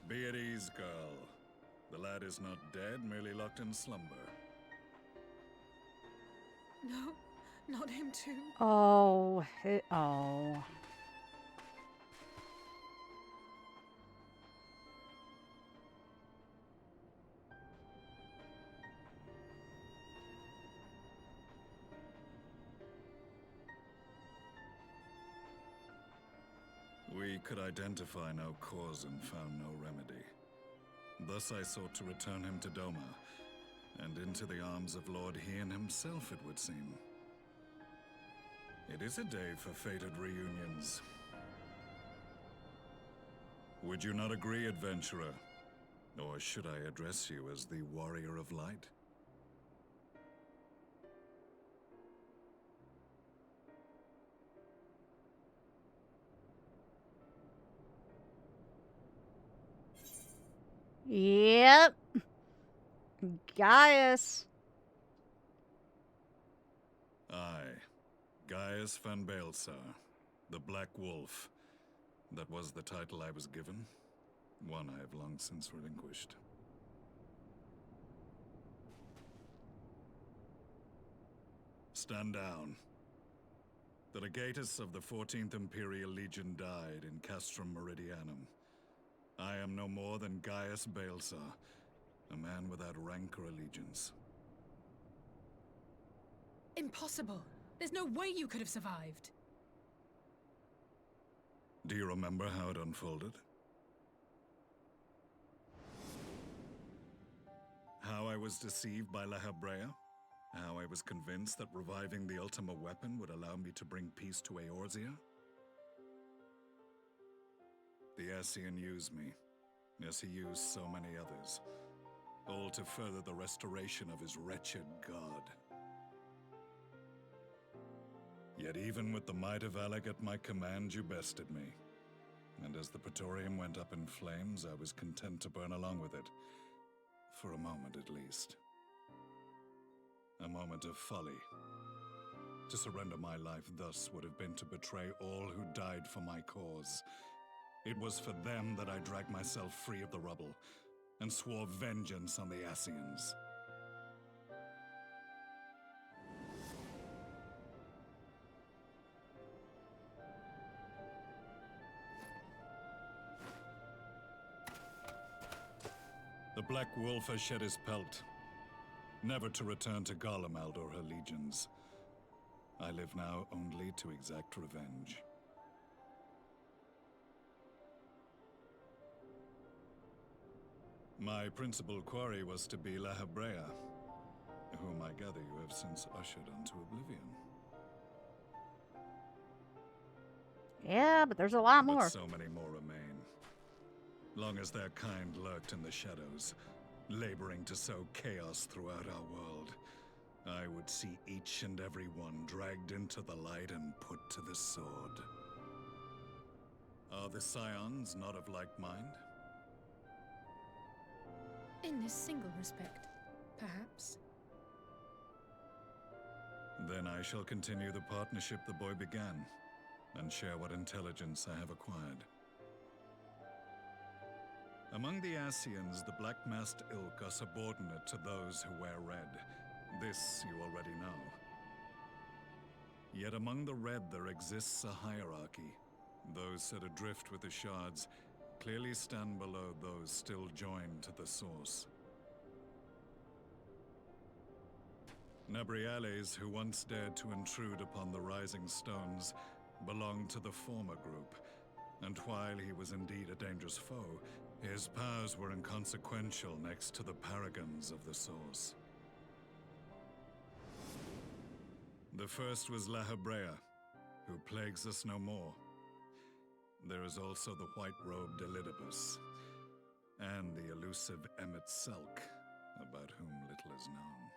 Be at ease, girl. The lad is not dead, merely locked in slumber. No, not him too. Oh. Oh. We could identify no cause and found no remedy. Thus I sought to return him to Doma, and into the arms of Lord Hien himself, it would seem. It is a day for fated reunions. Would you not agree, adventurer? Or should I address you as the Warrior of Light? Yep. Gaius. Aye. Gaius van Baelsar, the Black Wolf. That was the title I was given. One I have long since relinquished. Stand down. The legatus of the 14th Imperial Legion died in Castrum Meridianum. I am no more than Gaius Baelsar, a man without rank or allegiance. Impossible. There's no way you could have survived. Do you remember how it unfolded? How I was deceived by La Habrea? How I was convinced that reviving the Ultima weapon would allow me to bring peace to Eorzea? The Ascian used me, as he used so many others, all to further the restoration of his wretched god. Yet even with the might of Alec at my command, you bested me. And as the Praetorium went up in flames, I was content to burn along with it. For a moment at least. A moment of folly. To surrender my life thus would have been to betray all who died for my cause. It was for them that I dragged myself free of the rubble, and swore vengeance on the Ascians. The Black Wolf has shed his pelt, never to return to Garlemald or her legions. I live now only to exact revenge. My principal quarry was to be La Habrea, whom I gather you have since ushered unto oblivion. Yeah, but there's a lot more. But so many more remain. Long as their kind lurked in the shadows, laboring to sow chaos throughout our world, I would see each and every one dragged into the light and put to the sword. Are the Scions not of like mind? In this single respect, perhaps. Then I shall continue the partnership the boy began, and share what intelligence I have acquired. Among the Ascians, the Black-masked ilk are subordinate to those who wear red. This you already know. Yet among the red there exists a hierarchy. Those set adrift with the shards clearly stand below those still joined to the source. Nabriales, who once dared to intrude upon the Rising Stones, belonged to the former group, and while he was indeed a dangerous foe, his powers were inconsequential next to the paragons of the Source. The first was Lahabrea, who plagues us no more. There is also the white-robed Elidibus, and the elusive Emmett Selk, about whom little is known.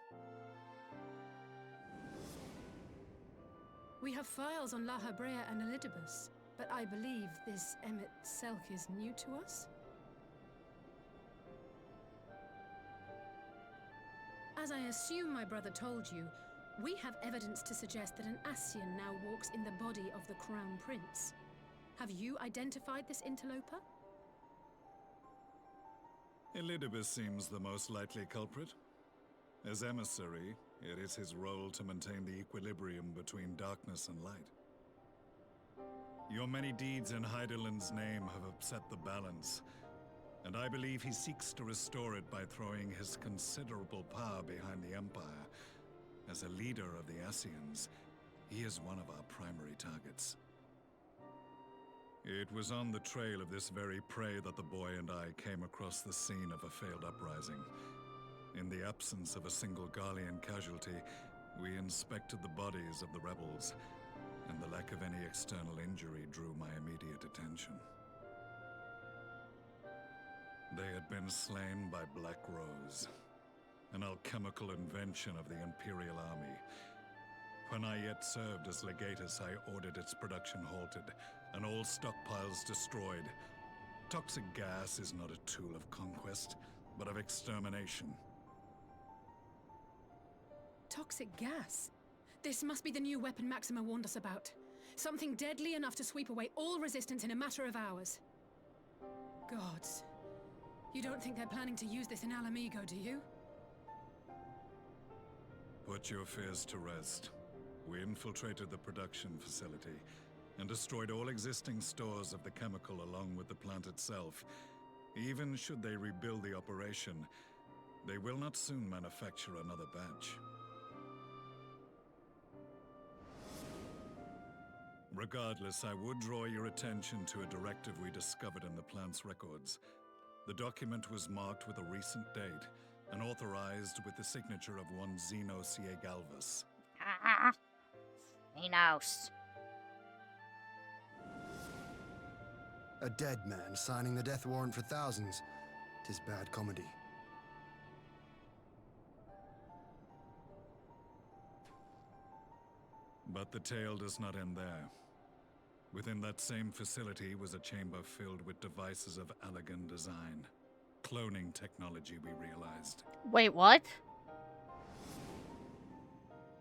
We have files on Lahabrea and Elidibus, but I believe this Emmett Selk is new to us? As I assume my brother told you, we have evidence to suggest that an Ascian now walks in the body of the Crown Prince. Have you identified this interloper? Elidibus seems the most likely culprit. As emissary, it is his role to maintain the equilibrium between darkness and light. Your many deeds in Hydaelyn's name have upset the balance, and I believe he seeks to restore it by throwing his considerable power behind the Empire. As a leader of the Ascians, he is one of our primary targets. It was on the trail of this very prey that the boy and I came across the scene of a failed uprising. In the absence of a single Garlean casualty, we inspected the bodies of the rebels, and the lack of any external injury drew my immediate attention. They had been slain by Black Rose, an alchemical invention of the Imperial Army. When I yet served as legatus, I ordered its production halted, and all stockpiles destroyed. Toxic gas is not a tool of conquest, but of extermination. Toxic gas? This must be the new weapon Maxima warned us about. Something deadly enough to sweep away all resistance in a matter of hours. Gods. You don't think they're planning to use this in Ala Mhigo, do you? Put your fears to rest. We infiltrated the production facility and destroyed all existing stores of the chemical along with the plant itself. Even should they rebuild the operation, they will not soon manufacture another batch. Regardless, I would draw your attention to a directive we discovered in the plant's records. The document was marked with a recent date and authorized with the signature of one Xenos Galvus. Xenos. A dead man signing the death warrant for thousands. 'Tis bad comedy. But the tale does not end there. Within that same facility was a chamber filled with devices of elegant design. Cloning technology, we realized. Wait, what?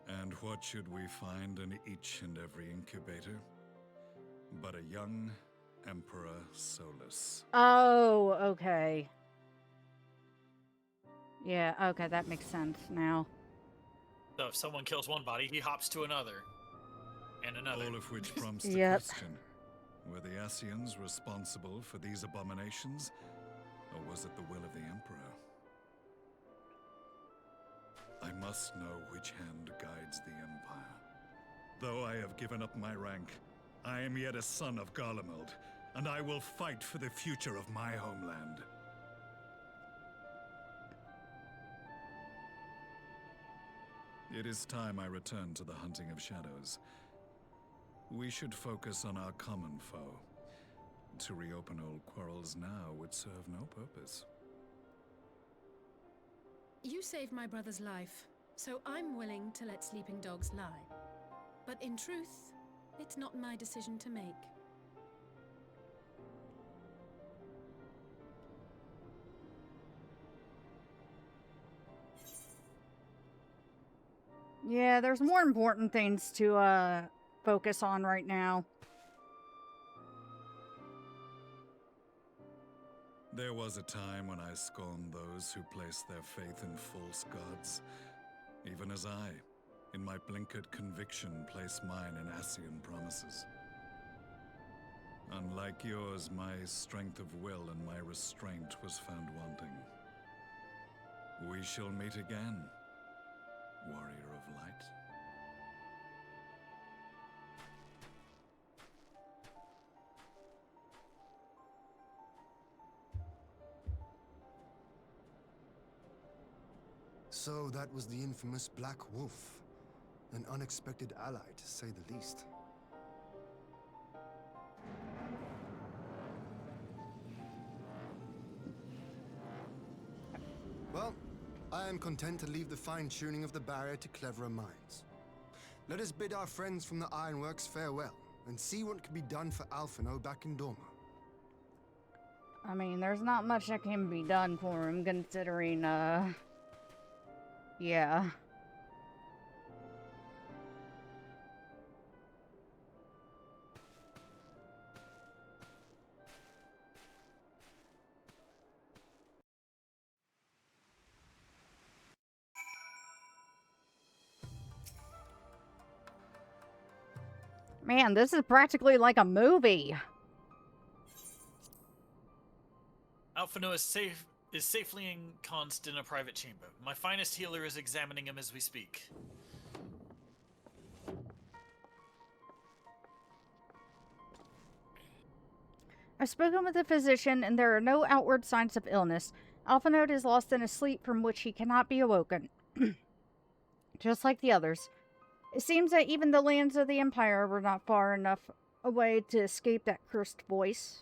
And what should we find in each and every incubator? But a young Emperor Solus. Oh, okay. Yeah, okay, that makes sense now. So if someone kills one body, he hops to another. And another. All of which prompts the Yep. question. Were the Ascians responsible for these abominations? Or was it the will of the Emperor? I must know which hand guides the Empire. Though I have given up my rank, I am yet a son of Garlemald, and I will fight for the future of my homeland. It is time I return to the hunting of shadows. We should focus on our common foe. To reopen old quarrels now would serve no purpose. You saved my brother's life. So I'm willing to let sleeping dogs lie. But in truth, it's not my decision to make. Yeah, there's more important things to focus on right now. There was a time when I scorned those who placed their faith in false gods, even as I, in my blinkered conviction, place mine in Ascian promises. Unlike yours, my strength of will and my restraint was found wanting. We shall meet again, warrior of light. So that was the infamous Black Wolf. An unexpected ally, to say the least. Well, I am content to leave the fine-tuning of the barrier to cleverer minds. Let us bid our friends from the Ironworks farewell, and see what can be done for Alphinaud back in Dorma. I mean, there's not much that can be done for him, considering, yeah. Man, this is practically like a movie. Alphinaud is safely ensconced in a private chamber. My finest healer is examining him as we speak. I've spoken with the physician, and there are no outward signs of illness. Alphinaud is lost in a sleep from which he cannot be awoken. Just like the others. It seems that even the lands of the Empire were not far enough away to escape that cursed voice.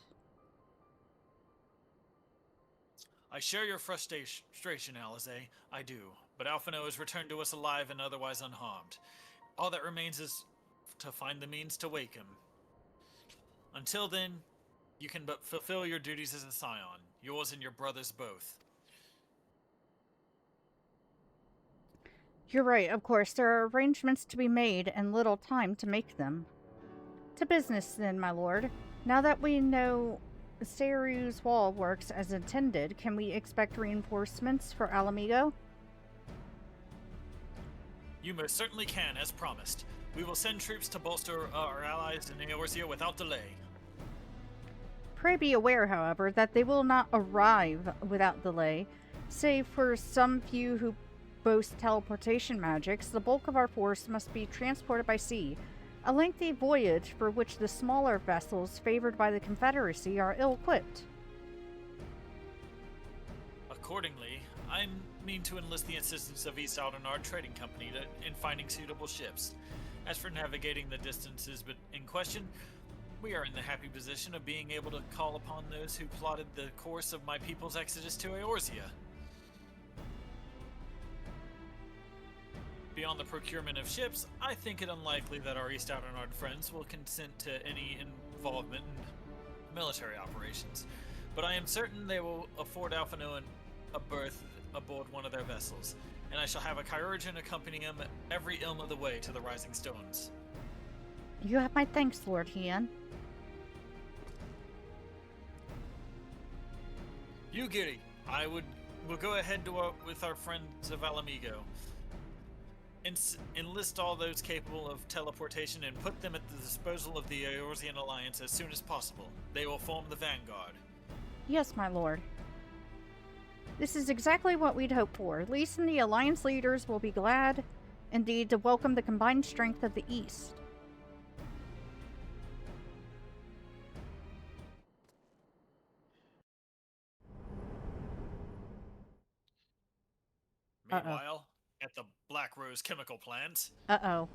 I share your frustration, Alize. I do. But Alphinaud has returned to us alive and otherwise unharmed. All that remains is to find the means to wake him. Until then, you can but fulfill your duties as a scion, yours and your brother's both. You're right, of course. There are arrangements to be made and little time to make them. To business, then, my lord. Now that we know Seireu's wall works as intended, can we expect reinforcements for Ala Mhigo? You most certainly can, as promised. We will send troops to bolster our allies in Eorzea without delay. Pray be aware, however, that they will not arrive without delay. Save for some few who boast teleportation magics, the bulk of our force must be transported by sea. A lengthy voyage for which the smaller vessels favored by the Confederacy are ill-equipped. Accordingly, I mean to enlist the assistance of East Aldenard Trading Company in finding suitable ships. As for navigating the distances in question, we are in the happy position of being able to call upon those who plotted the course of my people's exodus to Eorzea. Beyond the procurement of ships, I think it unlikely that our East Outerard friends will consent to any involvement in military operations, but I am certain they will afford Alphinaud a berth aboard one of their vessels, and I shall have a chirurgeon accompanying him every ilm of the way to the Rising Stones. You have my thanks, Lord Hien. You, Giri, we'll go ahead with our friends of Ala Mhigo. Enlist all those capable of teleportation and put them at the disposal of the Eorzean Alliance as soon as possible. They will form the vanguard. Yes, my lord. This is exactly what we'd hoped for. Lyse and the Alliance leaders will be glad, indeed, to welcome the combined strength of the East. Meanwhile, at the Black Rose chemical plant. Uh-oh.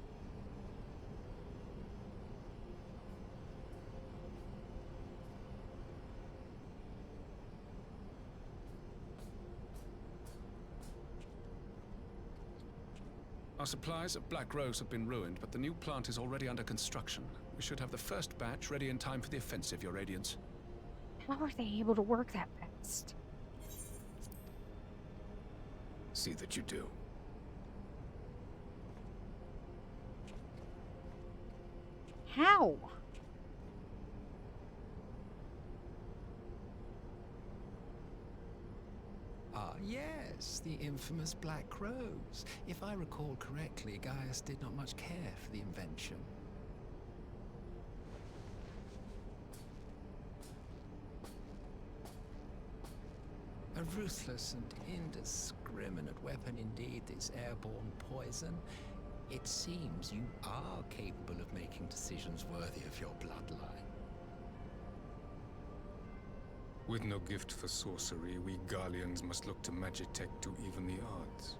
Our supplies of Black Rose have been ruined, but the new plant is already under construction. We should have the first batch ready in time for the offensive, Your Radiance. How are they able to work that fast? See that you do. How? Ah, yes, the infamous Black Rose. If I recall correctly, Gaius did not much care for the invention. A ruthless and indiscriminate weapon indeed, this airborne poison. It seems you are capable of making decisions worthy of your bloodline. With no gift for sorcery, we Garleans must look to Magitech to even the odds.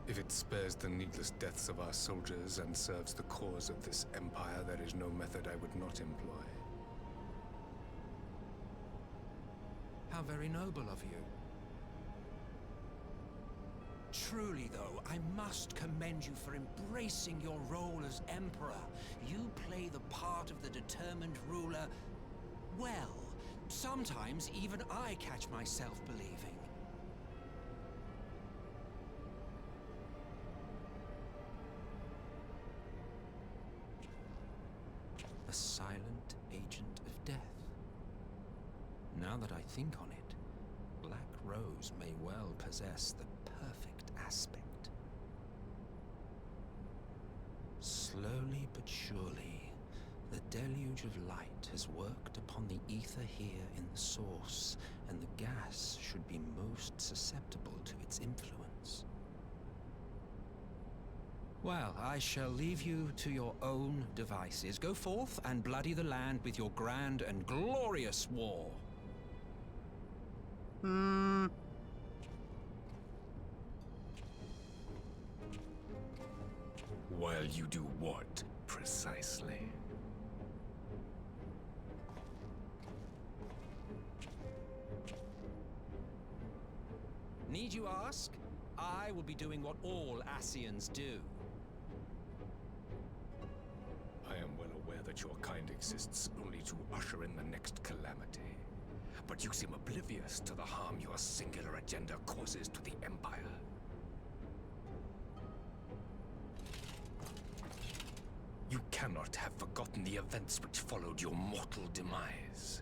If it spares the needless deaths of our soldiers and serves the cause of this empire, there is no method I would not employ. How very noble of you. Truly, though, I must commend you for embracing your role as Emperor. You play the part of the determined ruler well. Sometimes even I catch myself believing. A silent agent of death. Now that I think on it, Black Rose may well possess the perfect aspect. Slowly but surely, the deluge of light has worked upon the ether here in the source, and the gas should be most susceptible to its influence. Well, I shall leave you to your own devices. Go forth and bloody the land with your grand and glorious war. While you do what, precisely? Need you ask? I will be doing what all Ascians do. I am well aware that your kind exists only to usher in the next calamity. But you seem oblivious to the harm your singular agenda causes to the Empire. You cannot have forgotten the events which followed your mortal demise.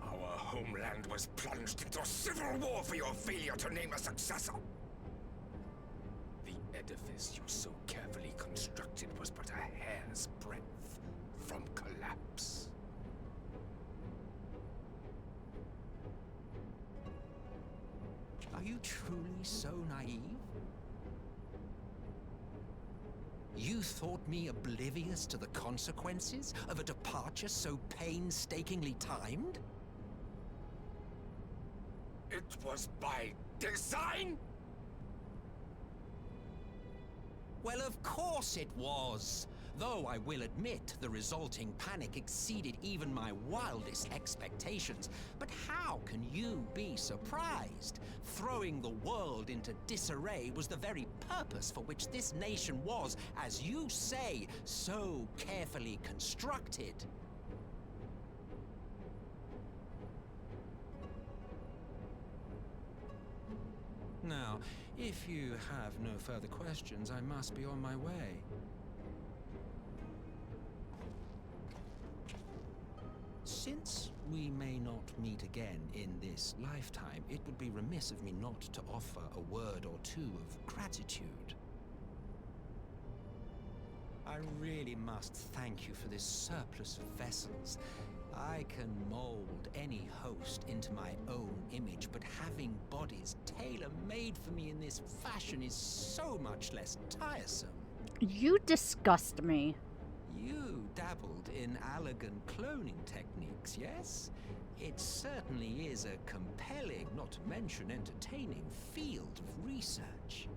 Our homeland was plunged into civil war for your failure to name a successor. The edifice you so carefully constructed was but a hair's breadth from collapse. Are you truly so naive? You thought me oblivious to the consequences of a departure so painstakingly timed? It was by design? Well, of course it was. Though I will admit the resulting panic exceeded even my wildest expectations. But how can you be surprised? Throwing the world into disarray was the very purpose for which this nation was, as you say, so carefully constructed. Now, if you have no further questions, I must be on my way. Since we may not meet again in this lifetime, it would be remiss of me not to offer a word or two of gratitude. I really must thank you for this surplus of vessels. I can mold any host into my own image, but having bodies tailor-made for me in this fashion is so much less tiresome. You disgust me. You dabbled in Allagan cloning techniques, yes? It certainly is a compelling, not to mention entertaining, field of research.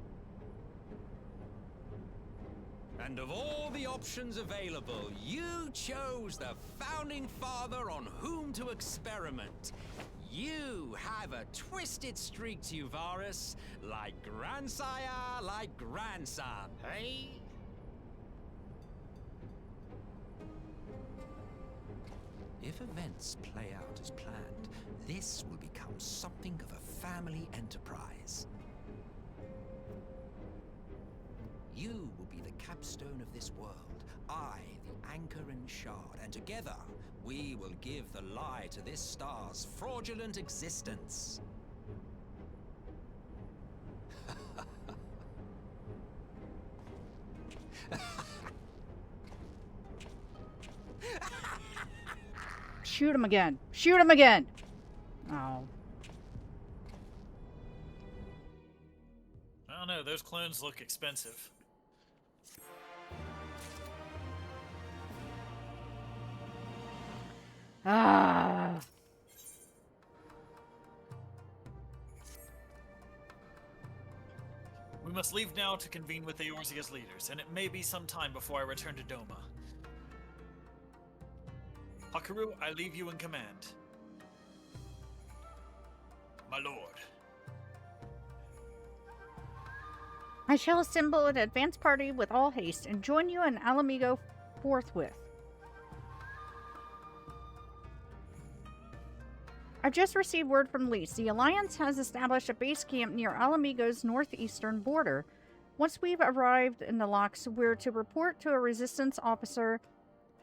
And of all the options available, you chose the founding father on whom to experiment. You have a twisted streak to you, Varus, like grandsire, like grandson, hey? If events play out as planned, this will become something of a family enterprise. You will be the capstone of this world, I the anchor and shard, and together we will give the lie to this star's fraudulent existence. Shoot him again. Shoot him again. Oh. I don't know, those clones look expensive. Ah. We must leave now to convene with Eorzea's leaders, and it may be some time before I return to Doma. Hakuryu, I leave you in command. My lord. I shall assemble an advance party with all haste and join you in Ala Mhigo forthwith. I've just received word from Lyse. The Alliance has established a base camp near Ala Mhigo's northeastern border. Once we've arrived in the locks, we're to report to a resistance officer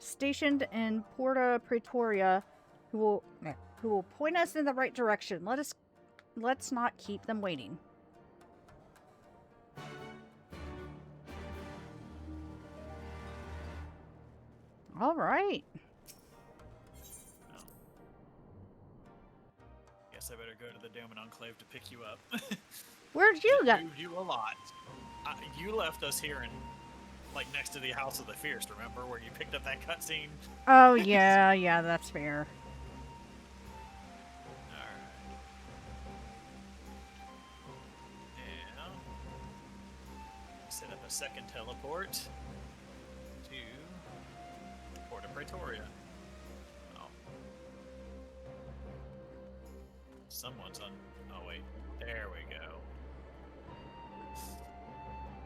stationed in Porta Praetoria who will point us in the right direction. Let's not keep them waiting. All right. Guess I better go to the Doman Enclave to pick you up. Where'd you go? Moved you a lot. You left us here in, like, next to the House of the Fierce. Remember where you picked up that cutscene? Oh yeah, yeah, that's fair. All right. Now, set up a second teleport to Porta Praetoria. Oh. Someone's on. Oh wait, there we go.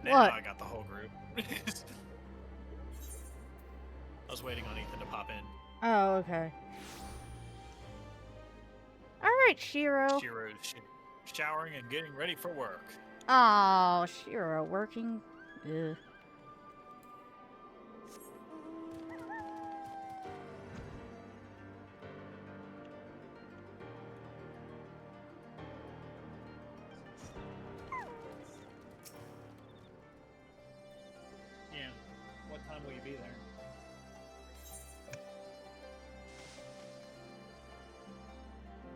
Now What? I got the whole group. I was waiting on Ethan to pop in. Oh, okay. Alright, Shiro. Shiro's showering and getting ready for work. Oh, Shiro working. Ugh. Yeah. What time will you be there?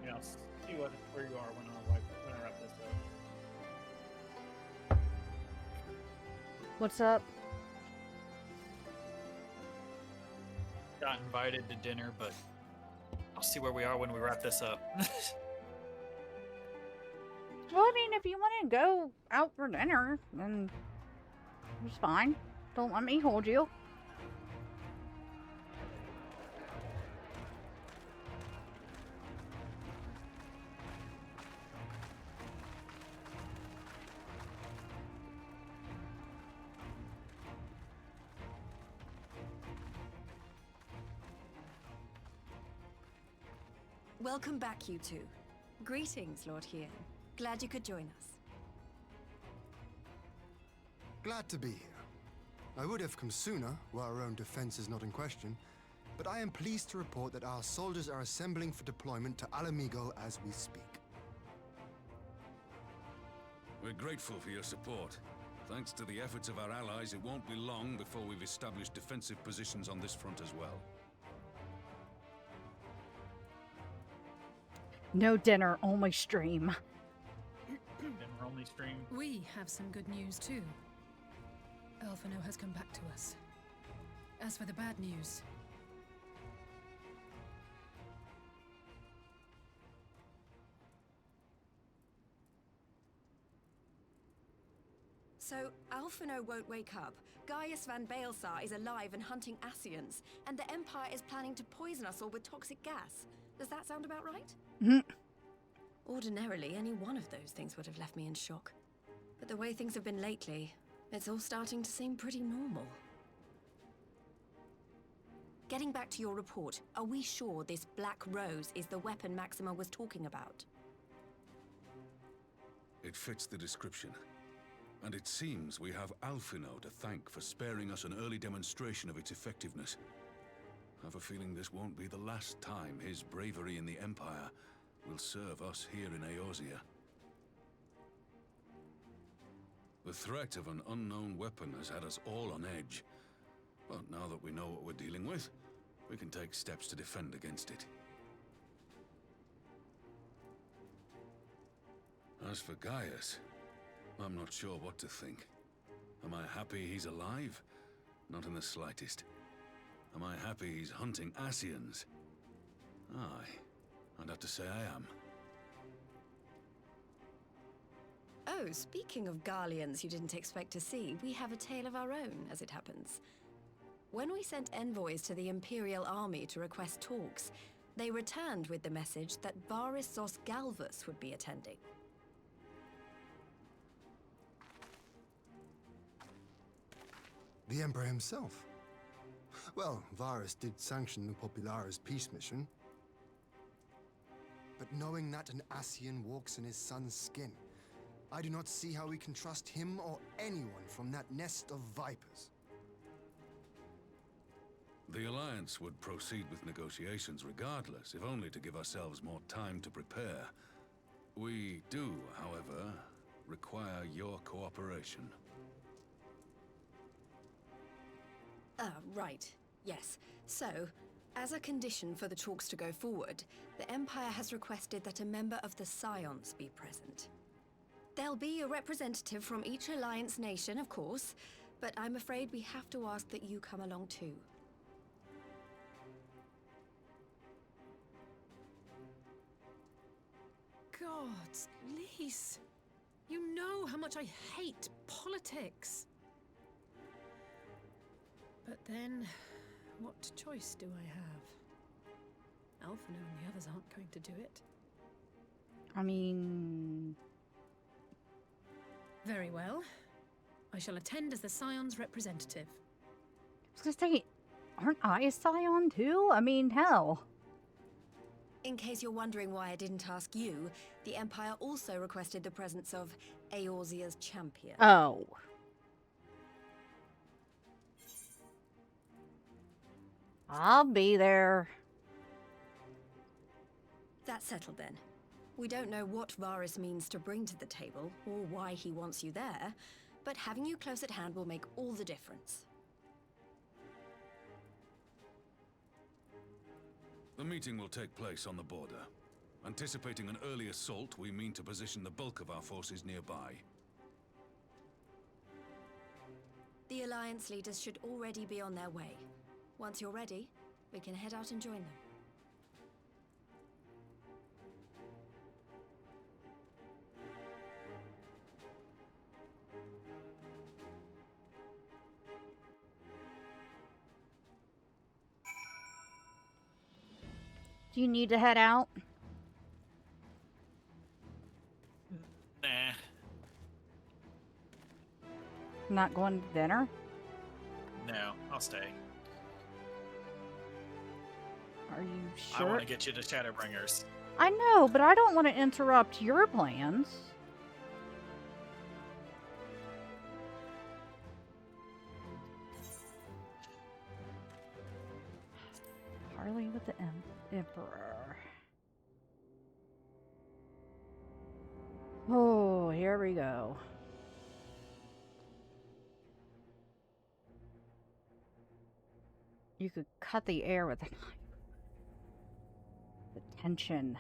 Yeah, I'll see where you are when I wrap this up. What's up? Got invited to dinner, but I'll see where we are when we wrap this up. Well, I mean, if you want to go out for dinner, then it's fine. Don't let me hold you. Welcome back, you two. Greetings, Lord Hien. Glad you could join us. Glad to be here. I would have come sooner, were our own defense is not in question, but I am pleased to report that our soldiers are assembling for deployment to Ala Mhigo as we speak. We're grateful for your support. Thanks to the efforts of our allies, it won't be long before we've established defensive positions on this front as well. No dinner, only stream. Dinner only stream. We have some good news too. Alphinaud has come back to us. As for the bad news, So, Alphino won't wake up, Gaius van Baelsar is alive and hunting Ascians, and the Empire is planning to poison us all with toxic gas. Does that sound about right? Ordinarily, any one of those things would have left me in shock. But the way things have been lately, it's all starting to seem pretty normal. Getting back to your report, are we sure this Black Rose is the weapon Maxima was talking about? It fits the description. And it seems we have Alphino to thank for sparing us an early demonstration of its effectiveness. I have a feeling this won't be the last time his bravery in the Empire will serve us here in Eorzea. The threat of an unknown weapon has had us all on edge. But now that we know what we're dealing with, we can take steps to defend against it. As for Gaius, I'm not sure what to think. Am I happy he's alive? Not in the slightest. Am I happy he's hunting Ascians? Aye, I'd have to say I am. Oh, speaking of Garleans you didn't expect to see, we have a tale of our own, as it happens. When we sent envoys to the Imperial Army to request talks, they returned with the message that Varys Zos Galvus would be attending. The Emperor himself. Well, Varys did sanction the Popularis peace mission. But knowing that an Ascian walks in his son's skin, I do not see how we can trust him or anyone from that nest of vipers. The Alliance would proceed with negotiations regardless, if only to give ourselves more time to prepare. We do, however, require your cooperation. Right. Yes. So, as a condition for the talks to go forward, the Empire has requested that a member of the Scions be present. There'll be a representative from each Alliance nation, of course, but I'm afraid we have to ask that you come along too. Gods, Lise, you know how much I hate politics. But then, what choice do I have? Alphino and the others aren't going to do it. I mean... Very well. I shall attend as the Scion's representative. I was gonna say, aren't I a Scion too? I mean, hell. In case you're wondering why I didn't ask you, the Empire also requested the presence of Eorzea's champion. Oh. I'll be there. That's settled then. We don't know what Varys means to bring to the table, or why he wants you there, but having you close at hand will make all the difference. The meeting will take place on the border. Anticipating an early assault, we mean to position the bulk of our forces nearby. The Alliance leaders should already be on their way. Once you're ready, we can head out and join them. Do you need to head out? Nah. Not going to dinner? No, I'll stay. Are you I sure? want to get you to Shadowbringers. I know, but I don't want to interrupt your plans. Parley with the Emperor. Oh, here we go. You could cut the air with a knife. The tension.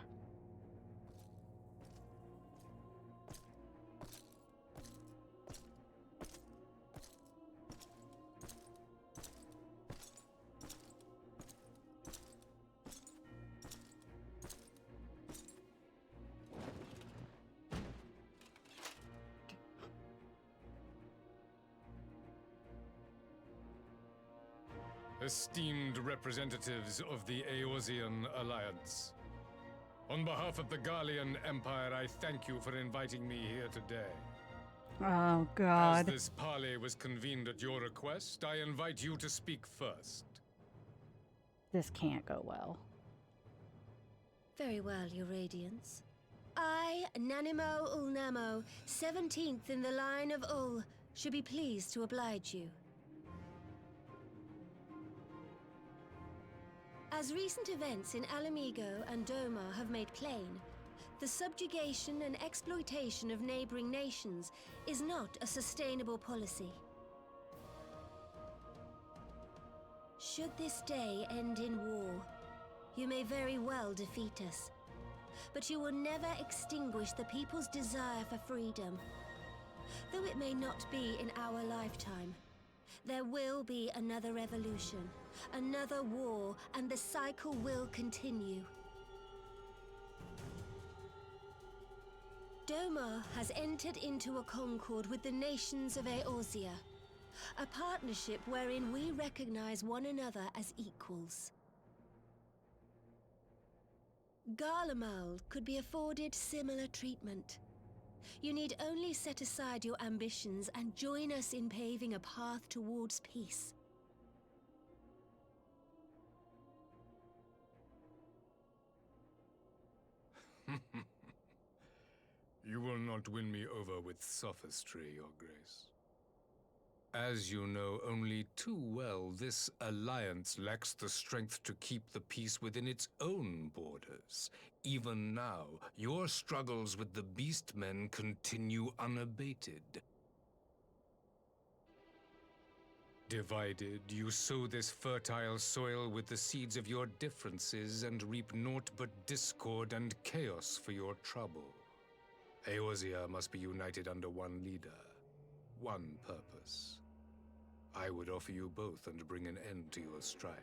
esteemed representatives of the Eorzean Alliance. On behalf of the Garlean Empire, I thank you for inviting me here today. Oh, God. As this parley was convened at your request, I invite you to speak first. This can't go well. Very well, Your Radiance. I, Nanimo Ulnamo, 17th in the line of Ul, should be pleased to oblige you. As recent events in Alamigo and Doma have made plain, the subjugation and exploitation of neighboring nations is not a sustainable policy. Should this day end in war, you may very well defeat us, but you will never extinguish the people's desire for freedom. Though it may not be in our lifetime, there will be another revolution, another war, and the cycle will continue. Doma has entered into a concord with the nations of Eorzea, a partnership wherein we recognize one another as equals. Garlemald could be afforded similar treatment. You need only set aside your ambitions and join us in paving a path towards peace. You will not win me over with sophistry, Your Grace. As you know only too well, this alliance lacks the strength to keep the peace within its own borders. Even now, your struggles with the Beastmen continue unabated. Divided, you sow this fertile soil with the seeds of your differences and reap naught but discord and chaos for your trouble. Eorzea must be united under one leader, one purpose. I would offer you both and bring an end to your strife.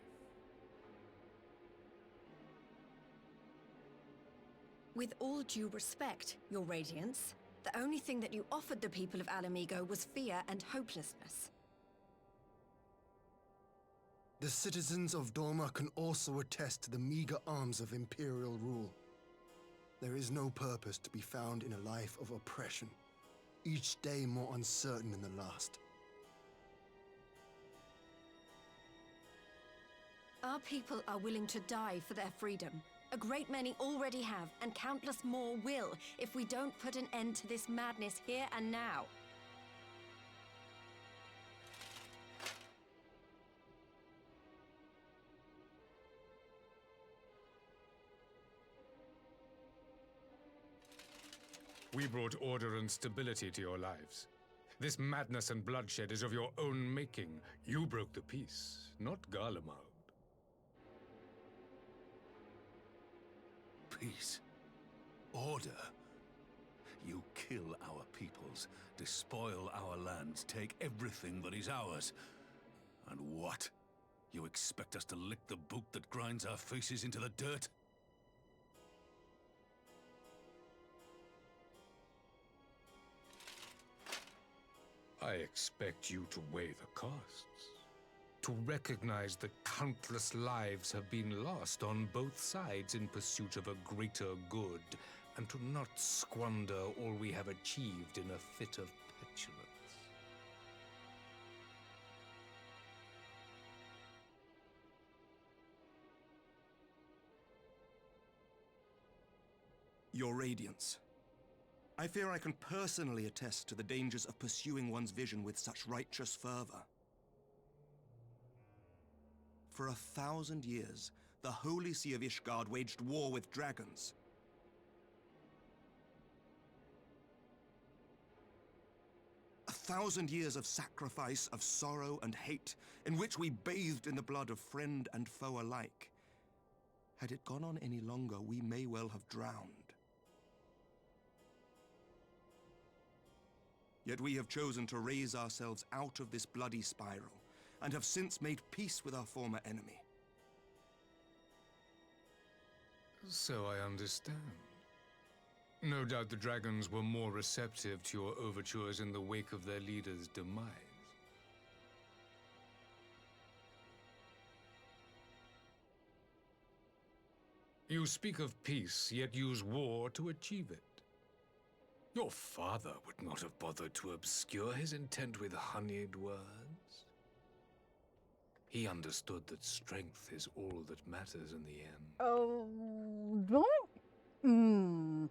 With all due respect, Your Radiance, the only thing that you offered the people of Alamigo was fear and hopelessness. The citizens of Doma can also attest to the meager arms of Imperial rule. There is no purpose to be found in a life of oppression, each day more uncertain than the last. Our people are willing to die for their freedom. A great many already have, and countless more will, if we don't put an end to this madness here and now. We brought order and stability to your lives. This madness and bloodshed is of your own making. You broke the peace, not Garlemald. Peace. Order. You kill our peoples, despoil our lands, take everything that is ours. And what? You expect us to lick the boot that grinds our faces into the dirt? I expect you to weigh the costs. To recognize that countless lives have been lost on both sides in pursuit of a greater good, and to not squander all we have achieved in a fit of petulance. Your Radiance. I fear I can personally attest to the dangers of pursuing one's vision with such righteous fervor. For 1,000 years, the Holy See of Ishgard waged war with dragons. A 1,000 years of sacrifice, of sorrow and hate, in which we bathed in the blood of friend and foe alike. Had it gone on any longer, we may well have drowned. Yet we have chosen to raise ourselves out of this bloody spiral, and have since made peace with our former enemy. So I understand. No doubt the dragons were more receptive to your overtures in the wake of their leader's demise. You speak of peace, yet use war to achieve it. Your father would not have bothered to obscure his intent with honeyed words. He understood that strength is all that matters in the end. Oh, don't.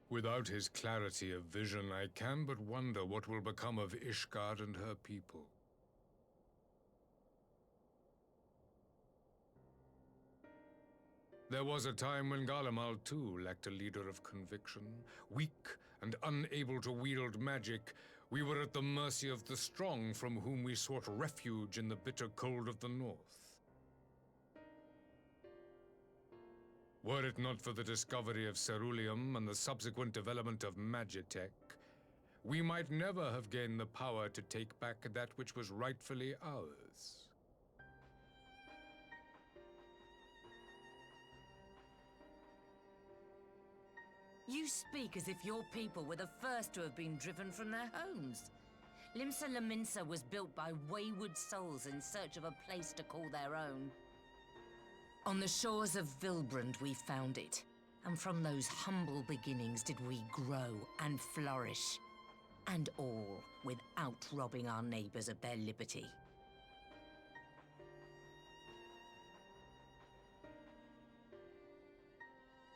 Without his clarity of vision, I can but wonder what will become of Ishgard and her people. There was a time when Garlemald too lacked a leader of conviction. Weak and unable to wield magic, we were at the mercy of the strong from whom we sought refuge in the bitter cold of the north. Were it not for the discovery of Ceruleum and the subsequent development of Magitech, we might never have gained the power to take back that which was rightfully ours. You speak as if your people were the first to have been driven from their homes. Limsa Lominsa was built by wayward souls in search of a place to call their own. On the shores of Vilbrand we found it, and from those humble beginnings did we grow and flourish. And all without robbing our neighbors of their liberty.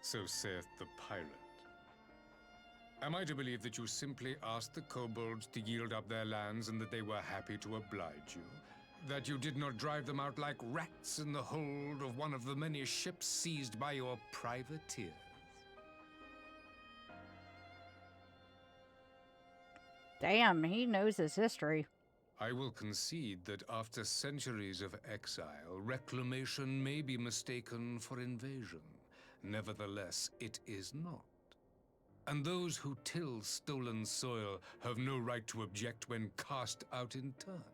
So saith the pirate. Am I to believe that you simply asked the kobolds to yield up their lands and that they were happy to oblige you? That you did not drive them out like rats in the hold of one of the many ships seized by your privateers? Damn, he knows his history. I will concede that after centuries of exile, reclamation may be mistaken for invasion. Nevertheless, it is not. And those who till stolen soil have no right to object when cast out in turn.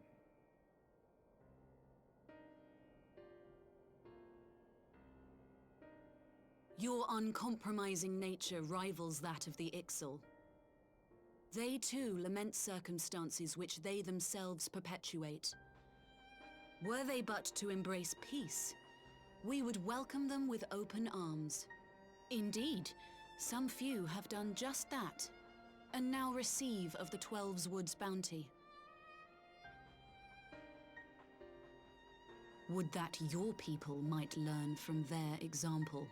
Your uncompromising nature rivals that of the Ixal. They too lament circumstances which they themselves perpetuate. Were they but to embrace peace, we would welcome them with open arms. Indeed, some few have done just that, and now receive of the Twelve's Wood's bounty. Would that your people might learn from their example.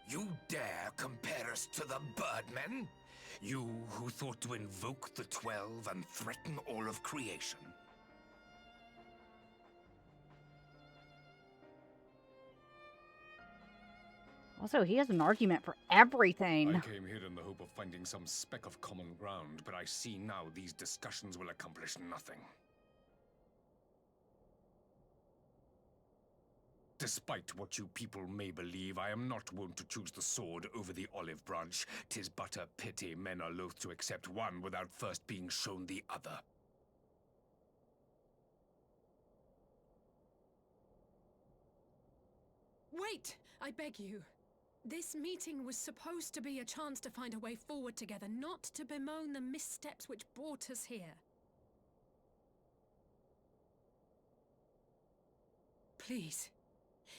You dare compare us to the Birdmen? You who thought to invoke the 12 and threaten all of creation? Also, he has an argument for everything. I came here in the hope of finding some speck of common ground, but I see now these discussions will accomplish nothing. Despite what you people may believe, I am not wont to choose the sword over the olive branch. 'Tis but a pity men are loath to accept one without first being shown the other. Wait! I beg you. This meeting was supposed to be a chance to find a way forward together, not to bemoan the missteps which brought us here. Please.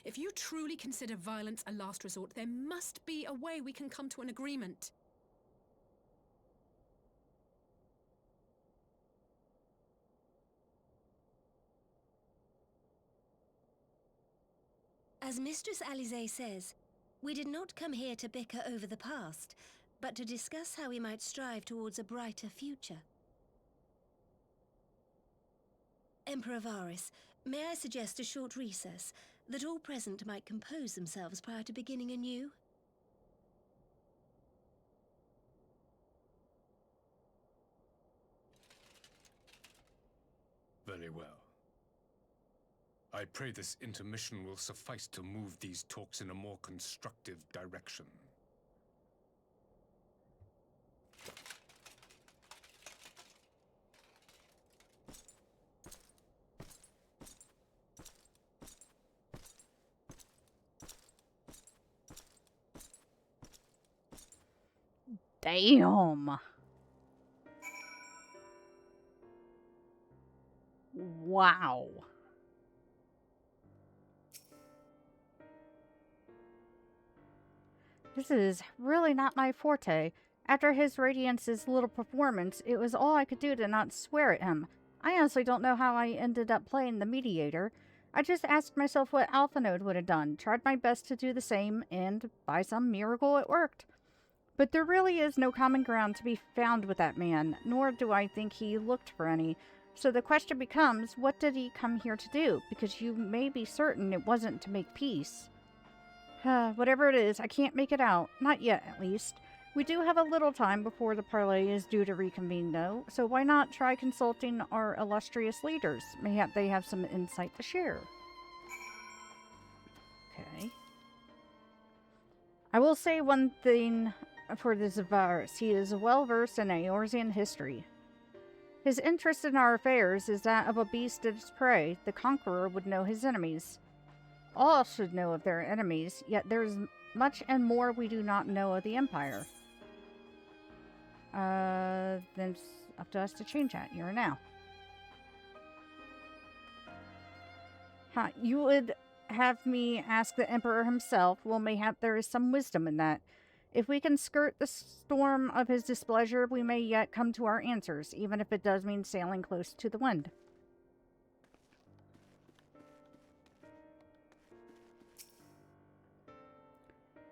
If you truly consider violence a last resort, there must be a way we can come to an agreement. As Mistress Alisaie says, we did not come here to bicker over the past, but to discuss how we might strive towards a brighter future. Emperor Varys, may I suggest a short recess, that all present might compose themselves prior to beginning anew? Very well. I pray this intermission will suffice to move these talks in a more constructive direction. Damn. Wow. This is really not my forte. After his Radiance's little performance, it was all I could do to not swear at him. I honestly don't know how I ended up playing the mediator. I just asked myself what Alphanode would have done, tried my best to do the same, and by some miracle it worked. But there really is no common ground to be found with that man, nor do I think he looked for any. So the question becomes, what did he come here to do? Because you may be certain it wasn't to make peace. Whatever it is, I can't make it out. Not yet, at least. We do have a little time before the parley is due to reconvene, though, so why not try consulting our illustrious leaders? Mayhap they have some insight to share. Okay. I will say one thing for the Zavaris. He is well versed in Eorzean history. His interest in our affairs is that of a beast at its prey. The conqueror would know his enemies. All should know of their enemies, yet there is much and more we do not know of the Empire. Then it's up to us to change that here and now. You would have me ask the Emperor himself. Well, mayhap there is some wisdom in that. If we can skirt the storm of his displeasure, we may yet come to our answers, even if it does mean sailing close to the wind.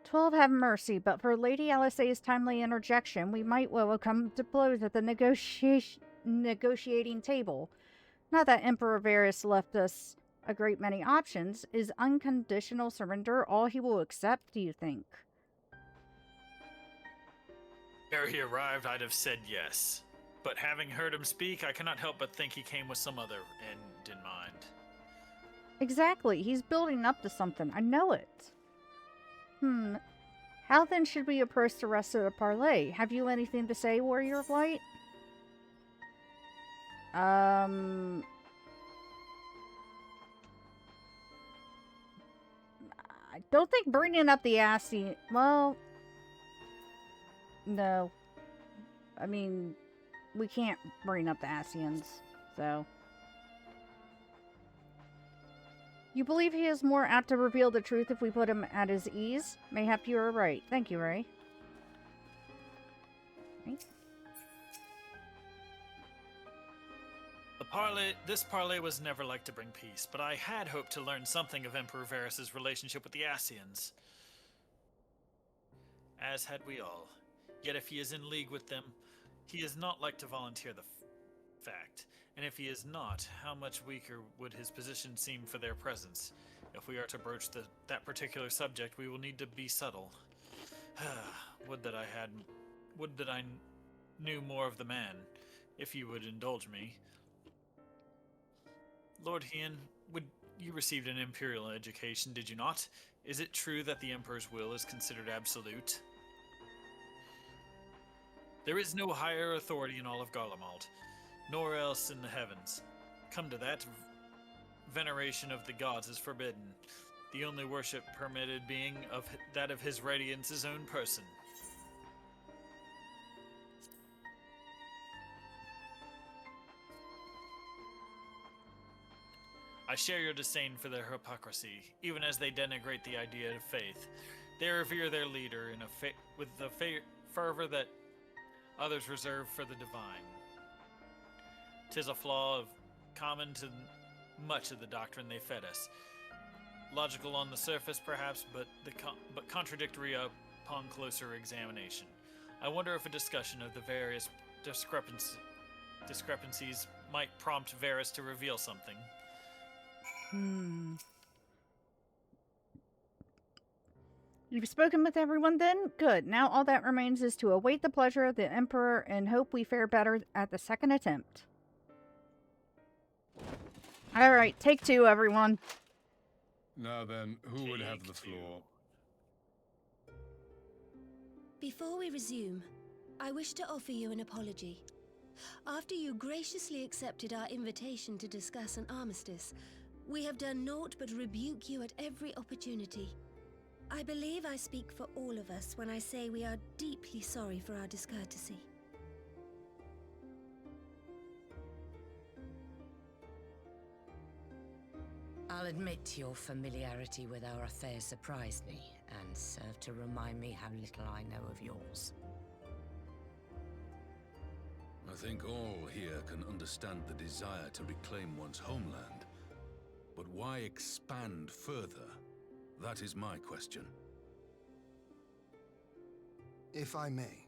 "12 have mercy, but for Lady Alisaie's timely interjection, we might well have come to blows at the negotiating table. Not that Emperor Varys left us a great many options. Is unconditional surrender all he will accept, do you think?" Ere he arrived, I'd have said yes. But having heard him speak, I cannot help but think he came with some other end in mind. Exactly. He's building up to something. I know it. How then should we approach the rest of the parley? Have you anything to say, Warrior of Light? I don't think bringing up the Assi... Well... No. I mean, we can't bring up the Ascians, so... You believe he is more apt to reveal the truth if we put him at his ease? Mayhap you are right. Thank you, Ray. This parley was never like to bring peace, but I had hoped to learn something of Emperor Varys' relationship with the Ascians. As had we all. Yet if he is in league with them, he is not like to volunteer the fact. And if he is not, how much weaker would his position seem for their presence? If we are to broach that particular subject, we will need to be subtle. Would that I knew more of the man, if you would indulge me. Lord Hien, you received an imperial education, did you not? Is it true that the Emperor's will is considered absolute? There is no higher authority in all of Garlemald, nor else in the heavens. Come to that, veneration of the gods is forbidden, the only worship permitted being that of His Radiance's own person. I share your disdain for their hypocrisy, even as they denigrate the idea of faith. They revere their leader with the fervor that others reserve for the divine. 'Tis a flaw common to much of the doctrine they fed us. Logical on the surface, perhaps, but contradictory upon closer examination. I wonder if a discussion of the various discrepancies might prompt Varys to reveal something. You've spoken with everyone then? Good. Now all that remains is to await the pleasure of the Emperor and hope we fare better at the second attempt. Alright, take two, everyone. Now then, who would have the floor? Before we resume, I wish to offer you an apology. After you graciously accepted our invitation to discuss an armistice, we have done naught but rebuke you at every opportunity. I believe I speak for all of us when I say we are deeply sorry for our discourtesy. I'll admit your familiarity with our affairs surprised me, and served to remind me how little I know of yours. I think all here can understand the desire to reclaim one's homeland. But why expand further? That is my question. If I may,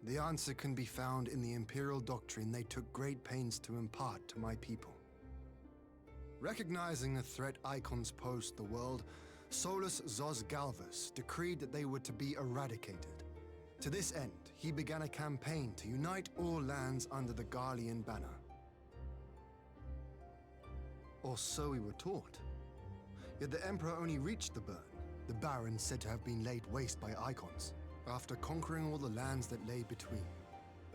the answer can be found in the Imperial doctrine they took great pains to impart to my people. Recognizing the threat Icons pose to the world, Solus Zos Galvus decreed that they were to be eradicated. To this end, he began a campaign to unite all lands under the Garlean banner. Or so we were taught. Yet the Emperor only reached the burn, the Barren said to have been laid waste by Icons, after conquering all the lands that lay between.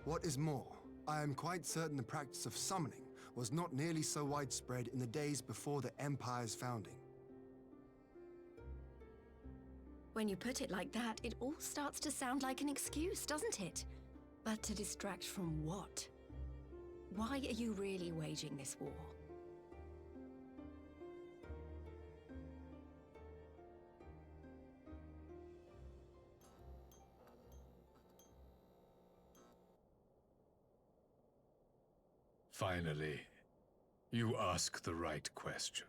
What is more, I am quite certain the practice of summoning was not nearly so widespread in the days before the Empire's founding. When you put it like that, it all starts to sound like an excuse, doesn't it? But to distract from what? Why are you really waging this war? Finally, you ask the right question.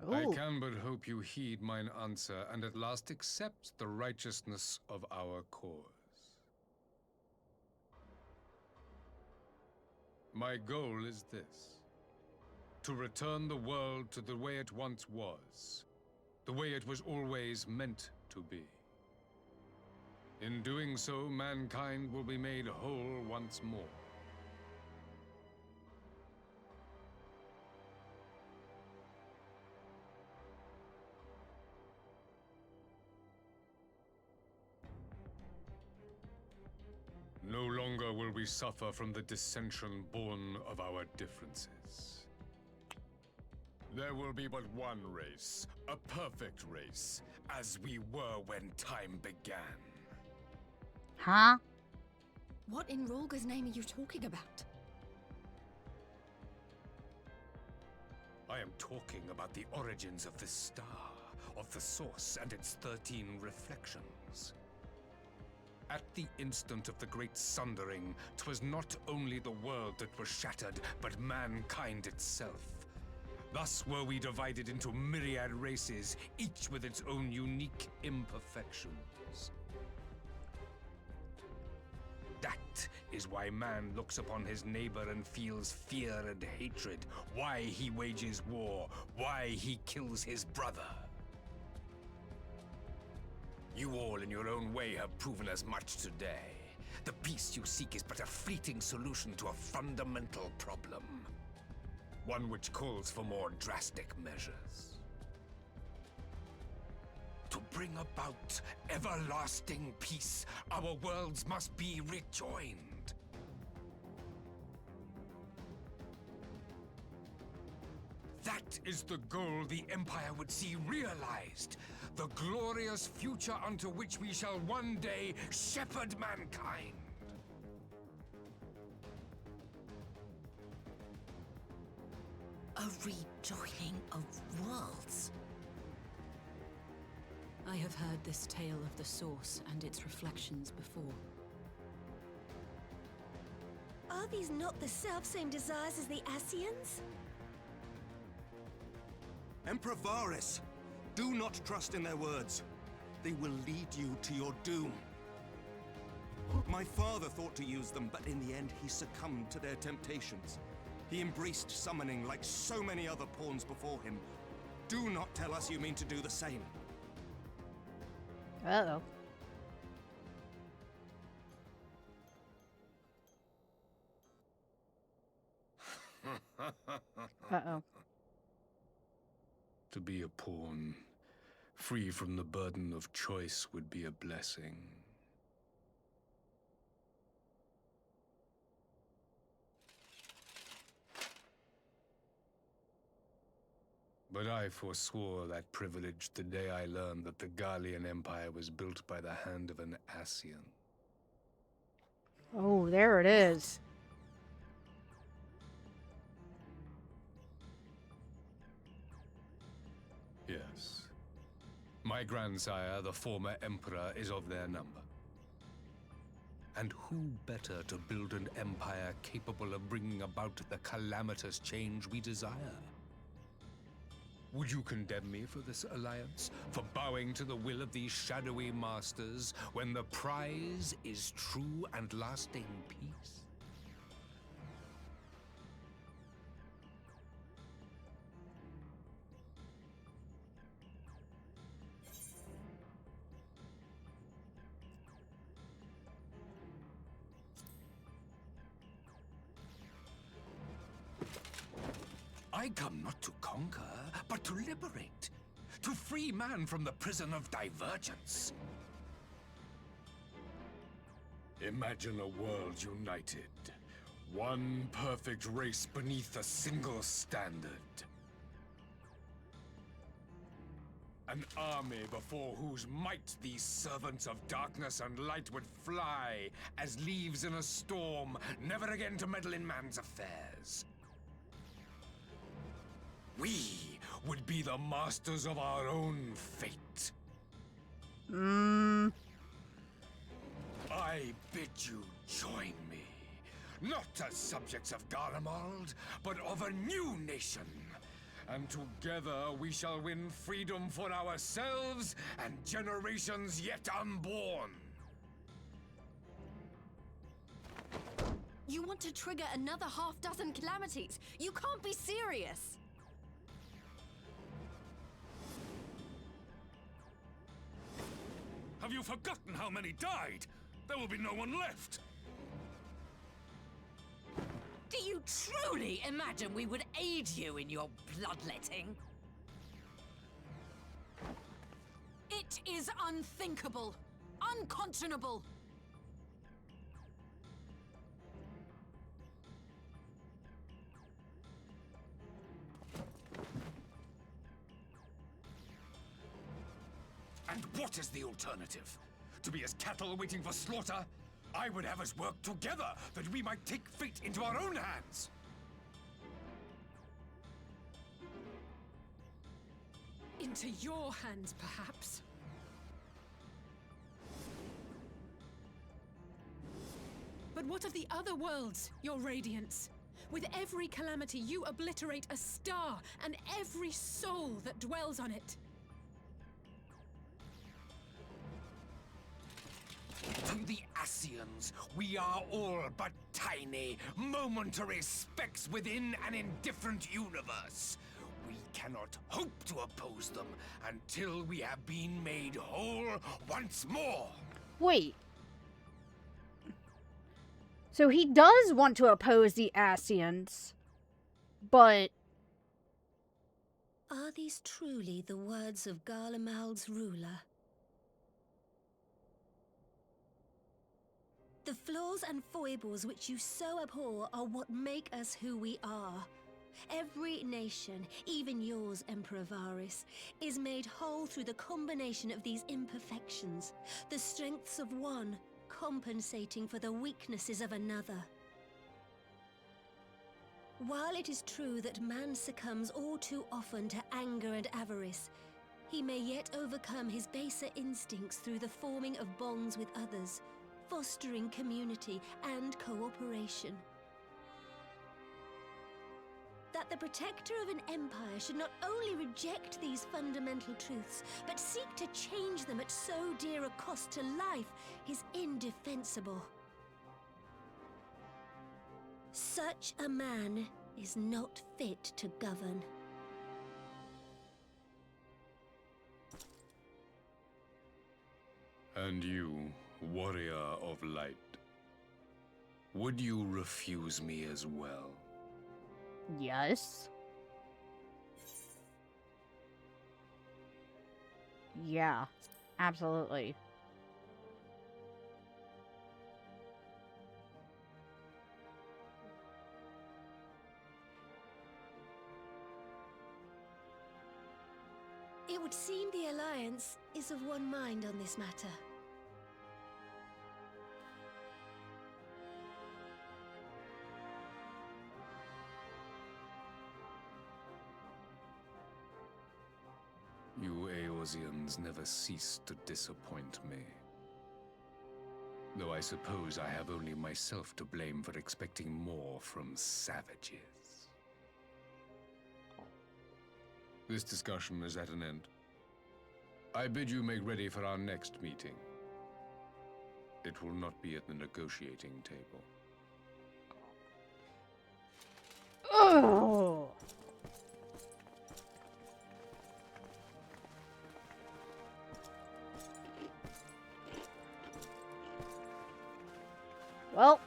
I Ooh. can but hope you heed mine answer and at last accept the righteousness of our cause. My goal is this: to return the world to the way it once was, the way it was always meant to be. In doing so, mankind will be made whole once more. No longer will we suffer from the dissension born of our differences. There will be but one race, a perfect race, as we were when time began. Huh? What in Rolga's name are you talking about? I am talking about the origins of this star, of the source and its 13 reflections. At the instant of the Great Sundering, 'twas not only the world that was shattered, but mankind itself. Thus were we divided into myriad races, each with its own unique imperfections. That is why man looks upon his neighbor and feels fear and hatred, why he wages war, why he kills his brother. You all in your own way have proven as much today. The peace you seek is but a fleeting solution to a fundamental problem. One which calls for more drastic measures. To bring about everlasting peace, our worlds must be rejoined. That is the goal the Empire would see realized. The glorious future unto which we shall one day shepherd mankind. A rejoining of worlds. I have heard this tale of the Source and its reflections before. Are these not the selfsame desires as the Ascians? Emperor Varys, do not trust in their words. They will lead you to your doom. My father thought to use them, but in the end he succumbed to their temptations. He embraced summoning like so many other pawns before him. Do not tell us you mean to do the same. Uh-oh. Uh-oh. To be a pawn, free from the burden of choice, would be a blessing. But I forswore that privilege the day I learned that the Garlean Empire was built by the hand of an Ascian. Oh, there it is. Yes. My grandsire, the former Emperor, is of their number. And who better to build an empire capable of bringing about the calamitous change we desire? Would you condemn me for this alliance? For bowing to the will of these shadowy masters, when the prize is true and lasting peace? I come not to conquer, but to liberate. To free man from the prison of divergence. Imagine a world united. One perfect race beneath a single standard. An army before whose might these servants of darkness and light would fly as leaves in a storm, never again to meddle in man's affairs. We would be the masters of our own fate. I bid you join me, not as subjects of Garlemald, but of a new nation. And together we shall win freedom for ourselves and generations yet unborn. You want to trigger another half-dozen calamities? You can't be serious! Have you forgotten how many died? There will be no one left. Do you truly imagine we would aid you in your bloodletting? It is unthinkable, unconscionable. And what is the alternative? To be as cattle waiting for slaughter? I would have us work together, that we might take fate into our own hands! Into your hands, perhaps. But what of the other worlds, your radiance? With every calamity, you obliterate a star and every soul that dwells on it. To the Ascians, we are all but tiny, momentary specks within an indifferent universe. We cannot hope to oppose them until we have been made whole once more. Wait. So he does want to oppose the Ascians, but... Are these truly the words of Garlemald's ruler? The flaws and foibles which you so abhor are what make us who we are. Every nation, even yours, Emperor Varys, is made whole through the combination of these imperfections, the strengths of one compensating for the weaknesses of another. While it is true that man succumbs all too often to anger and avarice, he may yet overcome his baser instincts through the forming of bonds with others, fostering community and cooperation. That the protector of an empire should not only reject these fundamental truths, but seek to change them at so dear a cost to life is indefensible. Such a man is not fit to govern. And you, warrior of light, would you refuse me as well? Yes. Yeah, absolutely. It would seem the Alliance is of one mind on this matter. You Eorzeans never cease to disappoint me. Though I suppose I have only myself to blame for expecting more from savages. This discussion is at an end. I bid you make ready for our next meeting. It will not be at the negotiating table. Oh. Well,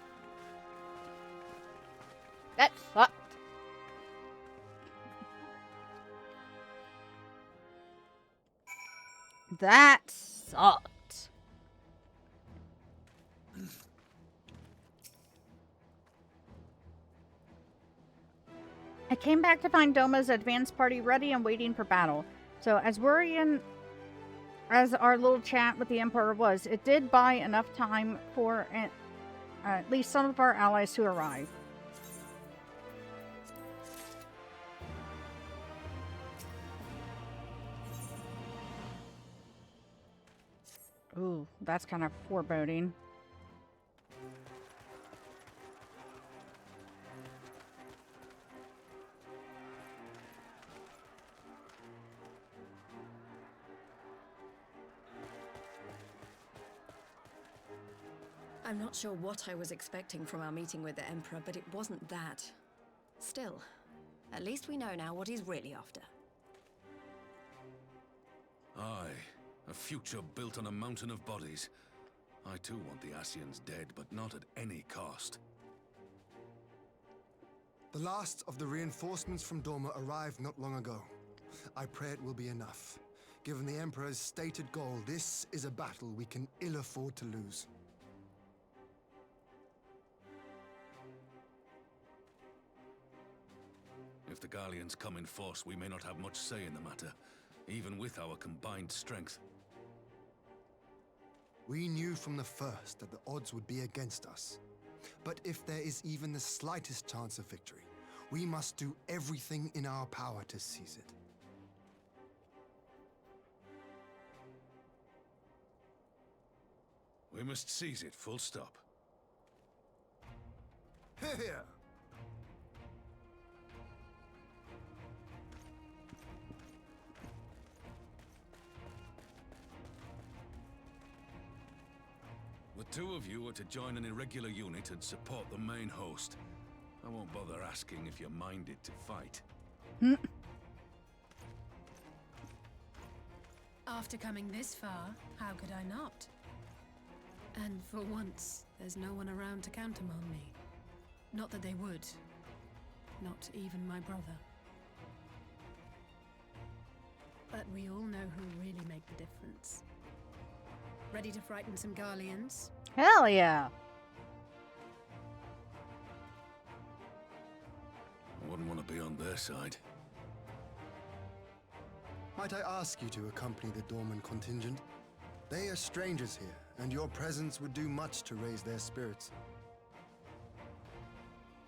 that sucked. That sucked. I came back to find Doma's advance party ready and waiting for battle. So as worrying as our little chat with the Emperor was, it did buy enough time for at least some of our allies to arrive. Ooh, that's kind of foreboding. I'm not sure what I was expecting from our meeting with the Emperor, but it wasn't that. Still, at least we know now what he's really after. Aye, a future built on a mountain of bodies. I too want the Ascians dead, but not at any cost. The last of the reinforcements from Doma arrived not long ago. I pray it will be enough. Given the Emperor's stated goal, this is a battle we can ill afford to lose. If the Garleans come in force, we may not have much say in the matter, even with our combined strength. We knew from the first that the odds would be against us. But if there is even the slightest chance of victory, we must do everything in our power to seize it. We must seize it, full stop. Here! The two of you are to join an irregular unit and support the main host. I won't bother asking if you're minded to fight. After coming this far, how could I not? And for once, there's no one around to count 'em on me. Not that they would. Not even my brother. But we all know who really make the difference. Ready to frighten some Garleans? Hell yeah! I wouldn't want to be on their side. Might I ask you to accompany the Dorman contingent? They are strangers here, and your presence would do much to raise their spirits.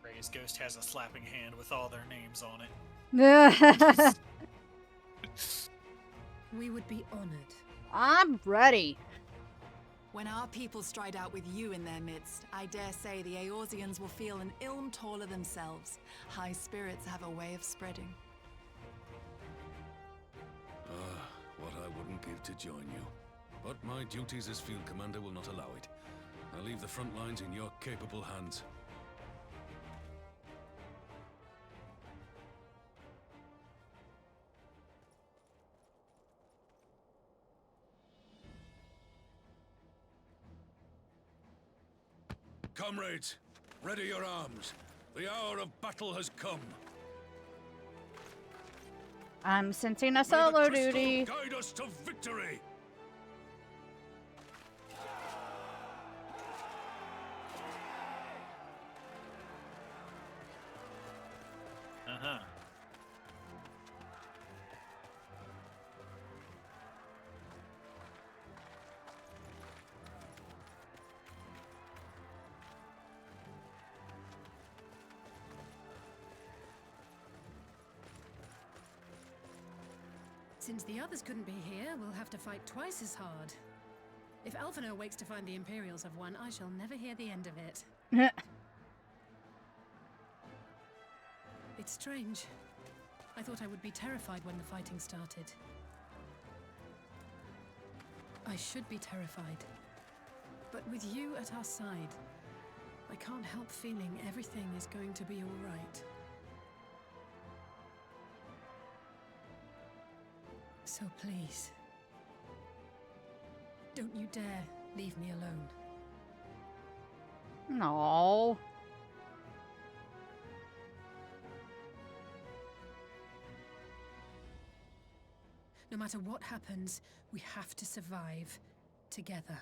Ray's ghost has a slapping hand with all their names on it. We would be honored. I'm ready. When our people stride out with you in their midst, I dare say the Eorzeans will feel an ilm taller themselves. High spirits have a way of spreading. What I wouldn't give to join you. But my duties as field commander will not allow it. I'll leave the front lines in your capable hands. Comrades, ready your arms. The hour of battle has come. I'm sensing a solo May the duty. crystal guide us to victory. Since the others couldn't be here, we'll have to fight twice as hard. If Alphinaud wakes to find the Imperials have won, I shall never hear the end of it. It's strange. I thought I would be terrified when the fighting started. I should be terrified. But with you at our side, I can't help feeling everything is going to be all right. So please, don't you dare leave me alone. No. No matter what happens, we have to survive together.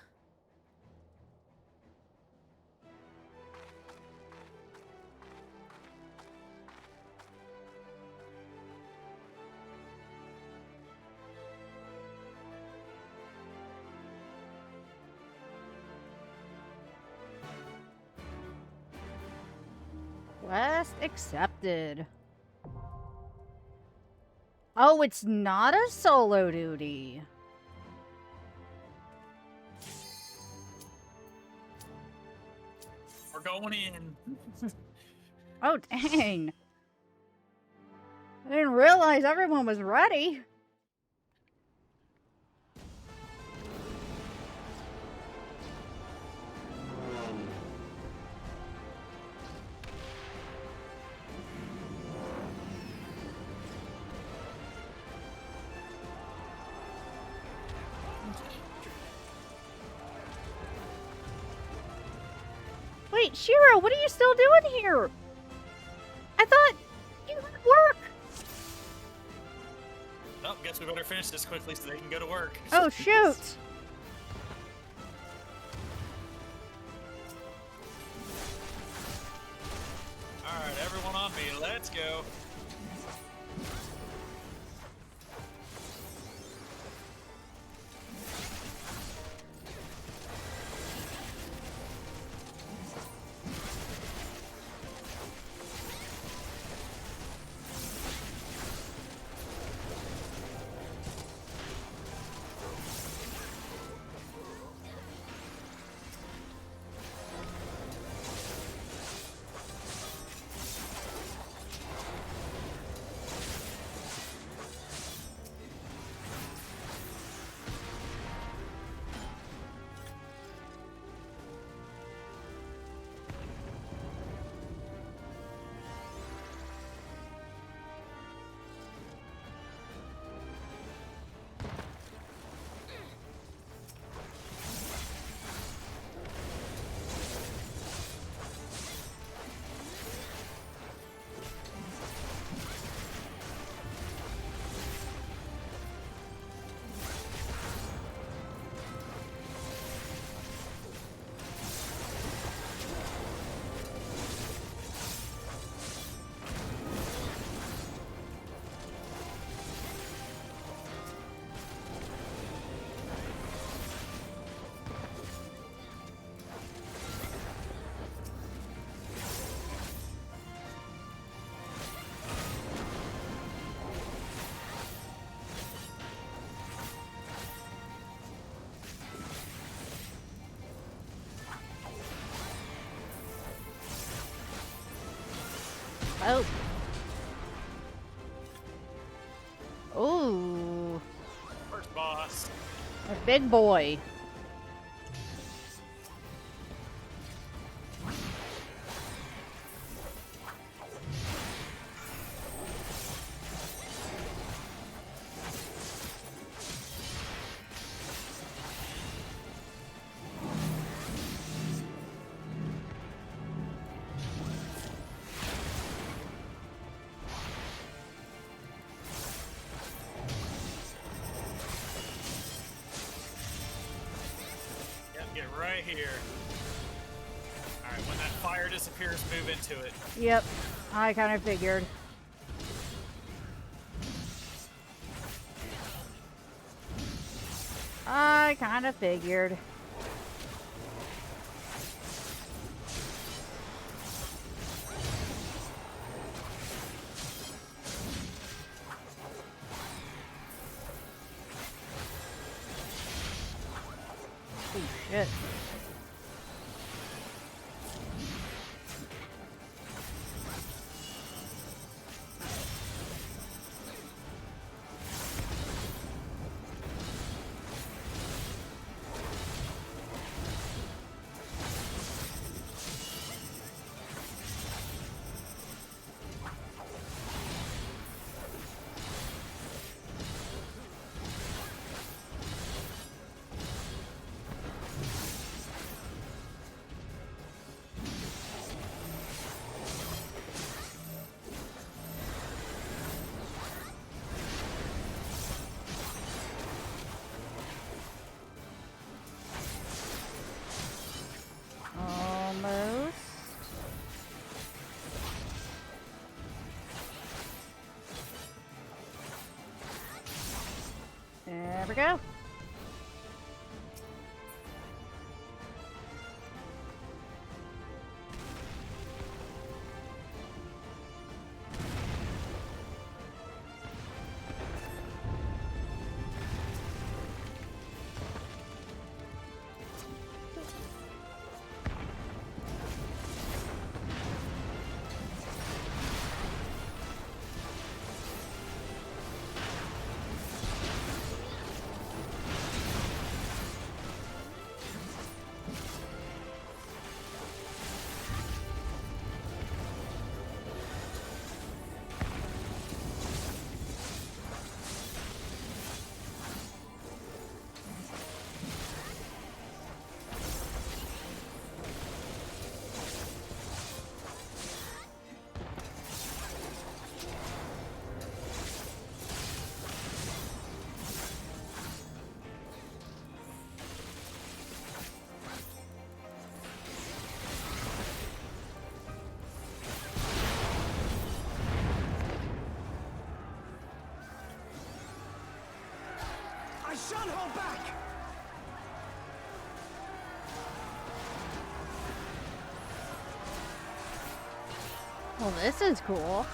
Quest accepted. Oh, it's not a solo duty. We're going in. Oh, dang. I didn't realize everyone was ready. Wait, Shiro, what are you still doing here? I thought you had work. Oh, guess we better finish this quickly so they can go to work. Oh, shoot. Alright, everyone on me, let's go. Oh. Ooh. First boss. A big boy. Get right here. Alright, when that fire disappears, move into it. Yep, I kind of figured. I kind of figured. Holy shit. Almost. There we go. I shan't hold back! Well, this is cool.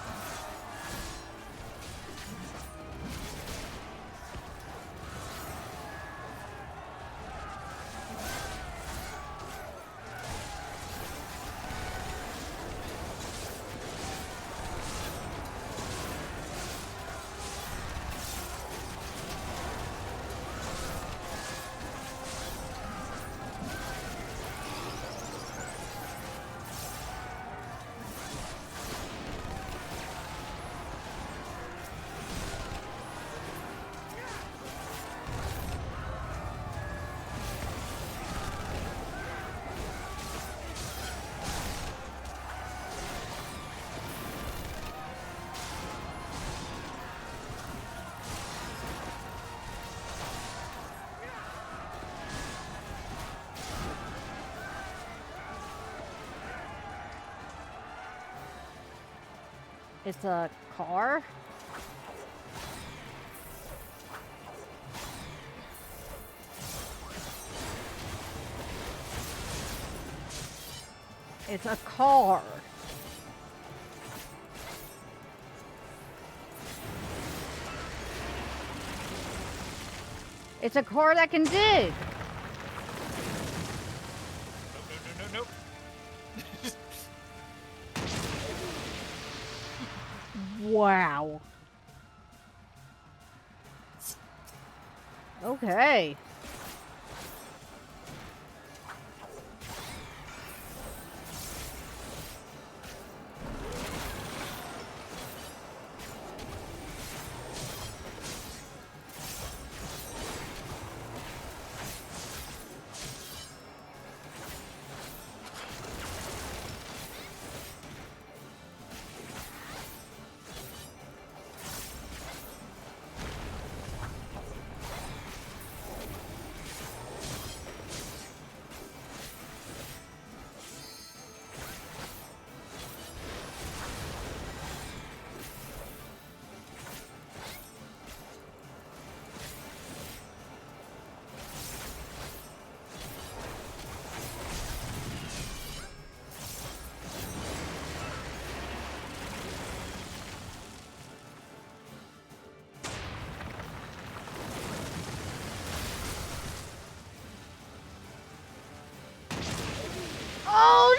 It's a car? It's a car. It's a car that can dig. Nope. Wow. Okay.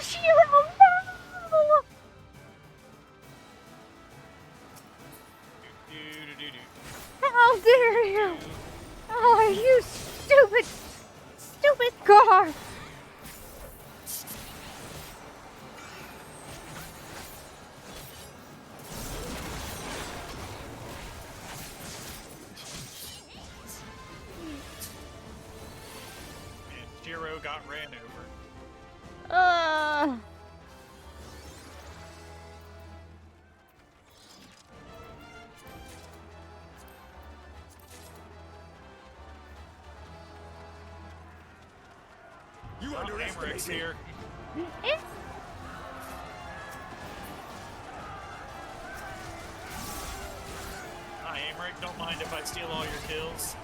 Shiro, no! How dare you! Oh, you stupid, stupid car! And Shiro got ran over. You Ameryk's here. Hi, Ameryk. Don't mind if I steal all your kills.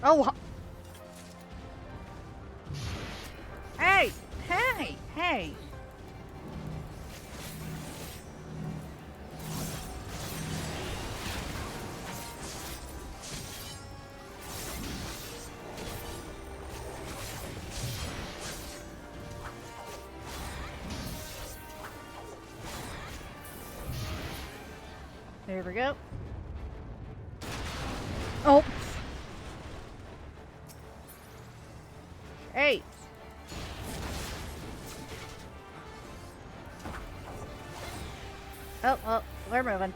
Oh. Hey, hey, hey. There we go. Oh. Hey. Oh, well, we're moving.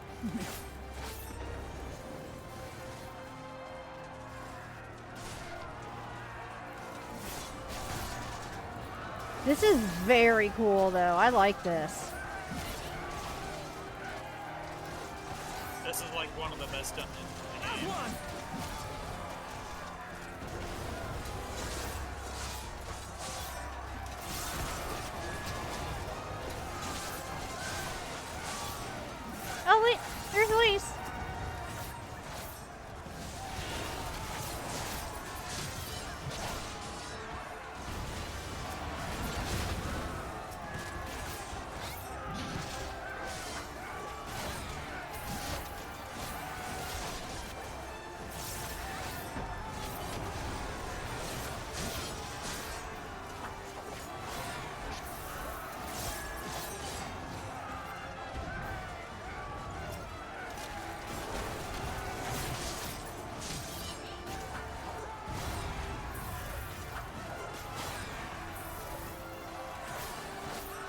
This is very cool, though. I like this. This is like one of the best dungeons in the game. Oh, wait. There's Elise.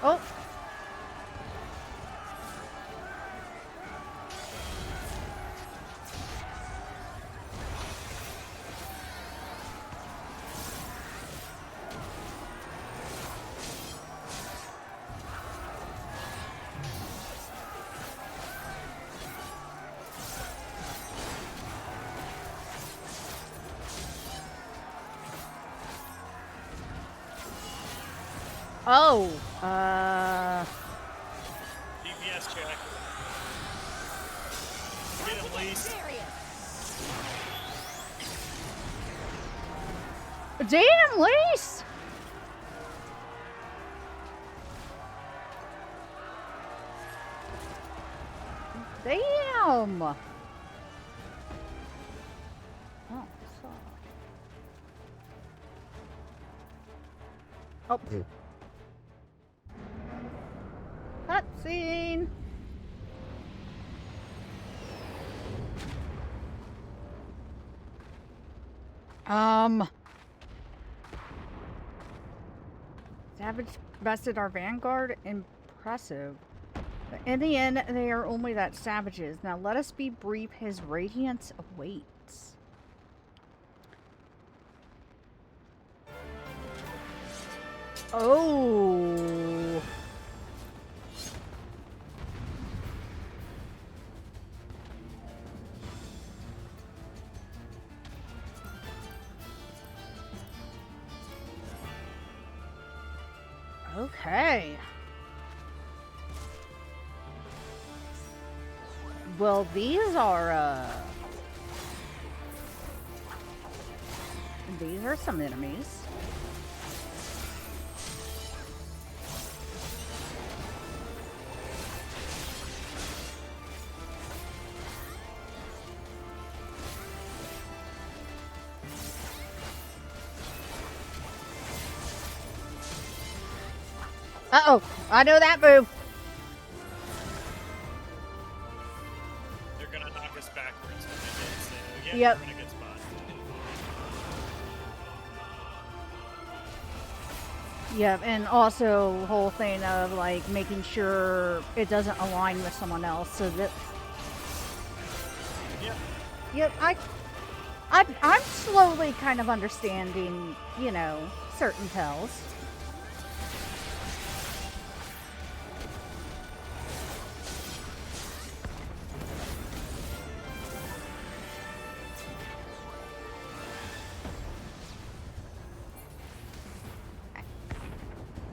Oh. Oh, DPS check. Get him, Lise. Damn, Lise! Damn! Oh, fuck. Oh. Cutscene. Savage bested our vanguard. Impressive. But in the end, they are only that savages. Now let us be brief. His radiance awaits. Oh. Okay. Well, these are some enemies. Uh-oh, I know that move. They're gonna knock us backwards when they did, so yeah, Yep. we're in a good spot. Yep, and also whole thing of like making sure it doesn't align with someone else, so that. Yep. Yep, I'm slowly kind of understanding, you know, certain tells.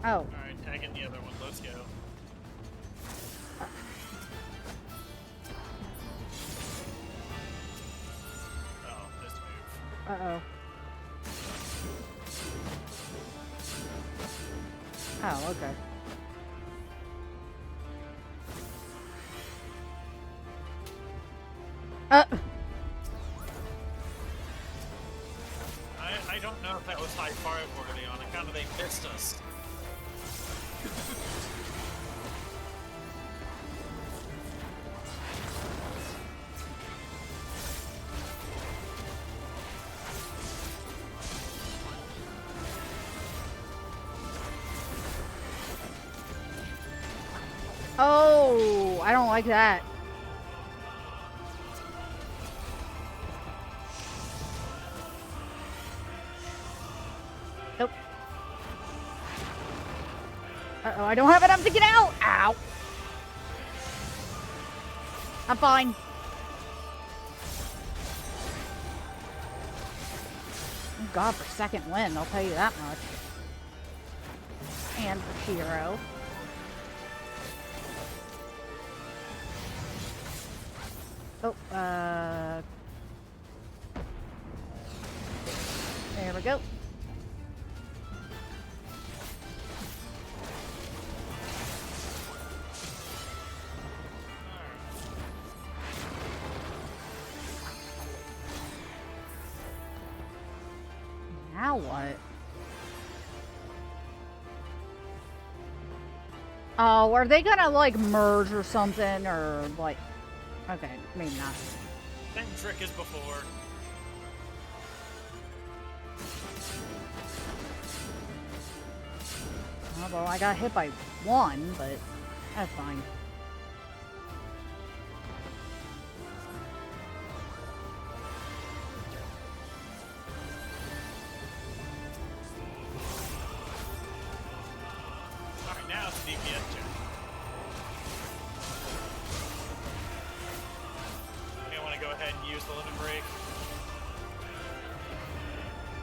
Oh. Alright, tagging the other one. Let's go. Oh, this move. Uh-oh. Oh, okay. I don't know if that was high five worthy on account of they missed us. Oh, I don't like that. Nope. Uh-oh, I don't have enough to get out. Ow. I'm fine. Thank God for second wind, I'll tell you that much. And for Shiro. Oh, there we go. Now what? Oh, are they gonna like merge or something, or like? Okay, maybe not. Same trick as before. Although I got hit by one, but that's fine. Alright, now it's DPS check. You want to go ahead and use the limit break?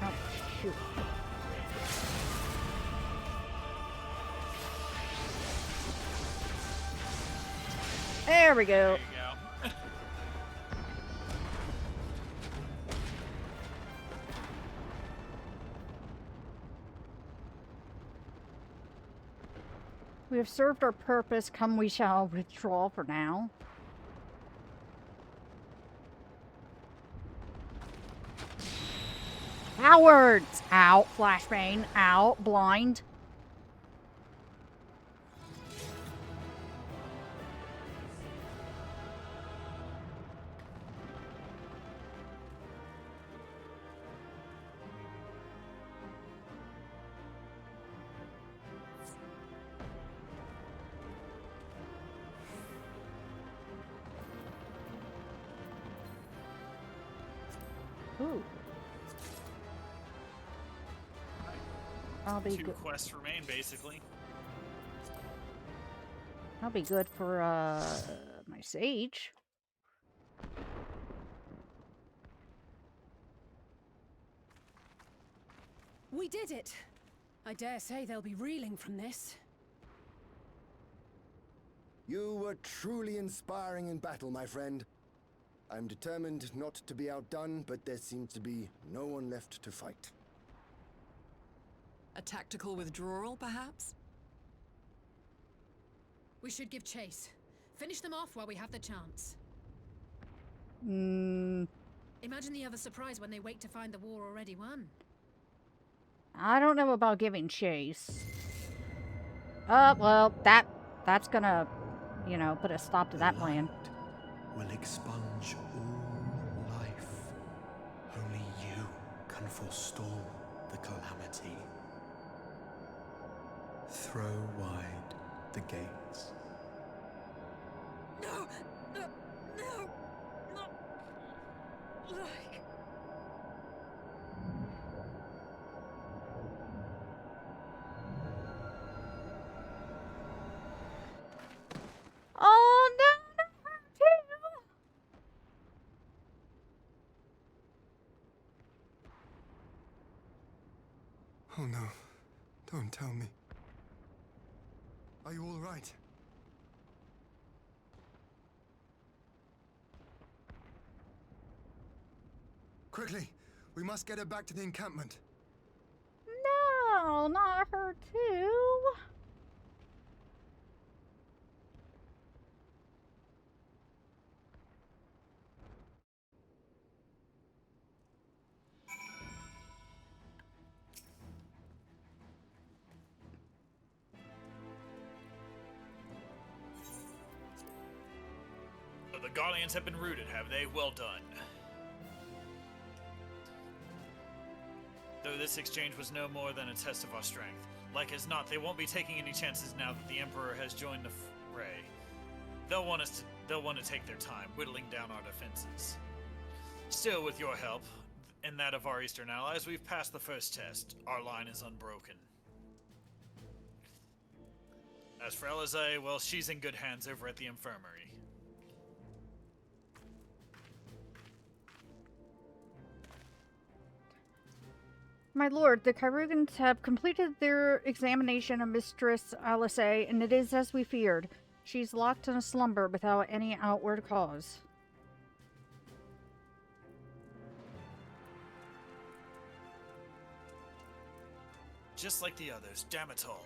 Oh, shoot. There we go. There you go. We have served our purpose. Come, we shall withdraw for now. Cowards! Out. Flashbang. Out. Blind. Ooh. I'll be Two good. quests remain, basically. I'll be good for my sage. We did it! I dare say they'll be reeling from this. You were truly inspiring in battle, my friend. I'm determined not to be outdone, but there seems to be no one left to fight. A tactical withdrawal, perhaps? We should give chase. Finish them off while we have the chance. Imagine the other surprise when they wake to find the war already won. I don't know about giving chase. Well, that's gonna, you know, put a stop to that plan. Will expunge all life. Only you can forestall the calamity. Throw wide the gates. No! No! No! Not like... Oh, no! Oh no. Don't tell me. Are you all right? Quickly! We must get her back to the encampment. No, not her too. The Garleans have been routed, have they? Well done. Though this exchange was no more than a test of our strength, like as not, they won't be taking any chances now that the Emperor has joined the fray. They'll want to take their time, whittling down our defenses. Still, with your help, and that of our eastern allies, we've passed the first test. Our line is unbroken. As for Alisaie, well, she's in good hands over at the infirmary. My lord, the Kyrugans have completed their examination of Mistress Alisaie, and it is as we feared. She's locked in a slumber without any outward cause. Just like the others, damn it all.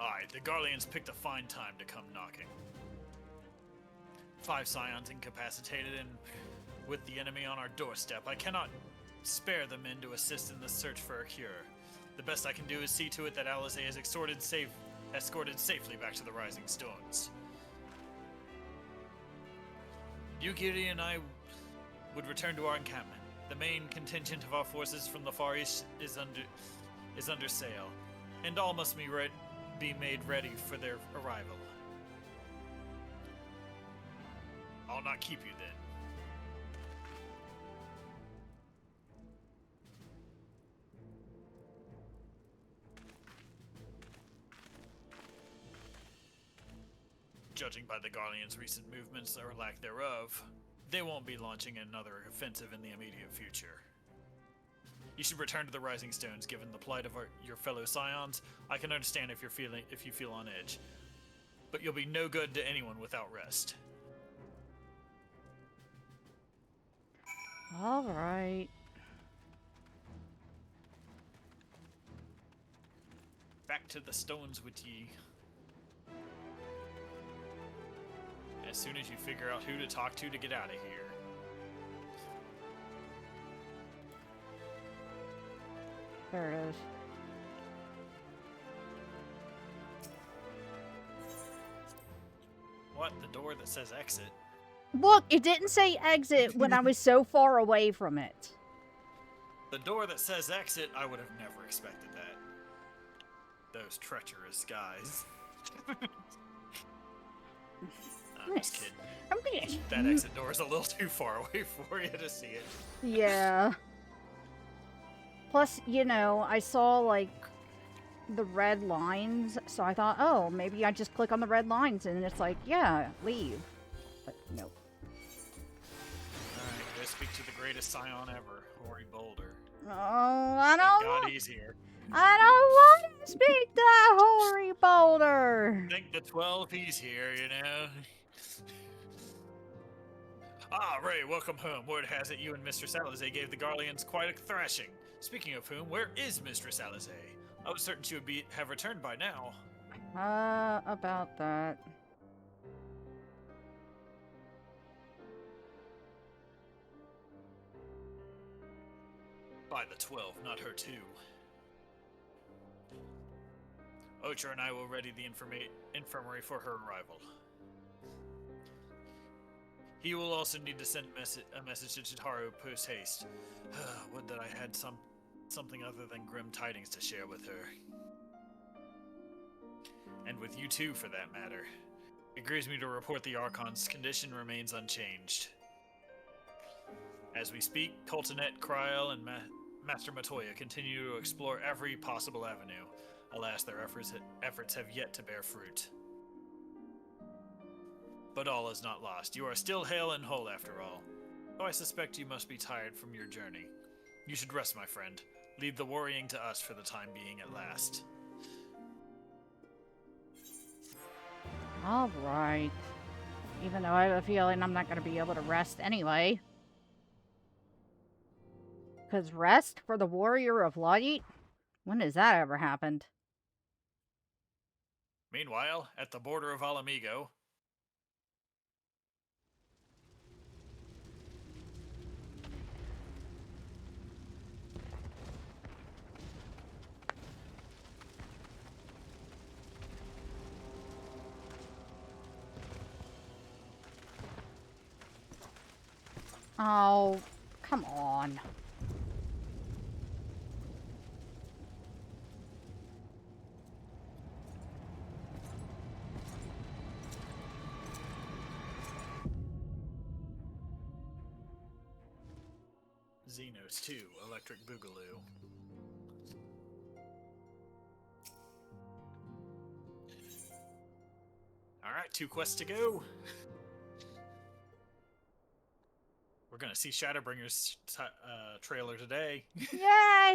Aye, the Garleans picked a fine time to come knocking. 5 scions incapacitated and with the enemy on our doorstep, I cannot spare the men to assist in the search for a cure. The best I can do is see to it that Alisaie is escorted safely back to the Rising Stones. Yugiri and I would return to our encampment. The main contingent of our forces from the Far East is under sail, and all must be made ready for their arrival. I'll not keep you then. Judging by the Garleans' recent movements or lack thereof, they won't be launching another offensive in the immediate future. You should return to the Rising Stones. Given the plight of your fellow scions, I can understand if you feel on edge, but you'll be no good to anyone without rest. All right. Back to the stones with ye. As soon as you figure out who to talk to get out of here. There it is. What? The door that says exit? Look, it didn't say exit when I was so far away from it. The door that says exit, I would have never expected that. Those treacherous guys. I'm just kidding. That exit door is a little too far away for you to see it. Yeah. Plus, you know, I saw, like, the red lines, so I thought, oh, maybe I just click on the red lines, and it's like, yeah, leave. But, nope. Alright, go speak to the greatest scion ever, Hoary Boulder. Oh, I Thank don't God want. he's here. I don't want to speak to Hoary Boulder. Thank the 12 he's here, you know. Ah, Ray, welcome home. Word has it you and Mr. Salazar gave the Garleans quite a thrashing. Speaking of whom, where is Mr. Salazar? I was certain she would have returned by now. About that. By the 12, not her too. Ocher and I will ready the infirmary for her arrival. He will also need to send a message to Chitaru post-haste. Would that I had something other than grim tidings to share with her. And with you too, for that matter. It grieves me to report the Archon's condition remains unchanged. As we speak, Coltonet, Kryel, and Master Matoya continue to explore every possible avenue. Alas, their efforts have yet to bear fruit. But all is not lost. You are still hale and whole after all. Though I suspect you must be tired from your journey. You should rest, my friend. Leave the worrying to us for the time being at last. Alright. Even though I have a feeling I'm not going to be able to rest anyway. Because rest for the Warrior of Light? When has that ever happened? Meanwhile, at the border of Alamigo, Oh, come on. Xenos 2, Electric Boogaloo. Alright, 2 quests to go. We're gonna see Shadowbringer's trailer today. Yay!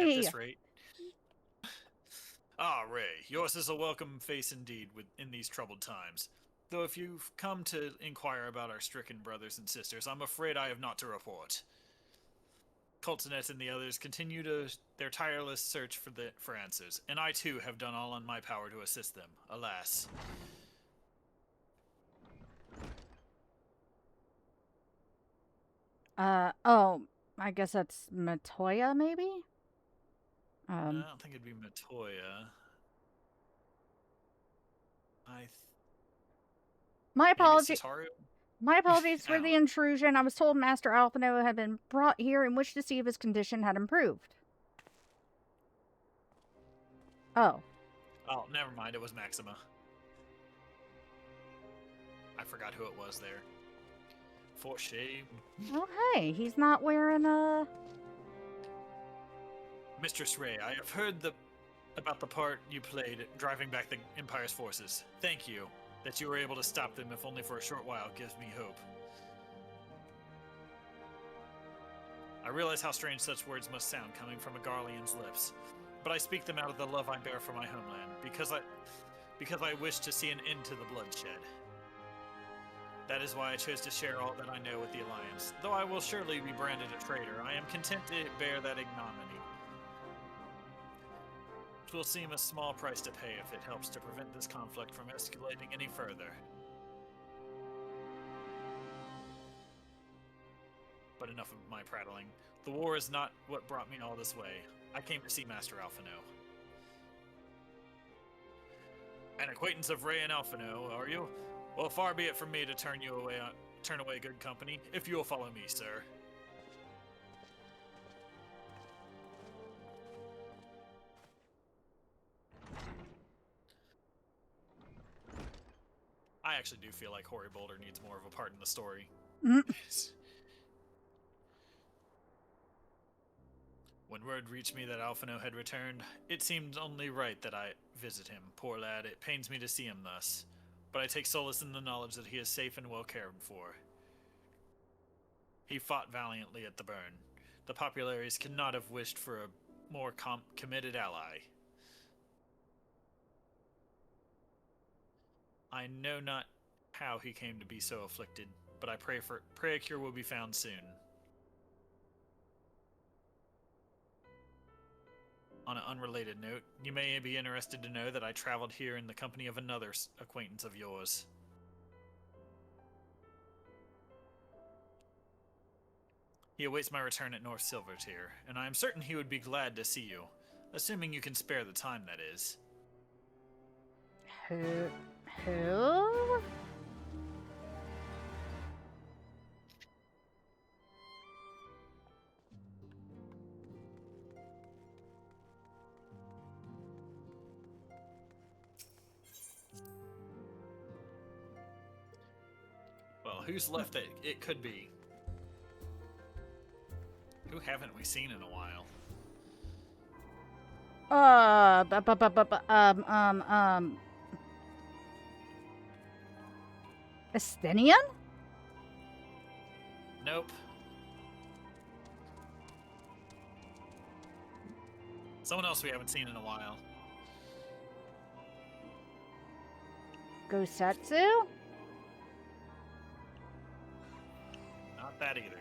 At this rate. Ah, Ray, yours is a welcome face indeed in these troubled times. Though if you've come to inquire about our stricken brothers and sisters, I'm afraid I have not to report. Coltonet and the others continue their tireless search for answers, and I too have done all in my power to assist them. Alas. Oh, I guess that's Matoya, maybe? I don't think it'd be Matoya. My apologies. Chitaru? My apologies for the intrusion. I was told Master Alphino had been brought here and wished to see if his condition had improved. Oh. Oh, never mind. It was Maxima. I forgot who it was there. For shame. Oh, hey. He's not wearing a... Mistress Ray, I have heard about the part you played driving back the Empire's forces. Thank you. That you were able to stop them, if only for a short while, gives me hope. I realize how strange such words must sound coming from a Garlean's lips, but I speak them out of the love I bear for my homeland, because I wish to see an end to the bloodshed. That is why I chose to share all that I know with the Alliance. Though I will surely be branded a traitor, I am content to bear that ignominy. It will seem a small price to pay if it helps to prevent this conflict from escalating any further. But enough of my prattling. The war is not what brought me all this way. I came to see Master Alphino. An acquaintance of Ray and Alphino, are you? Well, far be it from me to turn away good company, if you will follow me, sir. I actually do feel like Hoary Boulder needs more of a part in the story. When word reached me that Alphino had returned, it seemed only right that I visit him. Poor lad, it pains me to see him thus. But I take solace in the knowledge that he is safe and well cared for. He fought valiantly at the burn. The Populares could not have wished for a more committed ally. I know not how he came to be so afflicted, but I pray a cure will be found soon. On an unrelated note, you may be interested to know that I traveled here in the company of another acquaintance of yours. He awaits my return at North Silvertear, and I am certain he would be glad to see you, assuming you can spare the time, that is. Who? Well, who's left that it could be? Who haven't we seen in a while? Estinian? Nope. Someone else we haven't seen in a while. Gosetsu? Not that either.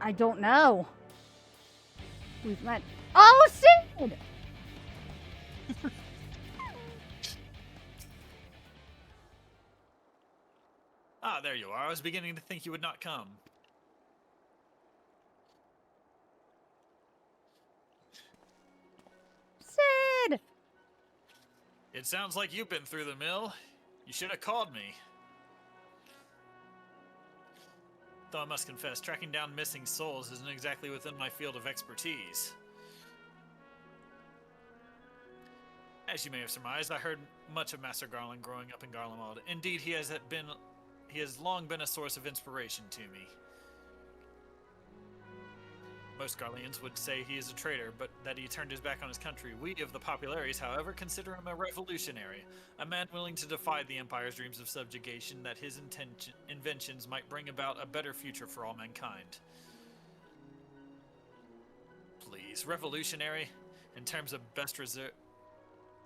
I don't know. We've met. Oh, Sid! Ah, there you are. I was beginning to think you would not come. Sid! It sounds like you've been through the mill. You should have called me. Though I must confess, tracking down missing souls isn't exactly within my field of expertise. As you may have surmised, I heard much of Master Garland growing up in Garlemald. Indeed, he has long been a source of inspiration to me. Most Garleans would say he is a traitor, but that he turned his back on his country. We of the Populares, however, consider him a revolutionary, a man willing to defy the Empire's dreams of subjugation, that his inventions might bring about a better future for all mankind. Please, revolutionary, in terms of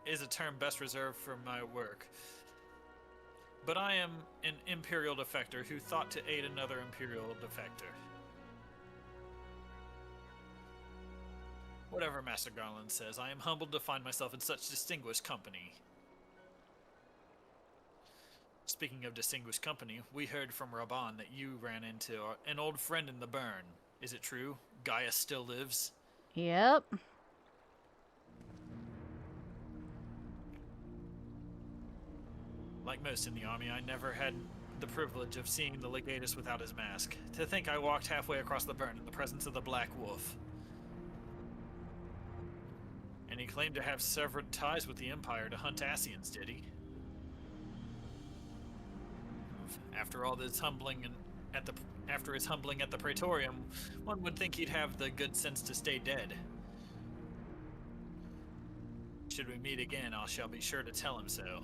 is a term best reserved for my work. But I am an Imperial defector who thought to aid another Imperial defector. Whatever Master Garland says, I am humbled to find myself in such distinguished company. Speaking of distinguished company, we heard from Raban that you ran into an old friend in the burn. Is it true? Gaia still lives? Yep. Like most in the army, I never had the privilege of seeing the Legatus without his mask. To think I walked halfway across the burn in the presence of the Black Wolf. And he claimed to have severed ties with the Empire to hunt Ascians, did he? After all this humbling after his humbling at the Praetorium, one would think he'd have the good sense to stay dead. Should we meet again, I shall be sure to tell him so.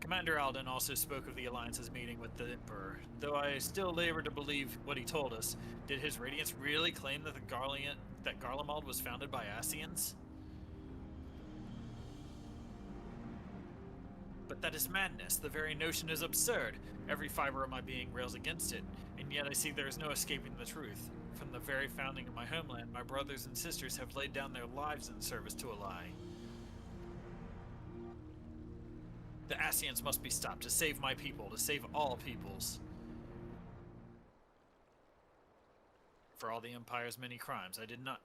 Commander Alden also spoke of the Alliance's meeting with the Emperor. Though I still labor to believe what he told us, did His Radiance really claim that Garlemald was founded by Ascians? But that is madness. The very notion is absurd. Every fiber of my being rails against it, and yet I see there is no escaping the truth. From the very founding of my homeland, my brothers and sisters have laid down their lives in service to a lie. The Ascians must be stopped to save my people, to save all peoples. For all the Empire's many crimes, I did not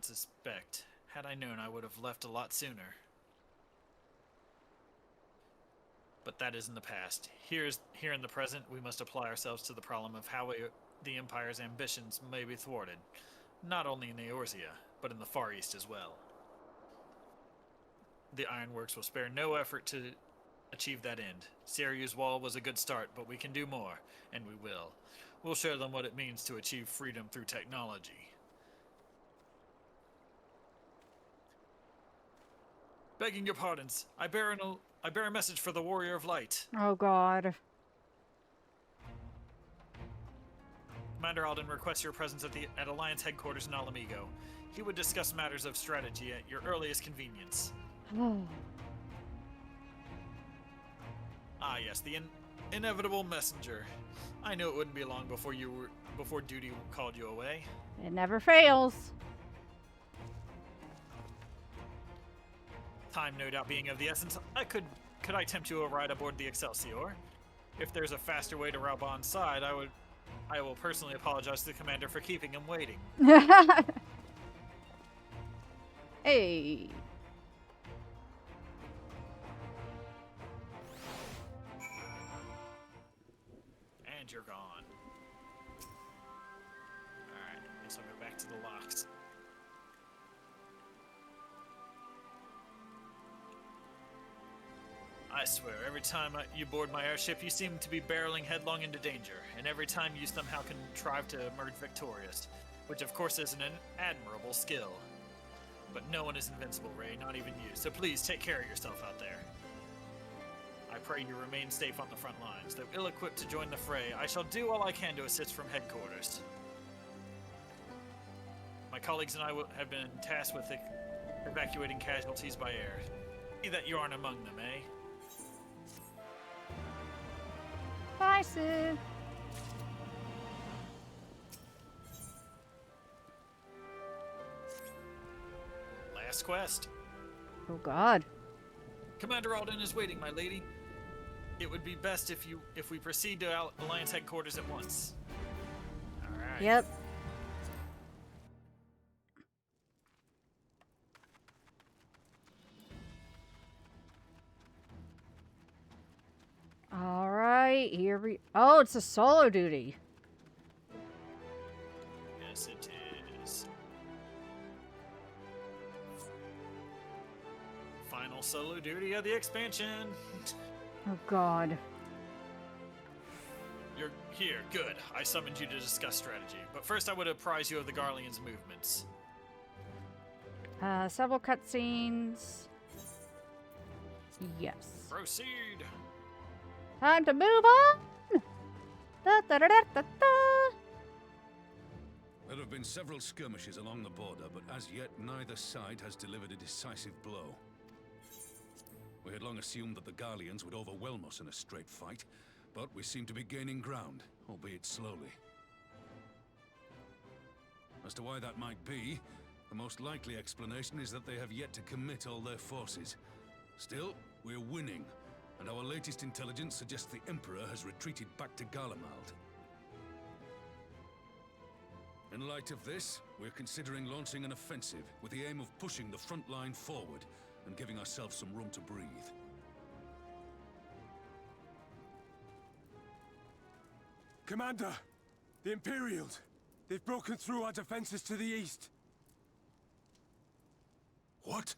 suspect. Had I known, I would have left a lot sooner. But that is in the past. Here in the present, we must apply ourselves to the problem of how the Empire's ambitions may be thwarted, not only in Eorzea, but in the Far East as well. The Ironworks will spare no effort to achieve that end. Seryu's wall was a good start, but we can do more, and we will. We'll show them what it means to achieve freedom through technology. Begging your pardons, I bear a message for the Warrior of Light. Oh god. Commander Alden requests your presence at Alliance headquarters in Alamigo. He would discuss matters of strategy at your earliest convenience. Ah yes, the inevitable messenger. I knew it wouldn't be long before duty called you away. It never fails. Time no doubt being of the essence, could I tempt you a ride aboard the Excelsior? If there's a faster way to Raubon's side, I will personally apologize to the commander for keeping him waiting. Hey. And you're gone. Alright, guess I'll go back to the locks. I swear, every time you board my airship, you seem to be barreling headlong into danger, and every time you somehow contrive to emerge victorious, which of course is an admirable skill. But no one is invincible, Ray, not even you, so please take care of yourself out there. I pray you remain safe on the front lines. Though ill-equipped to join the fray, I shall do all I can to assist from headquarters. My colleagues and I have been tasked with evacuating casualties by air. See that you aren't among them, eh? Bye, Sue. Last quest. Oh God. Commander Alden is waiting, my lady. It would be best if we proceed to Alliance headquarters at once. All right. Yep. All right, here we. Oh, it's a solo duty. Yes, it is. Final solo duty of the expansion. Oh God. You're here. Good. I summoned you to discuss strategy. But first I would apprise you of the Garlean's movements. Several cutscenes. Yes. Proceed. Time to move on. Da, da, da, da, da, da. There have been several skirmishes along the border, but as yet neither side has delivered a decisive blow. We had long assumed that the Garleans would overwhelm us in a straight fight, but we seem to be gaining ground, albeit slowly. As to why that might be, the most likely explanation is that they have yet to commit all their forces. Still, we're winning, and our latest intelligence suggests the Emperor has retreated back to Garlemald. In light of this, we're considering launching an offensive with the aim of pushing the front line forward and giving ourselves some room to breathe. Commander! The Imperials! They've broken through our defenses to the east. What?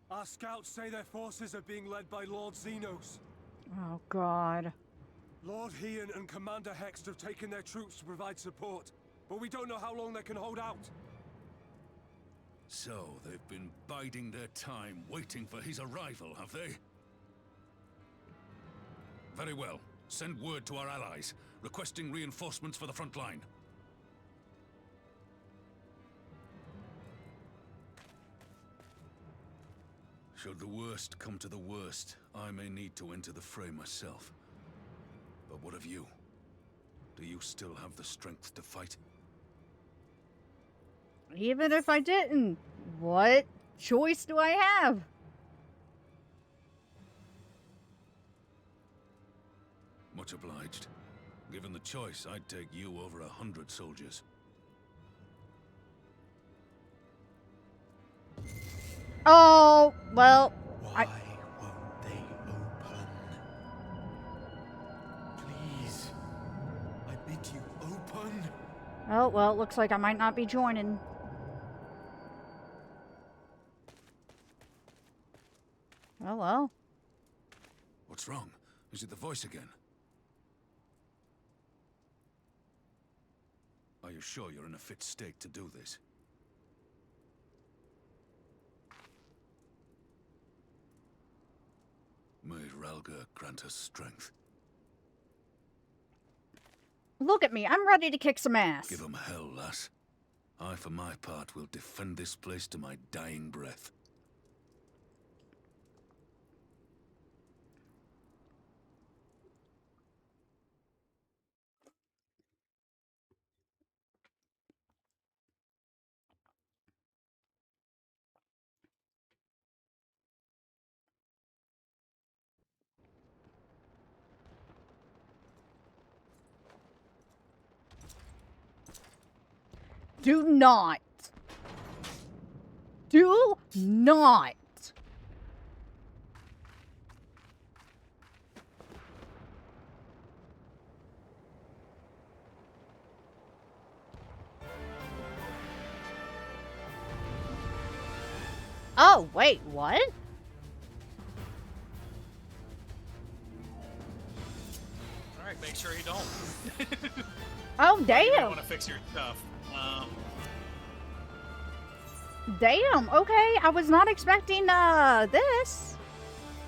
Our scouts say their forces are being led by Lord Xenos. Oh God. Lord Hian and Commander Hext have taken their troops to provide support, but we don't know how long they can hold out. So, they've been biding their time, waiting for his arrival, have they? Very well. Send word to our allies, requesting reinforcements for the front line. Should the worst come to the worst, I may need to enter the fray myself. But what of you? Do you still have the strength to fight? Even if I didn't, what choice do I have? Much obliged. Given the choice, I'd take you over 100 soldiers. Oh, well, Why won't they open? Please, I bid you open. Oh, well, it looks like I might not be joining. Oh, well. What's wrong? Is it the voice again? Are you sure you're in a fit state to do this? May Ralga grant us strength. Look at me, I'm ready to kick some ass. Give 'em hell, lass. I, for my part, will defend this place to my dying breath. Do not. Do not. Oh, wait, what? Alright, make sure you don't. Oh, You damn. want to fix your stuff. Damn, okay. I was not expecting, this.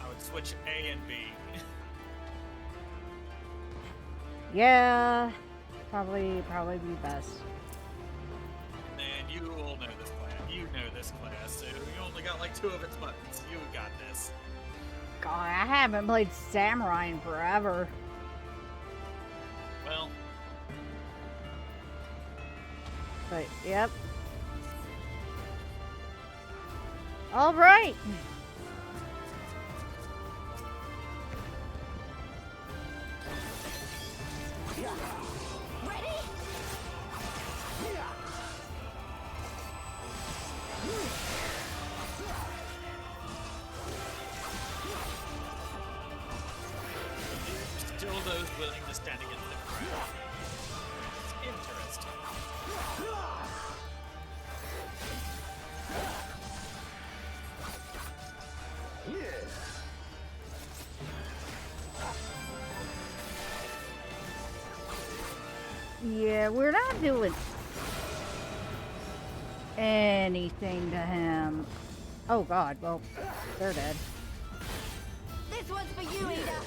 I would switch A and B. Yeah. Probably be best. And you all know this class. You know this class, so you only got like 2 of its buttons. You got this. God, I haven't played Samurai in forever. Well. But, yep. All right. Still those willing to stand against the crowd. Interesting. Yeah, we're not doing anything to him. Oh god, well, they're dead. This one's for you, Ada.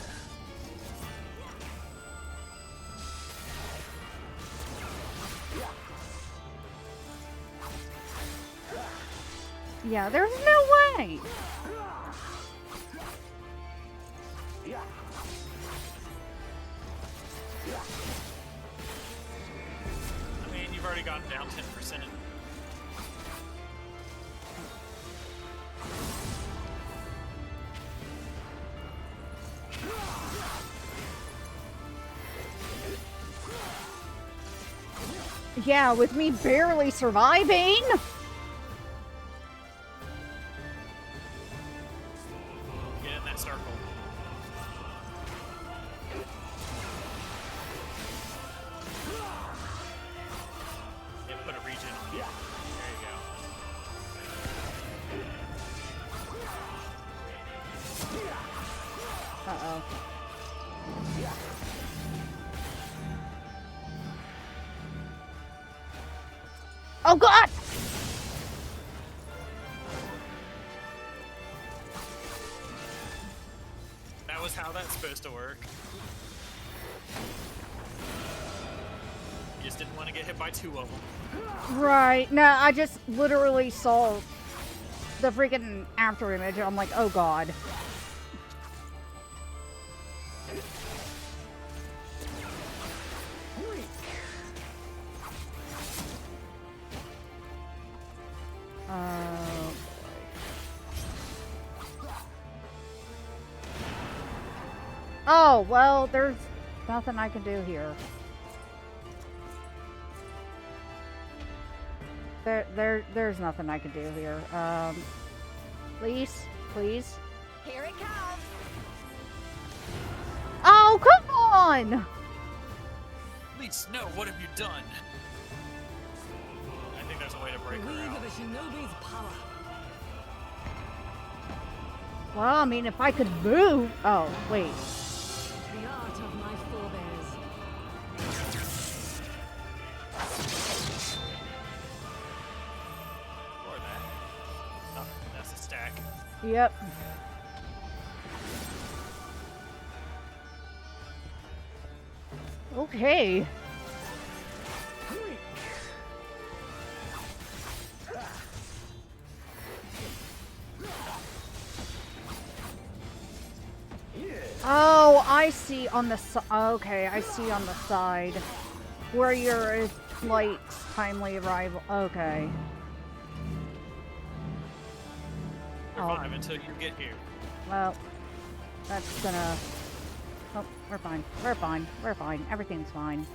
Yeah, there's no way. I mean, you've already gotten down 10%. Yeah, with me barely surviving. Get in that circle. Yeah, put a regen on you. There you go. Uh-oh. Oh god! That was how that's supposed to work. You just didn't want to get hit by 2 of them. Right. No, I just literally saw the freaking after image and I'm like, oh god. Oh, well, there's nothing I can do here. There's nothing I can do here. Please, please. Here it comes. Oh, come on! At least know, what have you done? I think there's a way to break her out. shinobi's power. Well, I mean, if I could move. Oh, wait. The art of my forebears. Yep. Okay. Oh, I see on the side. Okay, I see on the side where your flight's timely arrival. Okay. Survive until you get here. Well, that's gonna... Oh, we're fine. We're fine. We're fine. Everything's fine.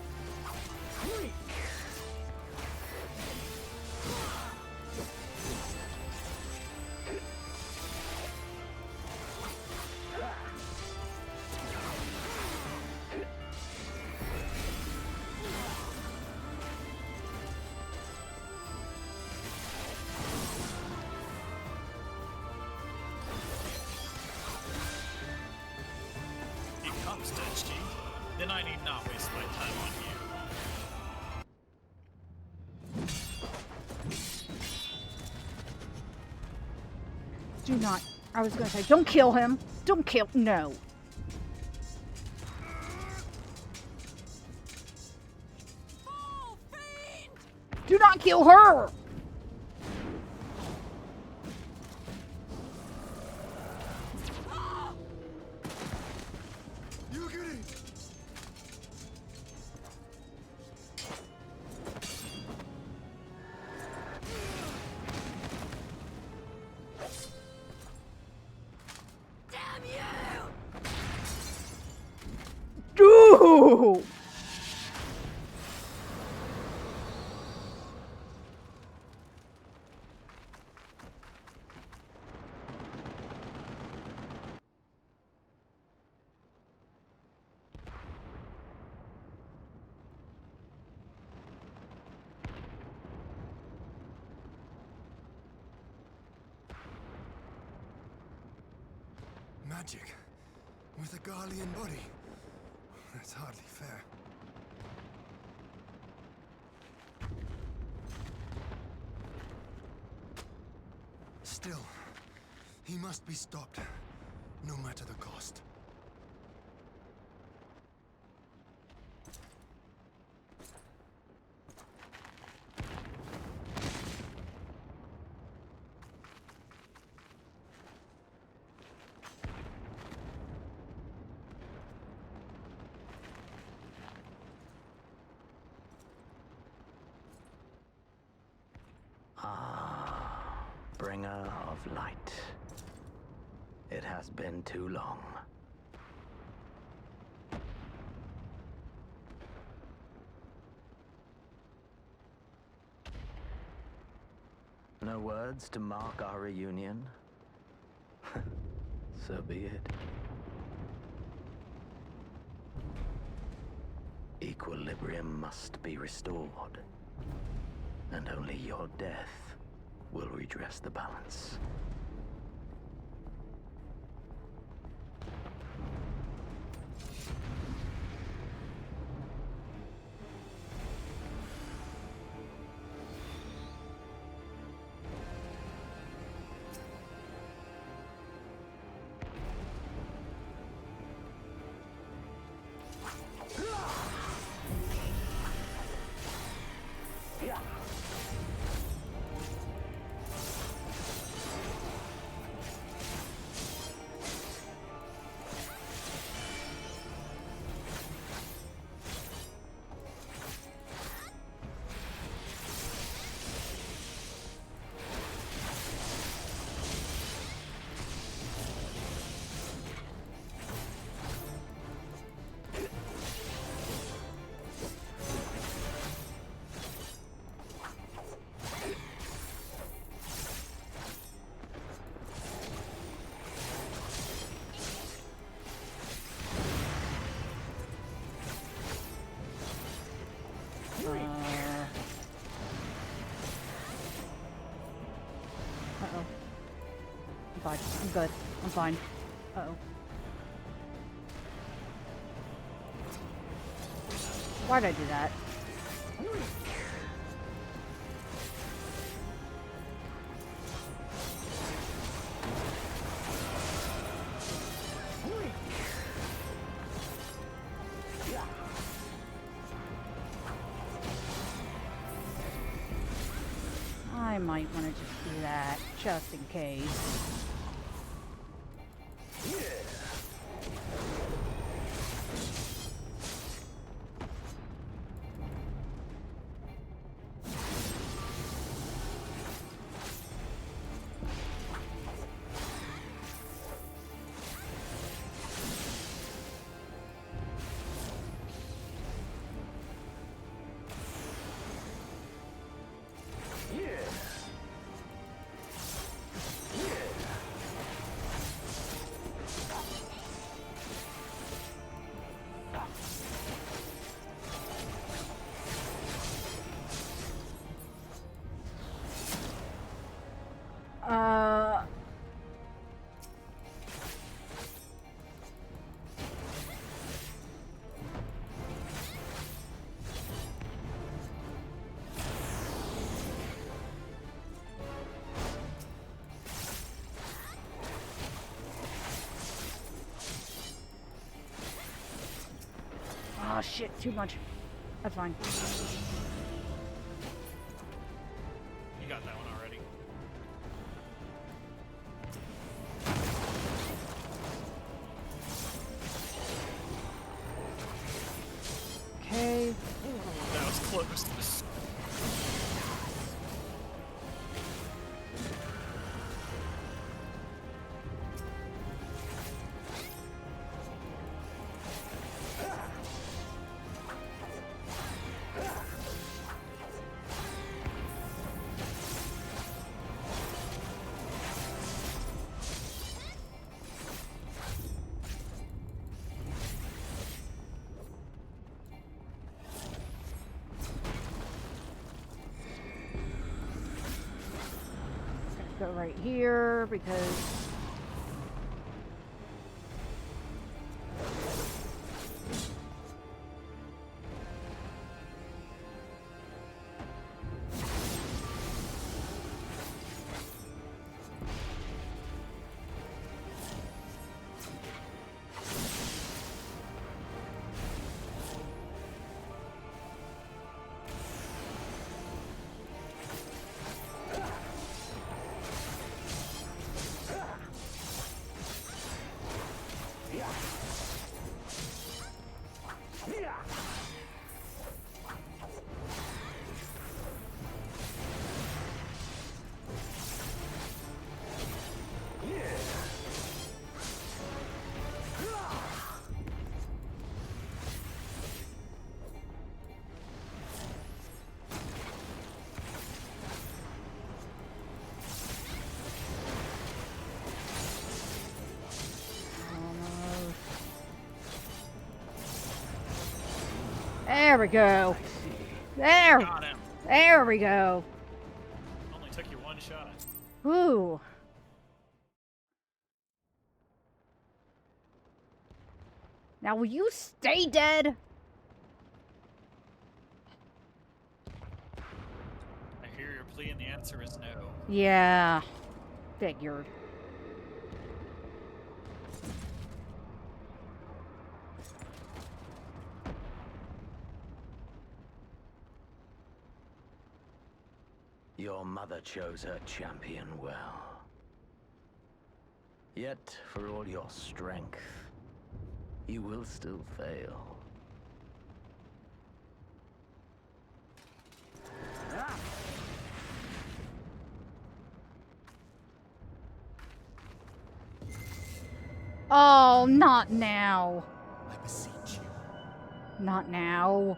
Then I need not waste my time on Do you. not. I was gonna say, don't kill him. Don't kill. No. Do not kill her. Ooh. Magic with a Garlean body. That's hardly fair. Still, he must be stopped, no matter the cost. Bringer of light. It has been too long. No words to mark our reunion? So be it. Equilibrium must be restored, and only your death will redress the balance. Fine. I'm good. I'm fine. Uh-oh. Why'd I do that? might want to just do that, just in case. Oh shit, too much. That's fine. You got that one already. Okay. That was close. Go right here because there we go. There. Got him. There we go. Only took you one shot. Ooh. Now will you stay dead? I hear your plea and the answer is no. Yeah. Figured. Your mother chose her champion well. Yet, for all your strength, you will still fail. Oh, not now. I beseech you. Not now.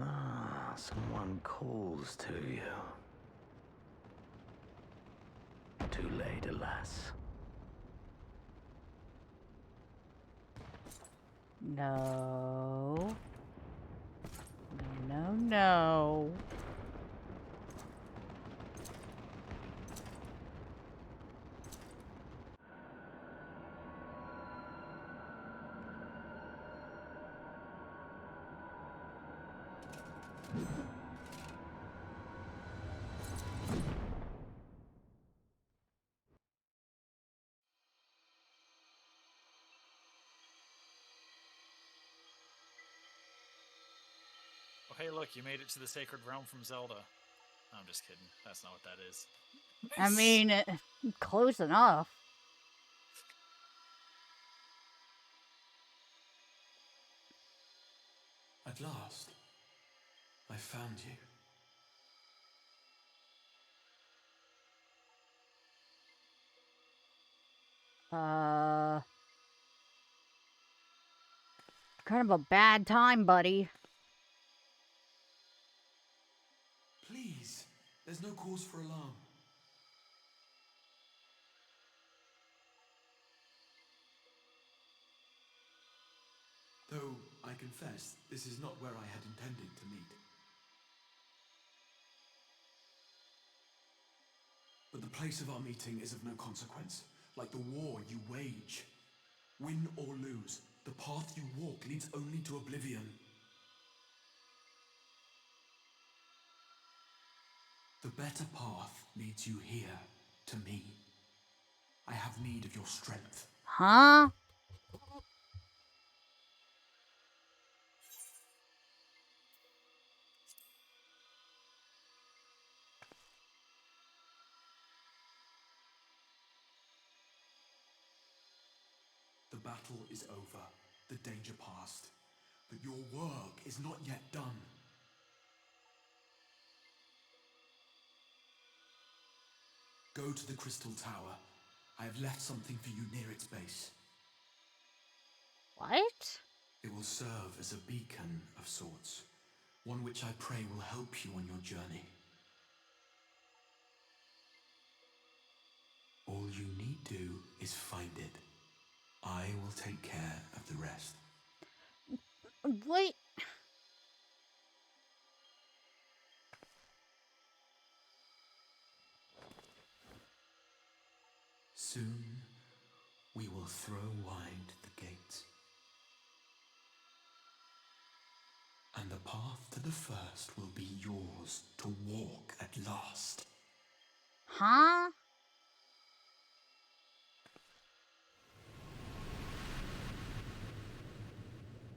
Ah, someone calls to you. Too late, alas. No. No, no. Hey, look, you made it to the Sacred Realm from Zelda. I'm just kidding. That's not what that is. I mean, close enough. At last, I found you. Kind of a bad time, buddy. Please, there's no cause for alarm. Though, I confess, this is not where I had intended to meet. But the place of our meeting is of no consequence, like the war you wage. Win or lose, the path you walk leads only to oblivion. The better path leads you here, to me. I have need of your strength. Huh? The battle is over, the danger past, but your work is not yet done. Go to the Crystal Tower. I have left something for you near its base. What? It will serve as a beacon of sorts, one which I pray will help you on your journey. All you need do is find it. I will take care of the rest. Wait. Soon, we will throw wide the gates. And the path to the first will be yours to walk at last. Huh?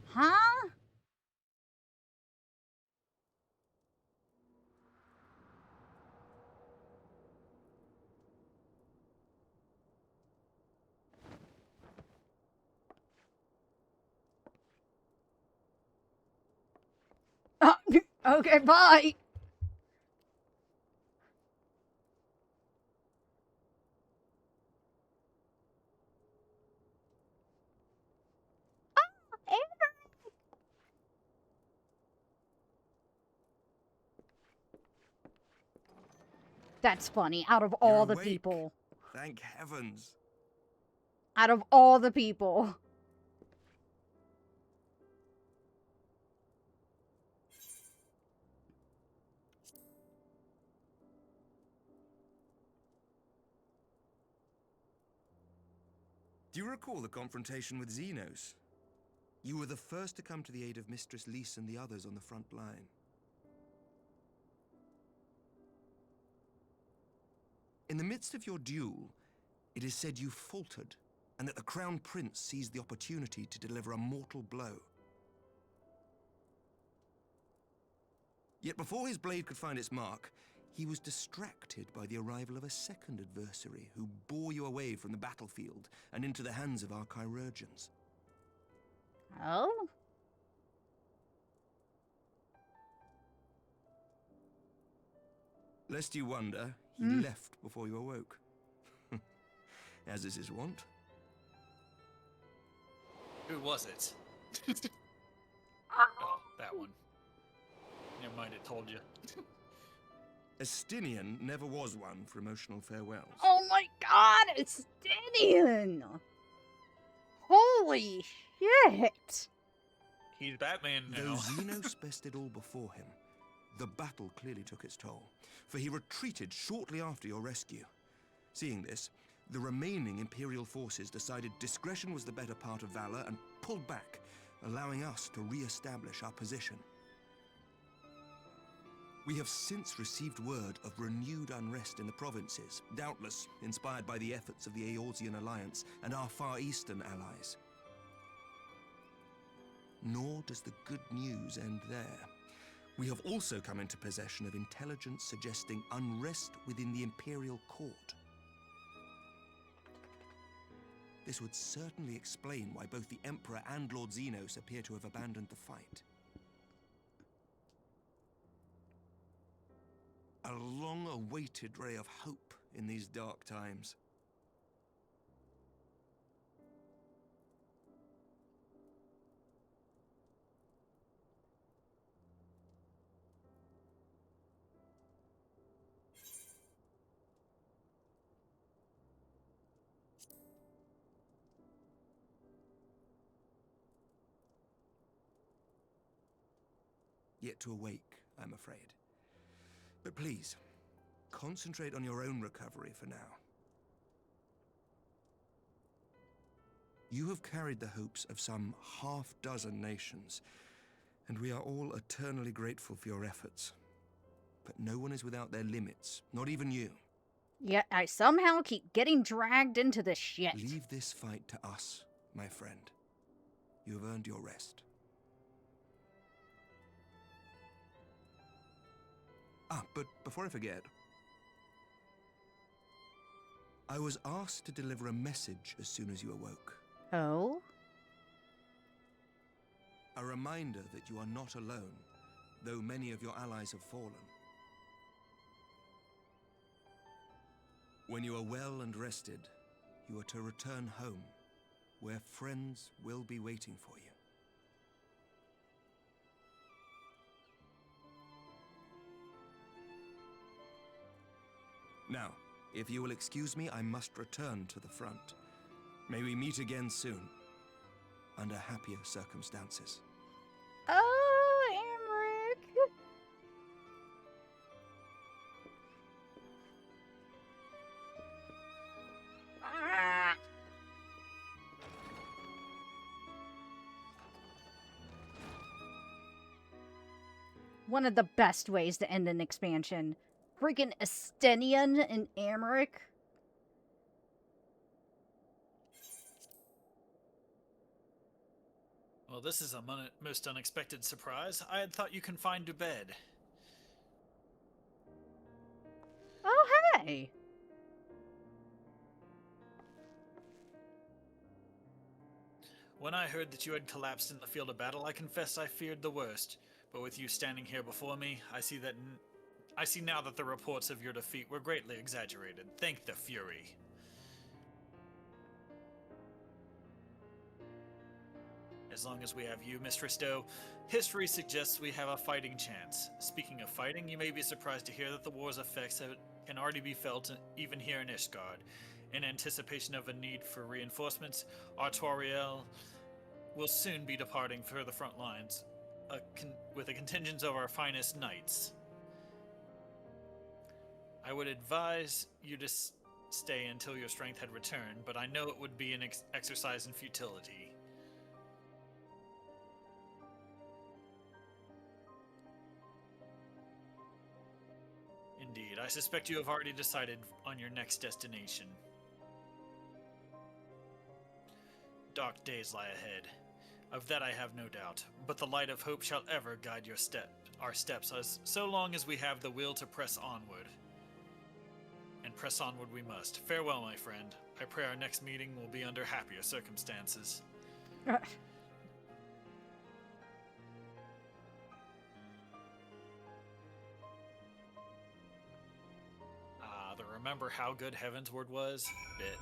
Huh? Okay, bye. That's funny. Out of all You're the awake. people. Thank heavens. Out of all the people. Do you recall the confrontation with Xenos? You were the first to come to the aid of Mistress Lys and the others on the front line. In the midst of your duel, it is said you faltered, and that the Crown Prince seized the opportunity to deliver a mortal blow. Yet before his blade could find its mark, he was distracted by the arrival of a second adversary who bore you away from the battlefield and into the hands of our chirurgeons. Oh? Lest you wonder, he left before you awoke. As is his wont. Who was it? Oh, that one. Never mind, it told you. Estinian never was one for emotional farewells. Oh my god, it's Estinian! Holy shit! He's Batman now. Though Xenos bested all before him, the battle clearly took its toll, for he retreated shortly after your rescue. Seeing this, the remaining Imperial forces decided discretion was the better part of valor and pulled back, allowing us to re-establish our position. We have since received word of renewed unrest in the provinces, doubtless inspired by the efforts of the Eorzean Alliance and our Far Eastern allies. Nor does the good news end there. We have also come into possession of intelligence suggesting unrest within the Imperial Court. This would certainly explain why both the Emperor and Lord Xenos appear to have abandoned the fight. A long-awaited ray of hope in these dark times. Yet to awake, I'm afraid. But please, concentrate on your own recovery for now. You have carried the hopes of some half-dozen nations, and we are all eternally grateful for your efforts. But no one is without their limits, not even you. Yet I somehow keep getting dragged into this shit. Leave this fight to us, my friend. You have earned your rest. But before I forget, I was asked to deliver a message as soon as you awoke. Oh? A reminder that you are not alone, though many of your allies have fallen. When you are well and rested, you are to return home, where friends will be waiting for you. Now, if you will excuse me, I must return to the front. May we meet again soon, under happier circumstances. Oh, Amric! Ah. One of the best ways to end an expansion. Freaking Estenian and Amric. Well, this is a most unexpected surprise. I had thought you confined to bed. Oh, hey! When I heard that you had collapsed in the field of battle, I confess I feared the worst. But with you standing here before me, I see now that the reports of your defeat were greatly exaggerated. Thank the Fury. As long as we have you, Mistress Doe, history suggests we have a fighting chance. Speaking of fighting, you may be surprised to hear that the war's effects can already be felt even here in Ishgard. In anticipation of a need for reinforcements, Artoriel will soon be departing for the front lines, with a contingent of our finest knights. I would advise you to stay until your strength had returned, but I know it would be an exercise in futility. Indeed, I suspect you have already decided on your next destination. Dark days lie ahead. Of that I have no doubt, but the light of hope shall ever guide our steps, so long as we have the will to press onward. And press onward we must. Farewell, my friend. I pray our next meeting will be under happier circumstances. Remember how good Heavensward was? Bit.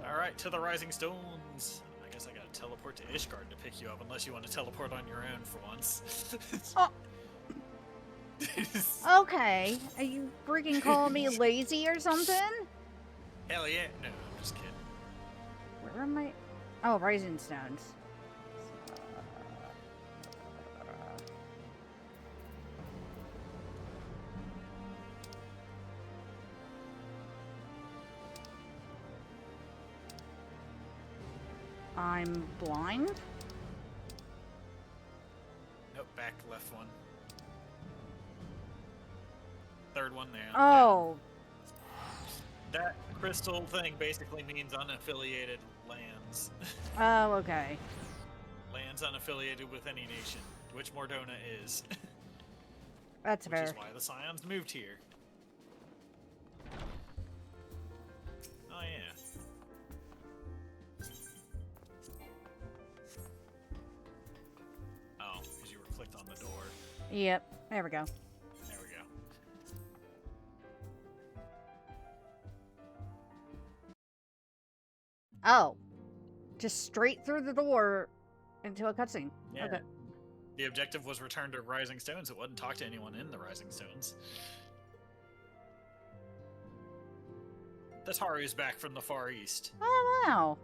Alright, to the Rising Stones. I guess I gotta teleport to Ishgard to pick you up, unless you want to teleport on your own for once. Okay. Are you freaking calling me lazy or something? Hell yeah. No, I'm just kidding. Where am I? Oh, Rising Stones. I'm blind? Nope, back left one. Third one there. Oh. That crystal thing basically means unaffiliated lands. Oh, okay. Lands unaffiliated with any nation, which Mordona is. That's Which fair. is why the Scions moved here. Oh yeah. Oh, because you were clicked on the door. Yep. There we go. There we go. Oh. Just straight through the door into a cutscene. Yeah. Okay. The objective was return to Rising Stones. It wasn't talk to anyone in the Rising Stones. The Taru's back from the Far East. Oh, wow.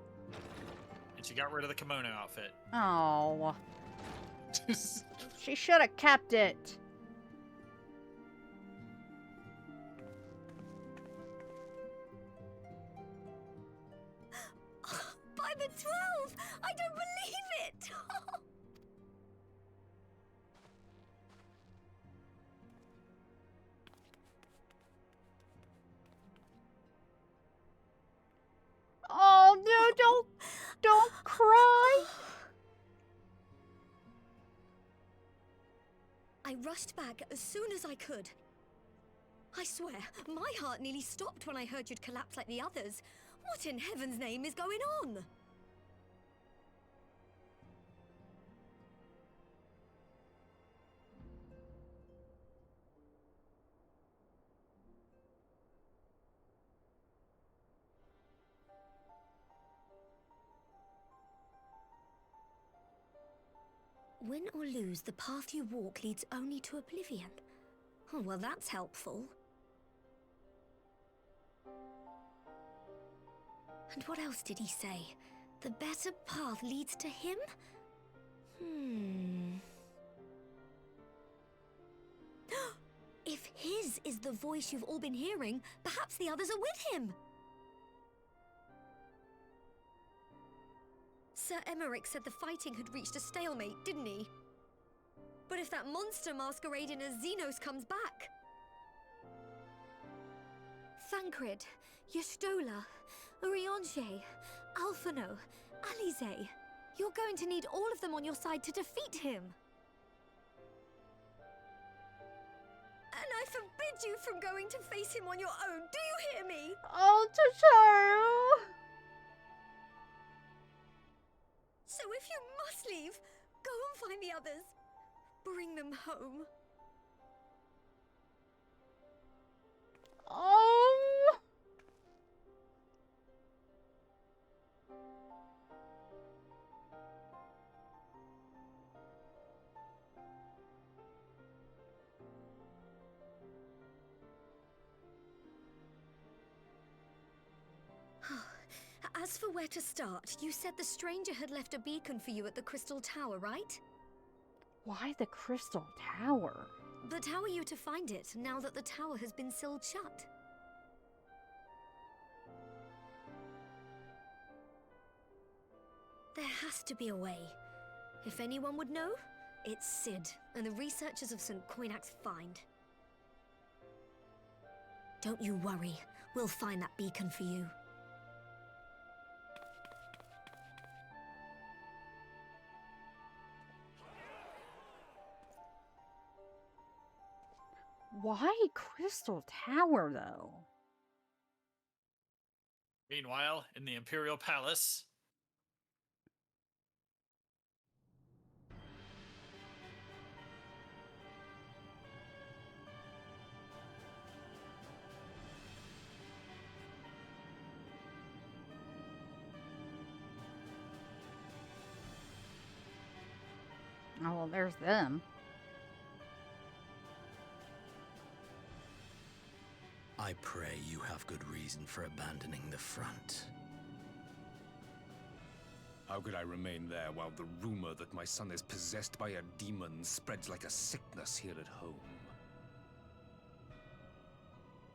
And she got rid of the kimono outfit. Oh. She should have kept it. By the 12! I don't believe it! Oh, no, don't cry. I rushed back as soon as I could. I swear, my heart nearly stopped when I heard you'd collapse like the others. What in heaven's name is going on? Win or lose, the path you walk leads only to oblivion. Oh, well, that's helpful. And what else did he say? The better path leads to him? If his is the voice you've all been hearing, perhaps the others are with him. Sir Emmerich said the fighting had reached a stalemate, didn't he? But if that monster masquerading as Xenos comes back... Thancred, Yestola, Urianger, Alphino, Alize... You're going to need all of them on your side to defeat him. And I forbid you from going to face him on your own, do you hear me? Oh, Tataru! So if you must leave, go and find the others. Bring them home. Oh! As for where to start, you said the stranger had left a beacon for you at the Crystal Tower, right? Why the Crystal Tower? But how are you to find it, now that the tower has been sealed shut? There has to be a way. If anyone would know, it's Cid, and the researchers of St. Coinac's find. Don't you worry, we'll find that beacon for you. Why Crystal Tower, though? Meanwhile, in the Imperial Palace... Oh, well, there's them. I pray you have good reason for abandoning the front. How could I remain there while the rumor that my son is possessed by a demon spreads like a sickness here at home?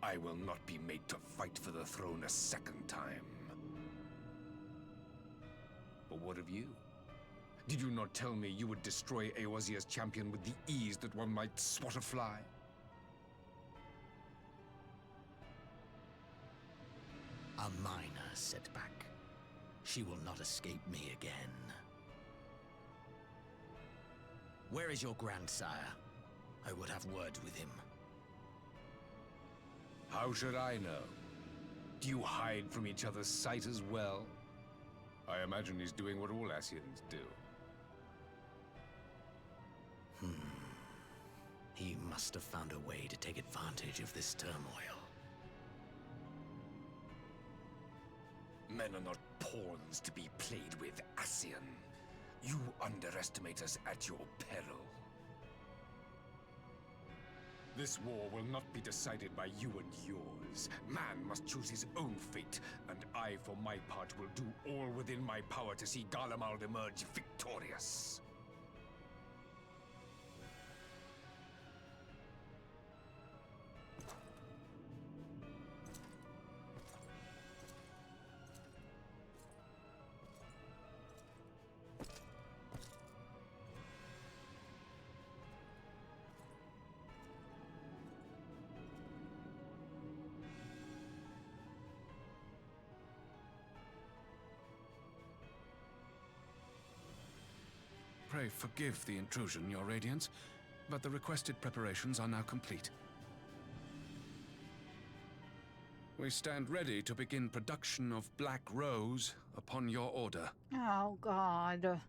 I will not be made to fight for the throne a second time. But what of you? Did you not tell me you would destroy Eorzea's champion with the ease that one might swat a fly? A minor setback. She will not escape me again. Where is your grandsire? I would have words with him. How should I know? Do you hide from each other's sight as well? I imagine he's doing what all Ascians do. He must have found a way to take advantage of this turmoil. Men are not pawns to be played with, Ascian. You underestimate us at your peril. This war will not be decided by you and yours. Man must choose his own fate, and I, for my part, will do all within my power to see Garlemald emerge victorious. Pray forgive the intrusion, Your Radiance, but the requested preparations are now complete. We stand ready to begin production of Black Rose upon your order. Oh, God.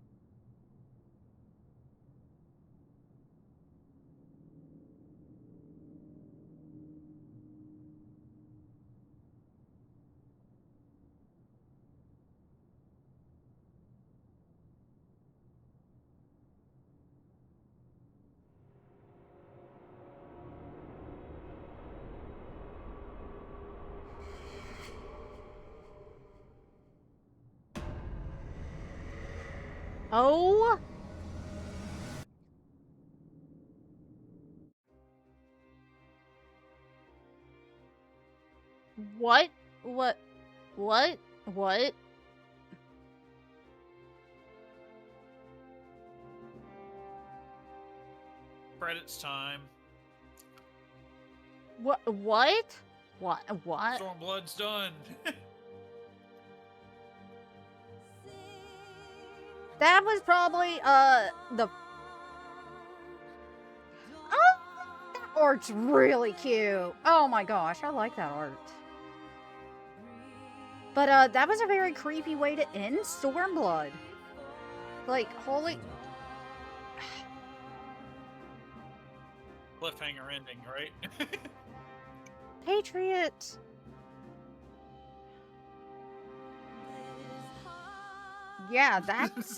Oh. What? What? What? What? Credits time. What? What? What? What? Stormblood's done. That was probably, the... Oh, that art's really cute. Oh my gosh, I like that art. But, that was a very creepy way to end Stormblood. Like, holy... Cliffhanger ending, right? Patriot! Yeah, that's,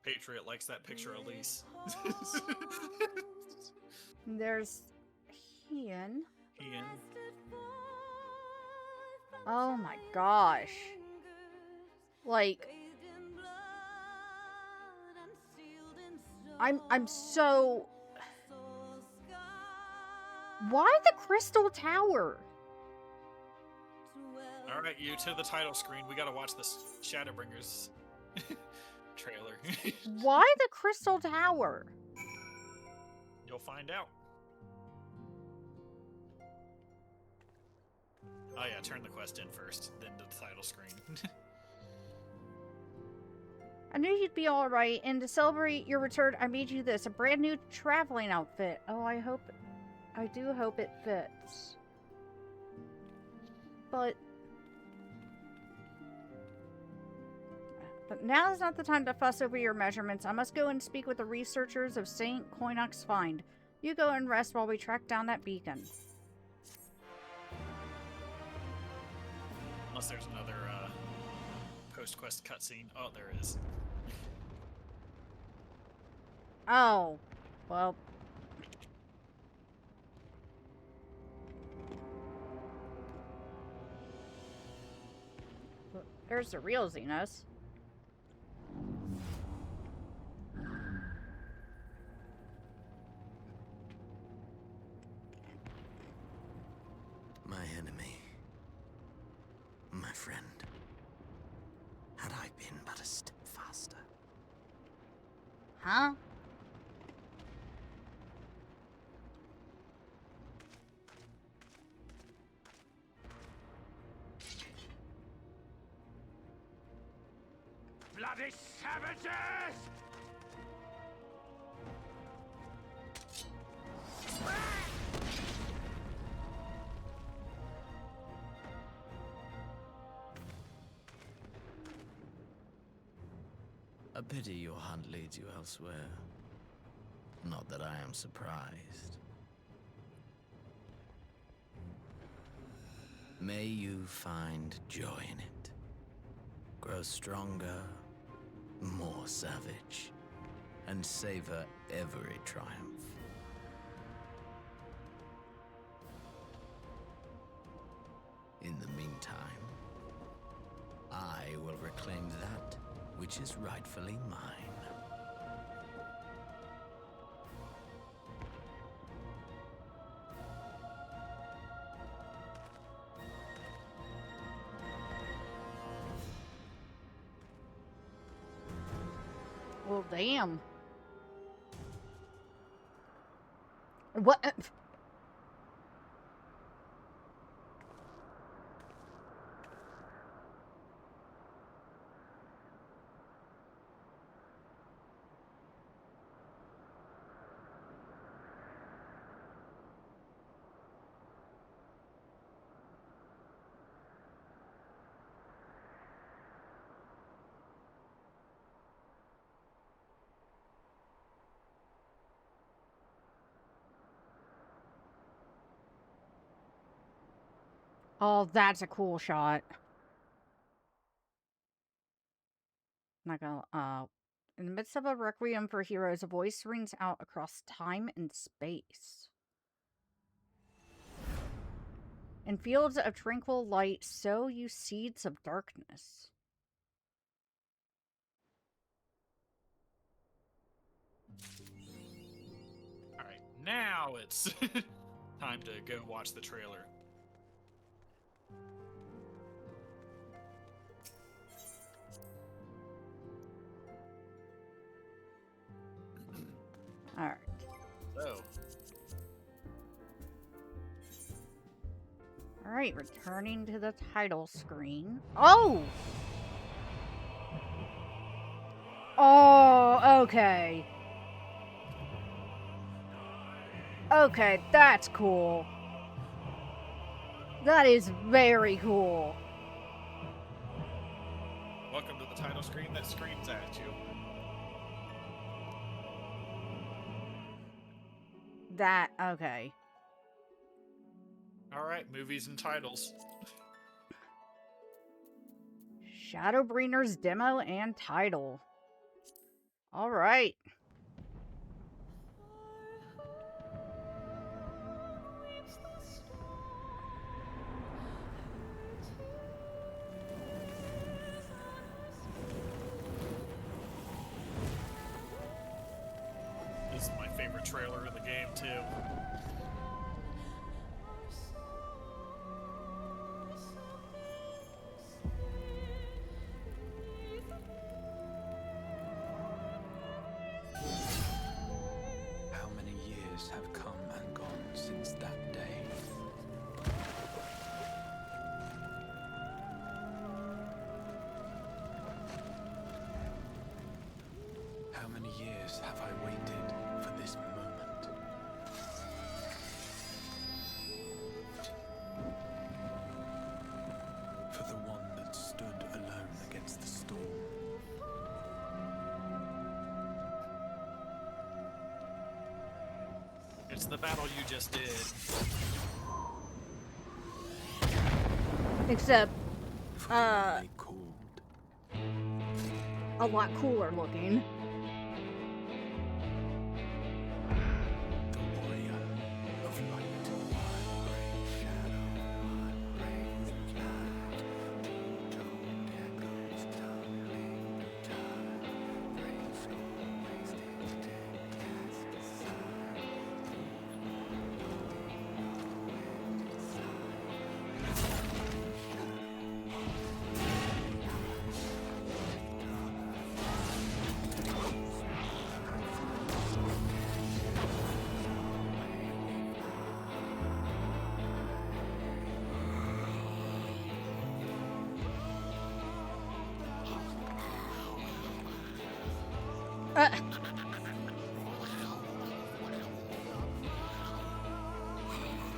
Patriot likes that picture, Elise. There's Hien. Ian. Oh my gosh. Like, I'm so... Why the Crystal Tower? Alright, you to the title screen. We gotta watch this Shadowbringers trailer. Why the Crystal Tower? You'll find out. Oh yeah, turn the quest in first, then to the title screen. I knew you'd be alright, and to celebrate your return, I made you this, a brand new traveling outfit. Oh, I do hope it fits. But now is not the time to fuss over your measurements. I must go and speak with the researchers of St. Koinox Find. You go and rest while we track down that beacon. Unless there's another post-quest cutscene. Oh, there is. Oh. Well. There's the real Xenos. My enemy. My friend. Had I been but a step faster. Huh? bloody savages! A pity your hunt leads you elsewhere. Not that I am surprised. May you find joy in it. Grow stronger, more savage, and savor every triumph. In the meantime, I will reclaim that which is rightfully mine. Well, damn. What? Oh, that's a cool shot. Not gonna, in the midst of a requiem for heroes, a voice rings out across time and space. In fields of tranquil light, sow you seeds of darkness. Alright, now it's time to go watch the trailer. Alright. So. Alright, returning to the title screen. Oh! Oh, okay. Okay, that's cool. That is very cool. Welcome to the title screen that screams at you. That, okay. Alright, movies and titles. Shadowbringers demo and title. Alright. This is my favorite trailer of the game, too. How many years have come and gone since that day? How many years have I waited for this moment? For the one that stood alone against the storm. It's the battle you just did. Except, a lot cooler looking.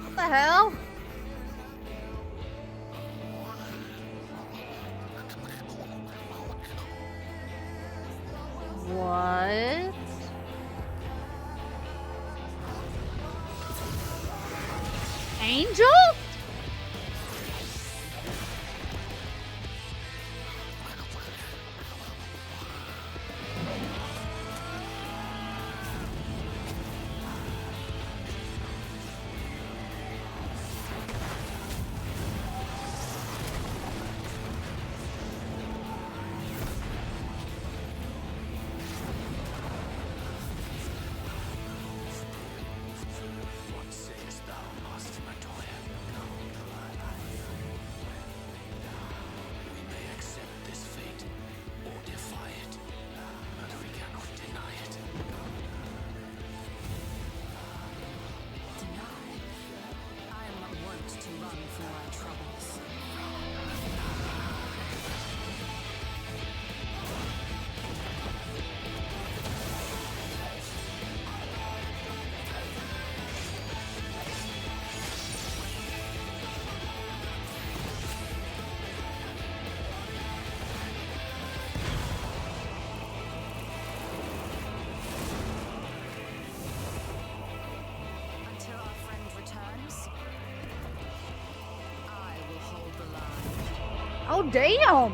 What the hell? What? Angel? What sayest thou, Master Matoya? We may accept this fate or defy it, but we cannot deny it. Deny? I am not wont to run from my troubles. Until our friend returns, I will hold the line. Oh, damn!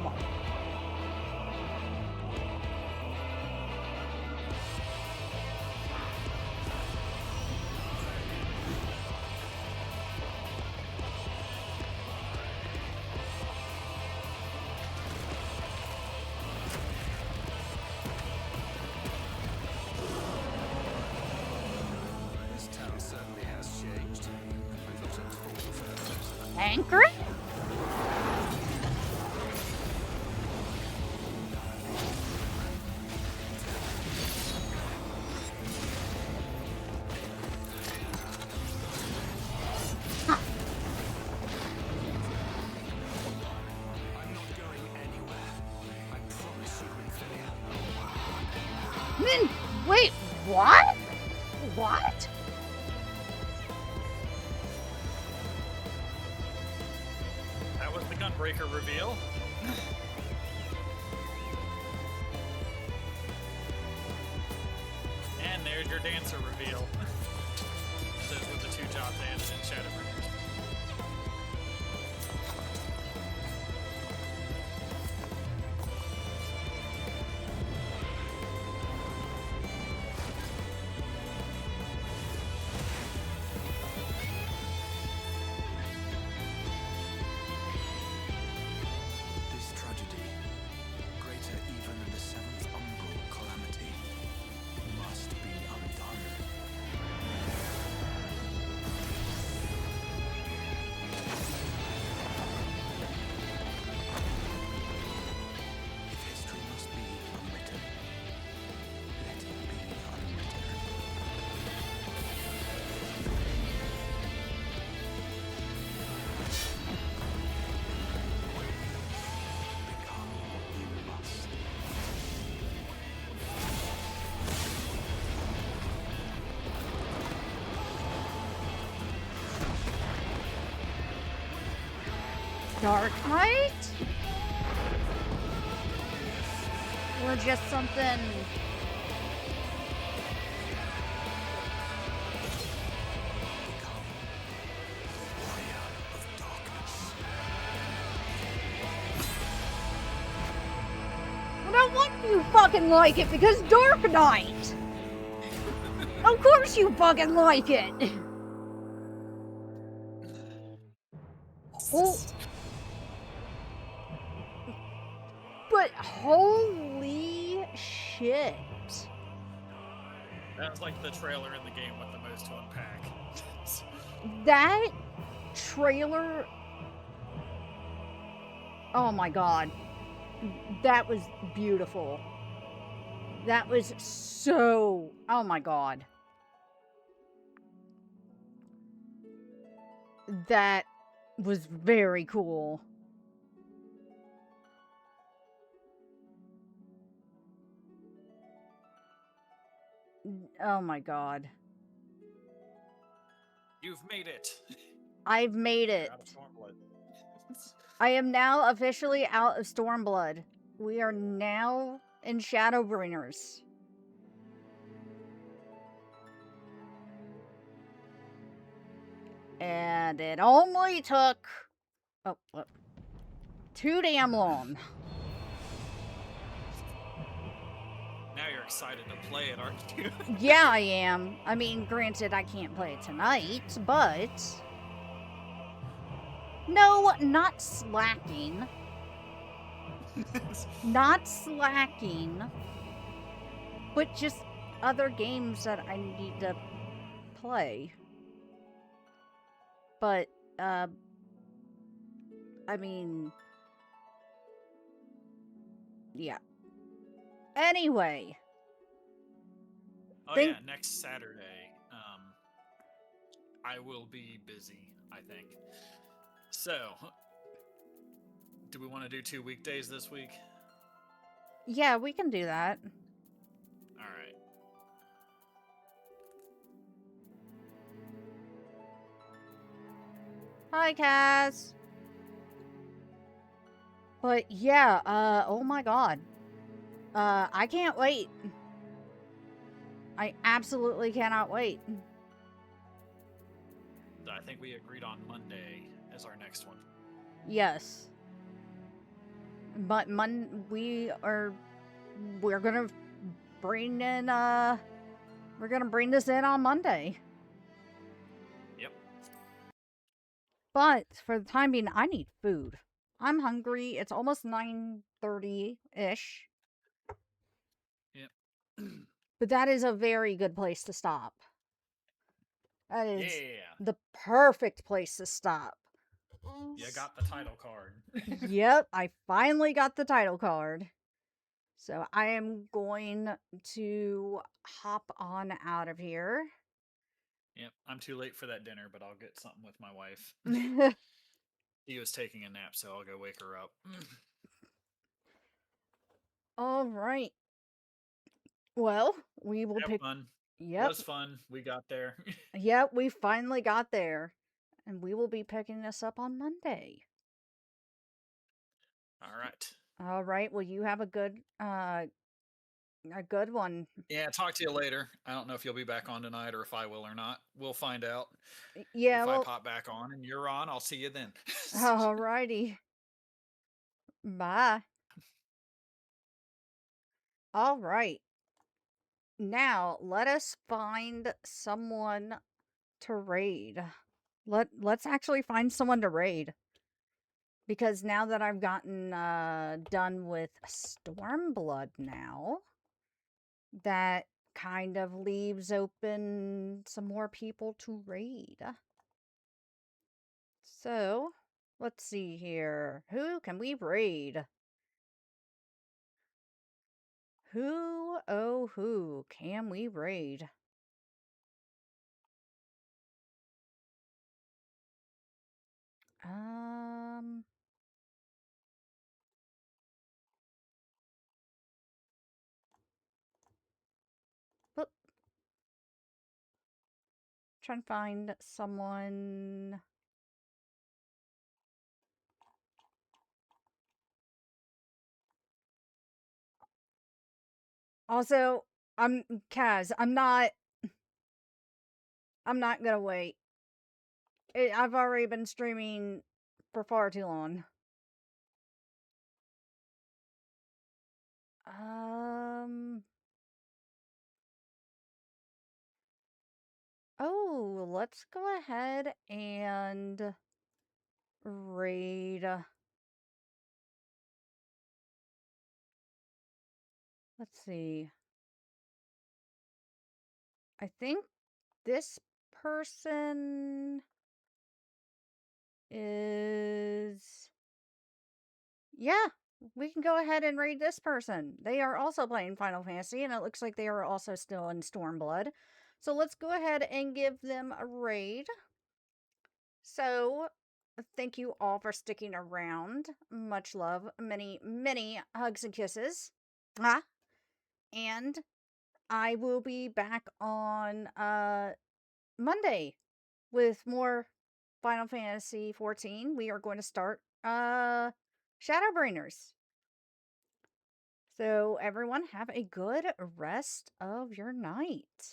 This town certainly has changed. I'm not at all for Anchoring? I'm not going anywhere. I promise you, Inferior. Wait, what? What? That was the Gunbreaker reveal. And there's your dancer reveal. Those were the two jobs they added in Shadowbringers. This tragedy, greater even than the seventh umbral calamity, must be undone. If history must be unwritten, let it be unwritten. Become you must. Dark Knight? Or just something... Well, no wonder you fucking like it, because Dark Knight! Of course you fucking like it! Oh. But holy shit. That was like the trailer in the game with the most to unpack. That trailer. Oh my god. That was beautiful. That was so. Oh my god. That was very cool. Oh my god. You've made it. I've made it. Out of Stormblood. I am now officially out of Stormblood. We are now in Shadowbringers. And it only took... Oh, too damn long. Now you're excited to play it, aren't you? Yeah, I am. I mean, granted, I can't play it tonight, but... No, not slacking. Not slacking. But just other games that I need to play. But, I mean... Yeah. Anyway. Oh yeah, next Saturday. I will be busy, I think. So, do we want to do 2 weekdays this week? Yeah, we can do that. All right. Hi, Kaz. But yeah, oh my god. I can't wait. I absolutely cannot wait. I think we agreed on Monday as our next one. Yes. But we're gonna bring in, we're gonna bring this in on Monday. Yep. But for the time being, I need food. I'm hungry. It's almost 9:30-ish. Yep. But that is a very good place to stop. That is Yeah. the perfect place to stop. You got the title card. Yep, I finally got the title card. So I am going to hop on out of here. Yep. I'm too late for that dinner, but I'll get something with my wife. He was taking a nap, so I'll go wake her up. All right. Well, we will pick. Fun. Yep. It was fun. We got there. Yep, we finally got there. And we will be picking this up on Monday. All right. All right. Well, you have a good one. Yeah, talk to you later. I don't know if you'll be back on tonight or if I will or not. We'll find out. Yeah, if well, I pop back on and you're on, I'll see you then. all righty. Bye. All right. Now, let us find someone to raid. Let's actually find someone to raid. Because now that I've gotten done with Stormblood now, that kind of leaves open some more people to raid. So, let's see here. Who can we raid? Who, oh who, can we raid? Boop. Trying to find someone. Also, Kaz, I'm not gonna wait. I've already been streaming for far too long. Oh, let's go ahead and raid. Let's see. I think this person is... Yeah, we can go ahead and raid this person. They are also playing Final Fantasy, and it looks like they are also still in Stormblood. So let's go ahead and give them a raid. So, thank you all for sticking around. Much love. Many, many hugs and kisses. And I will be back on Monday with more Final Fantasy 14. We are going to start Shadowbringers. So everyone have a good rest of your night.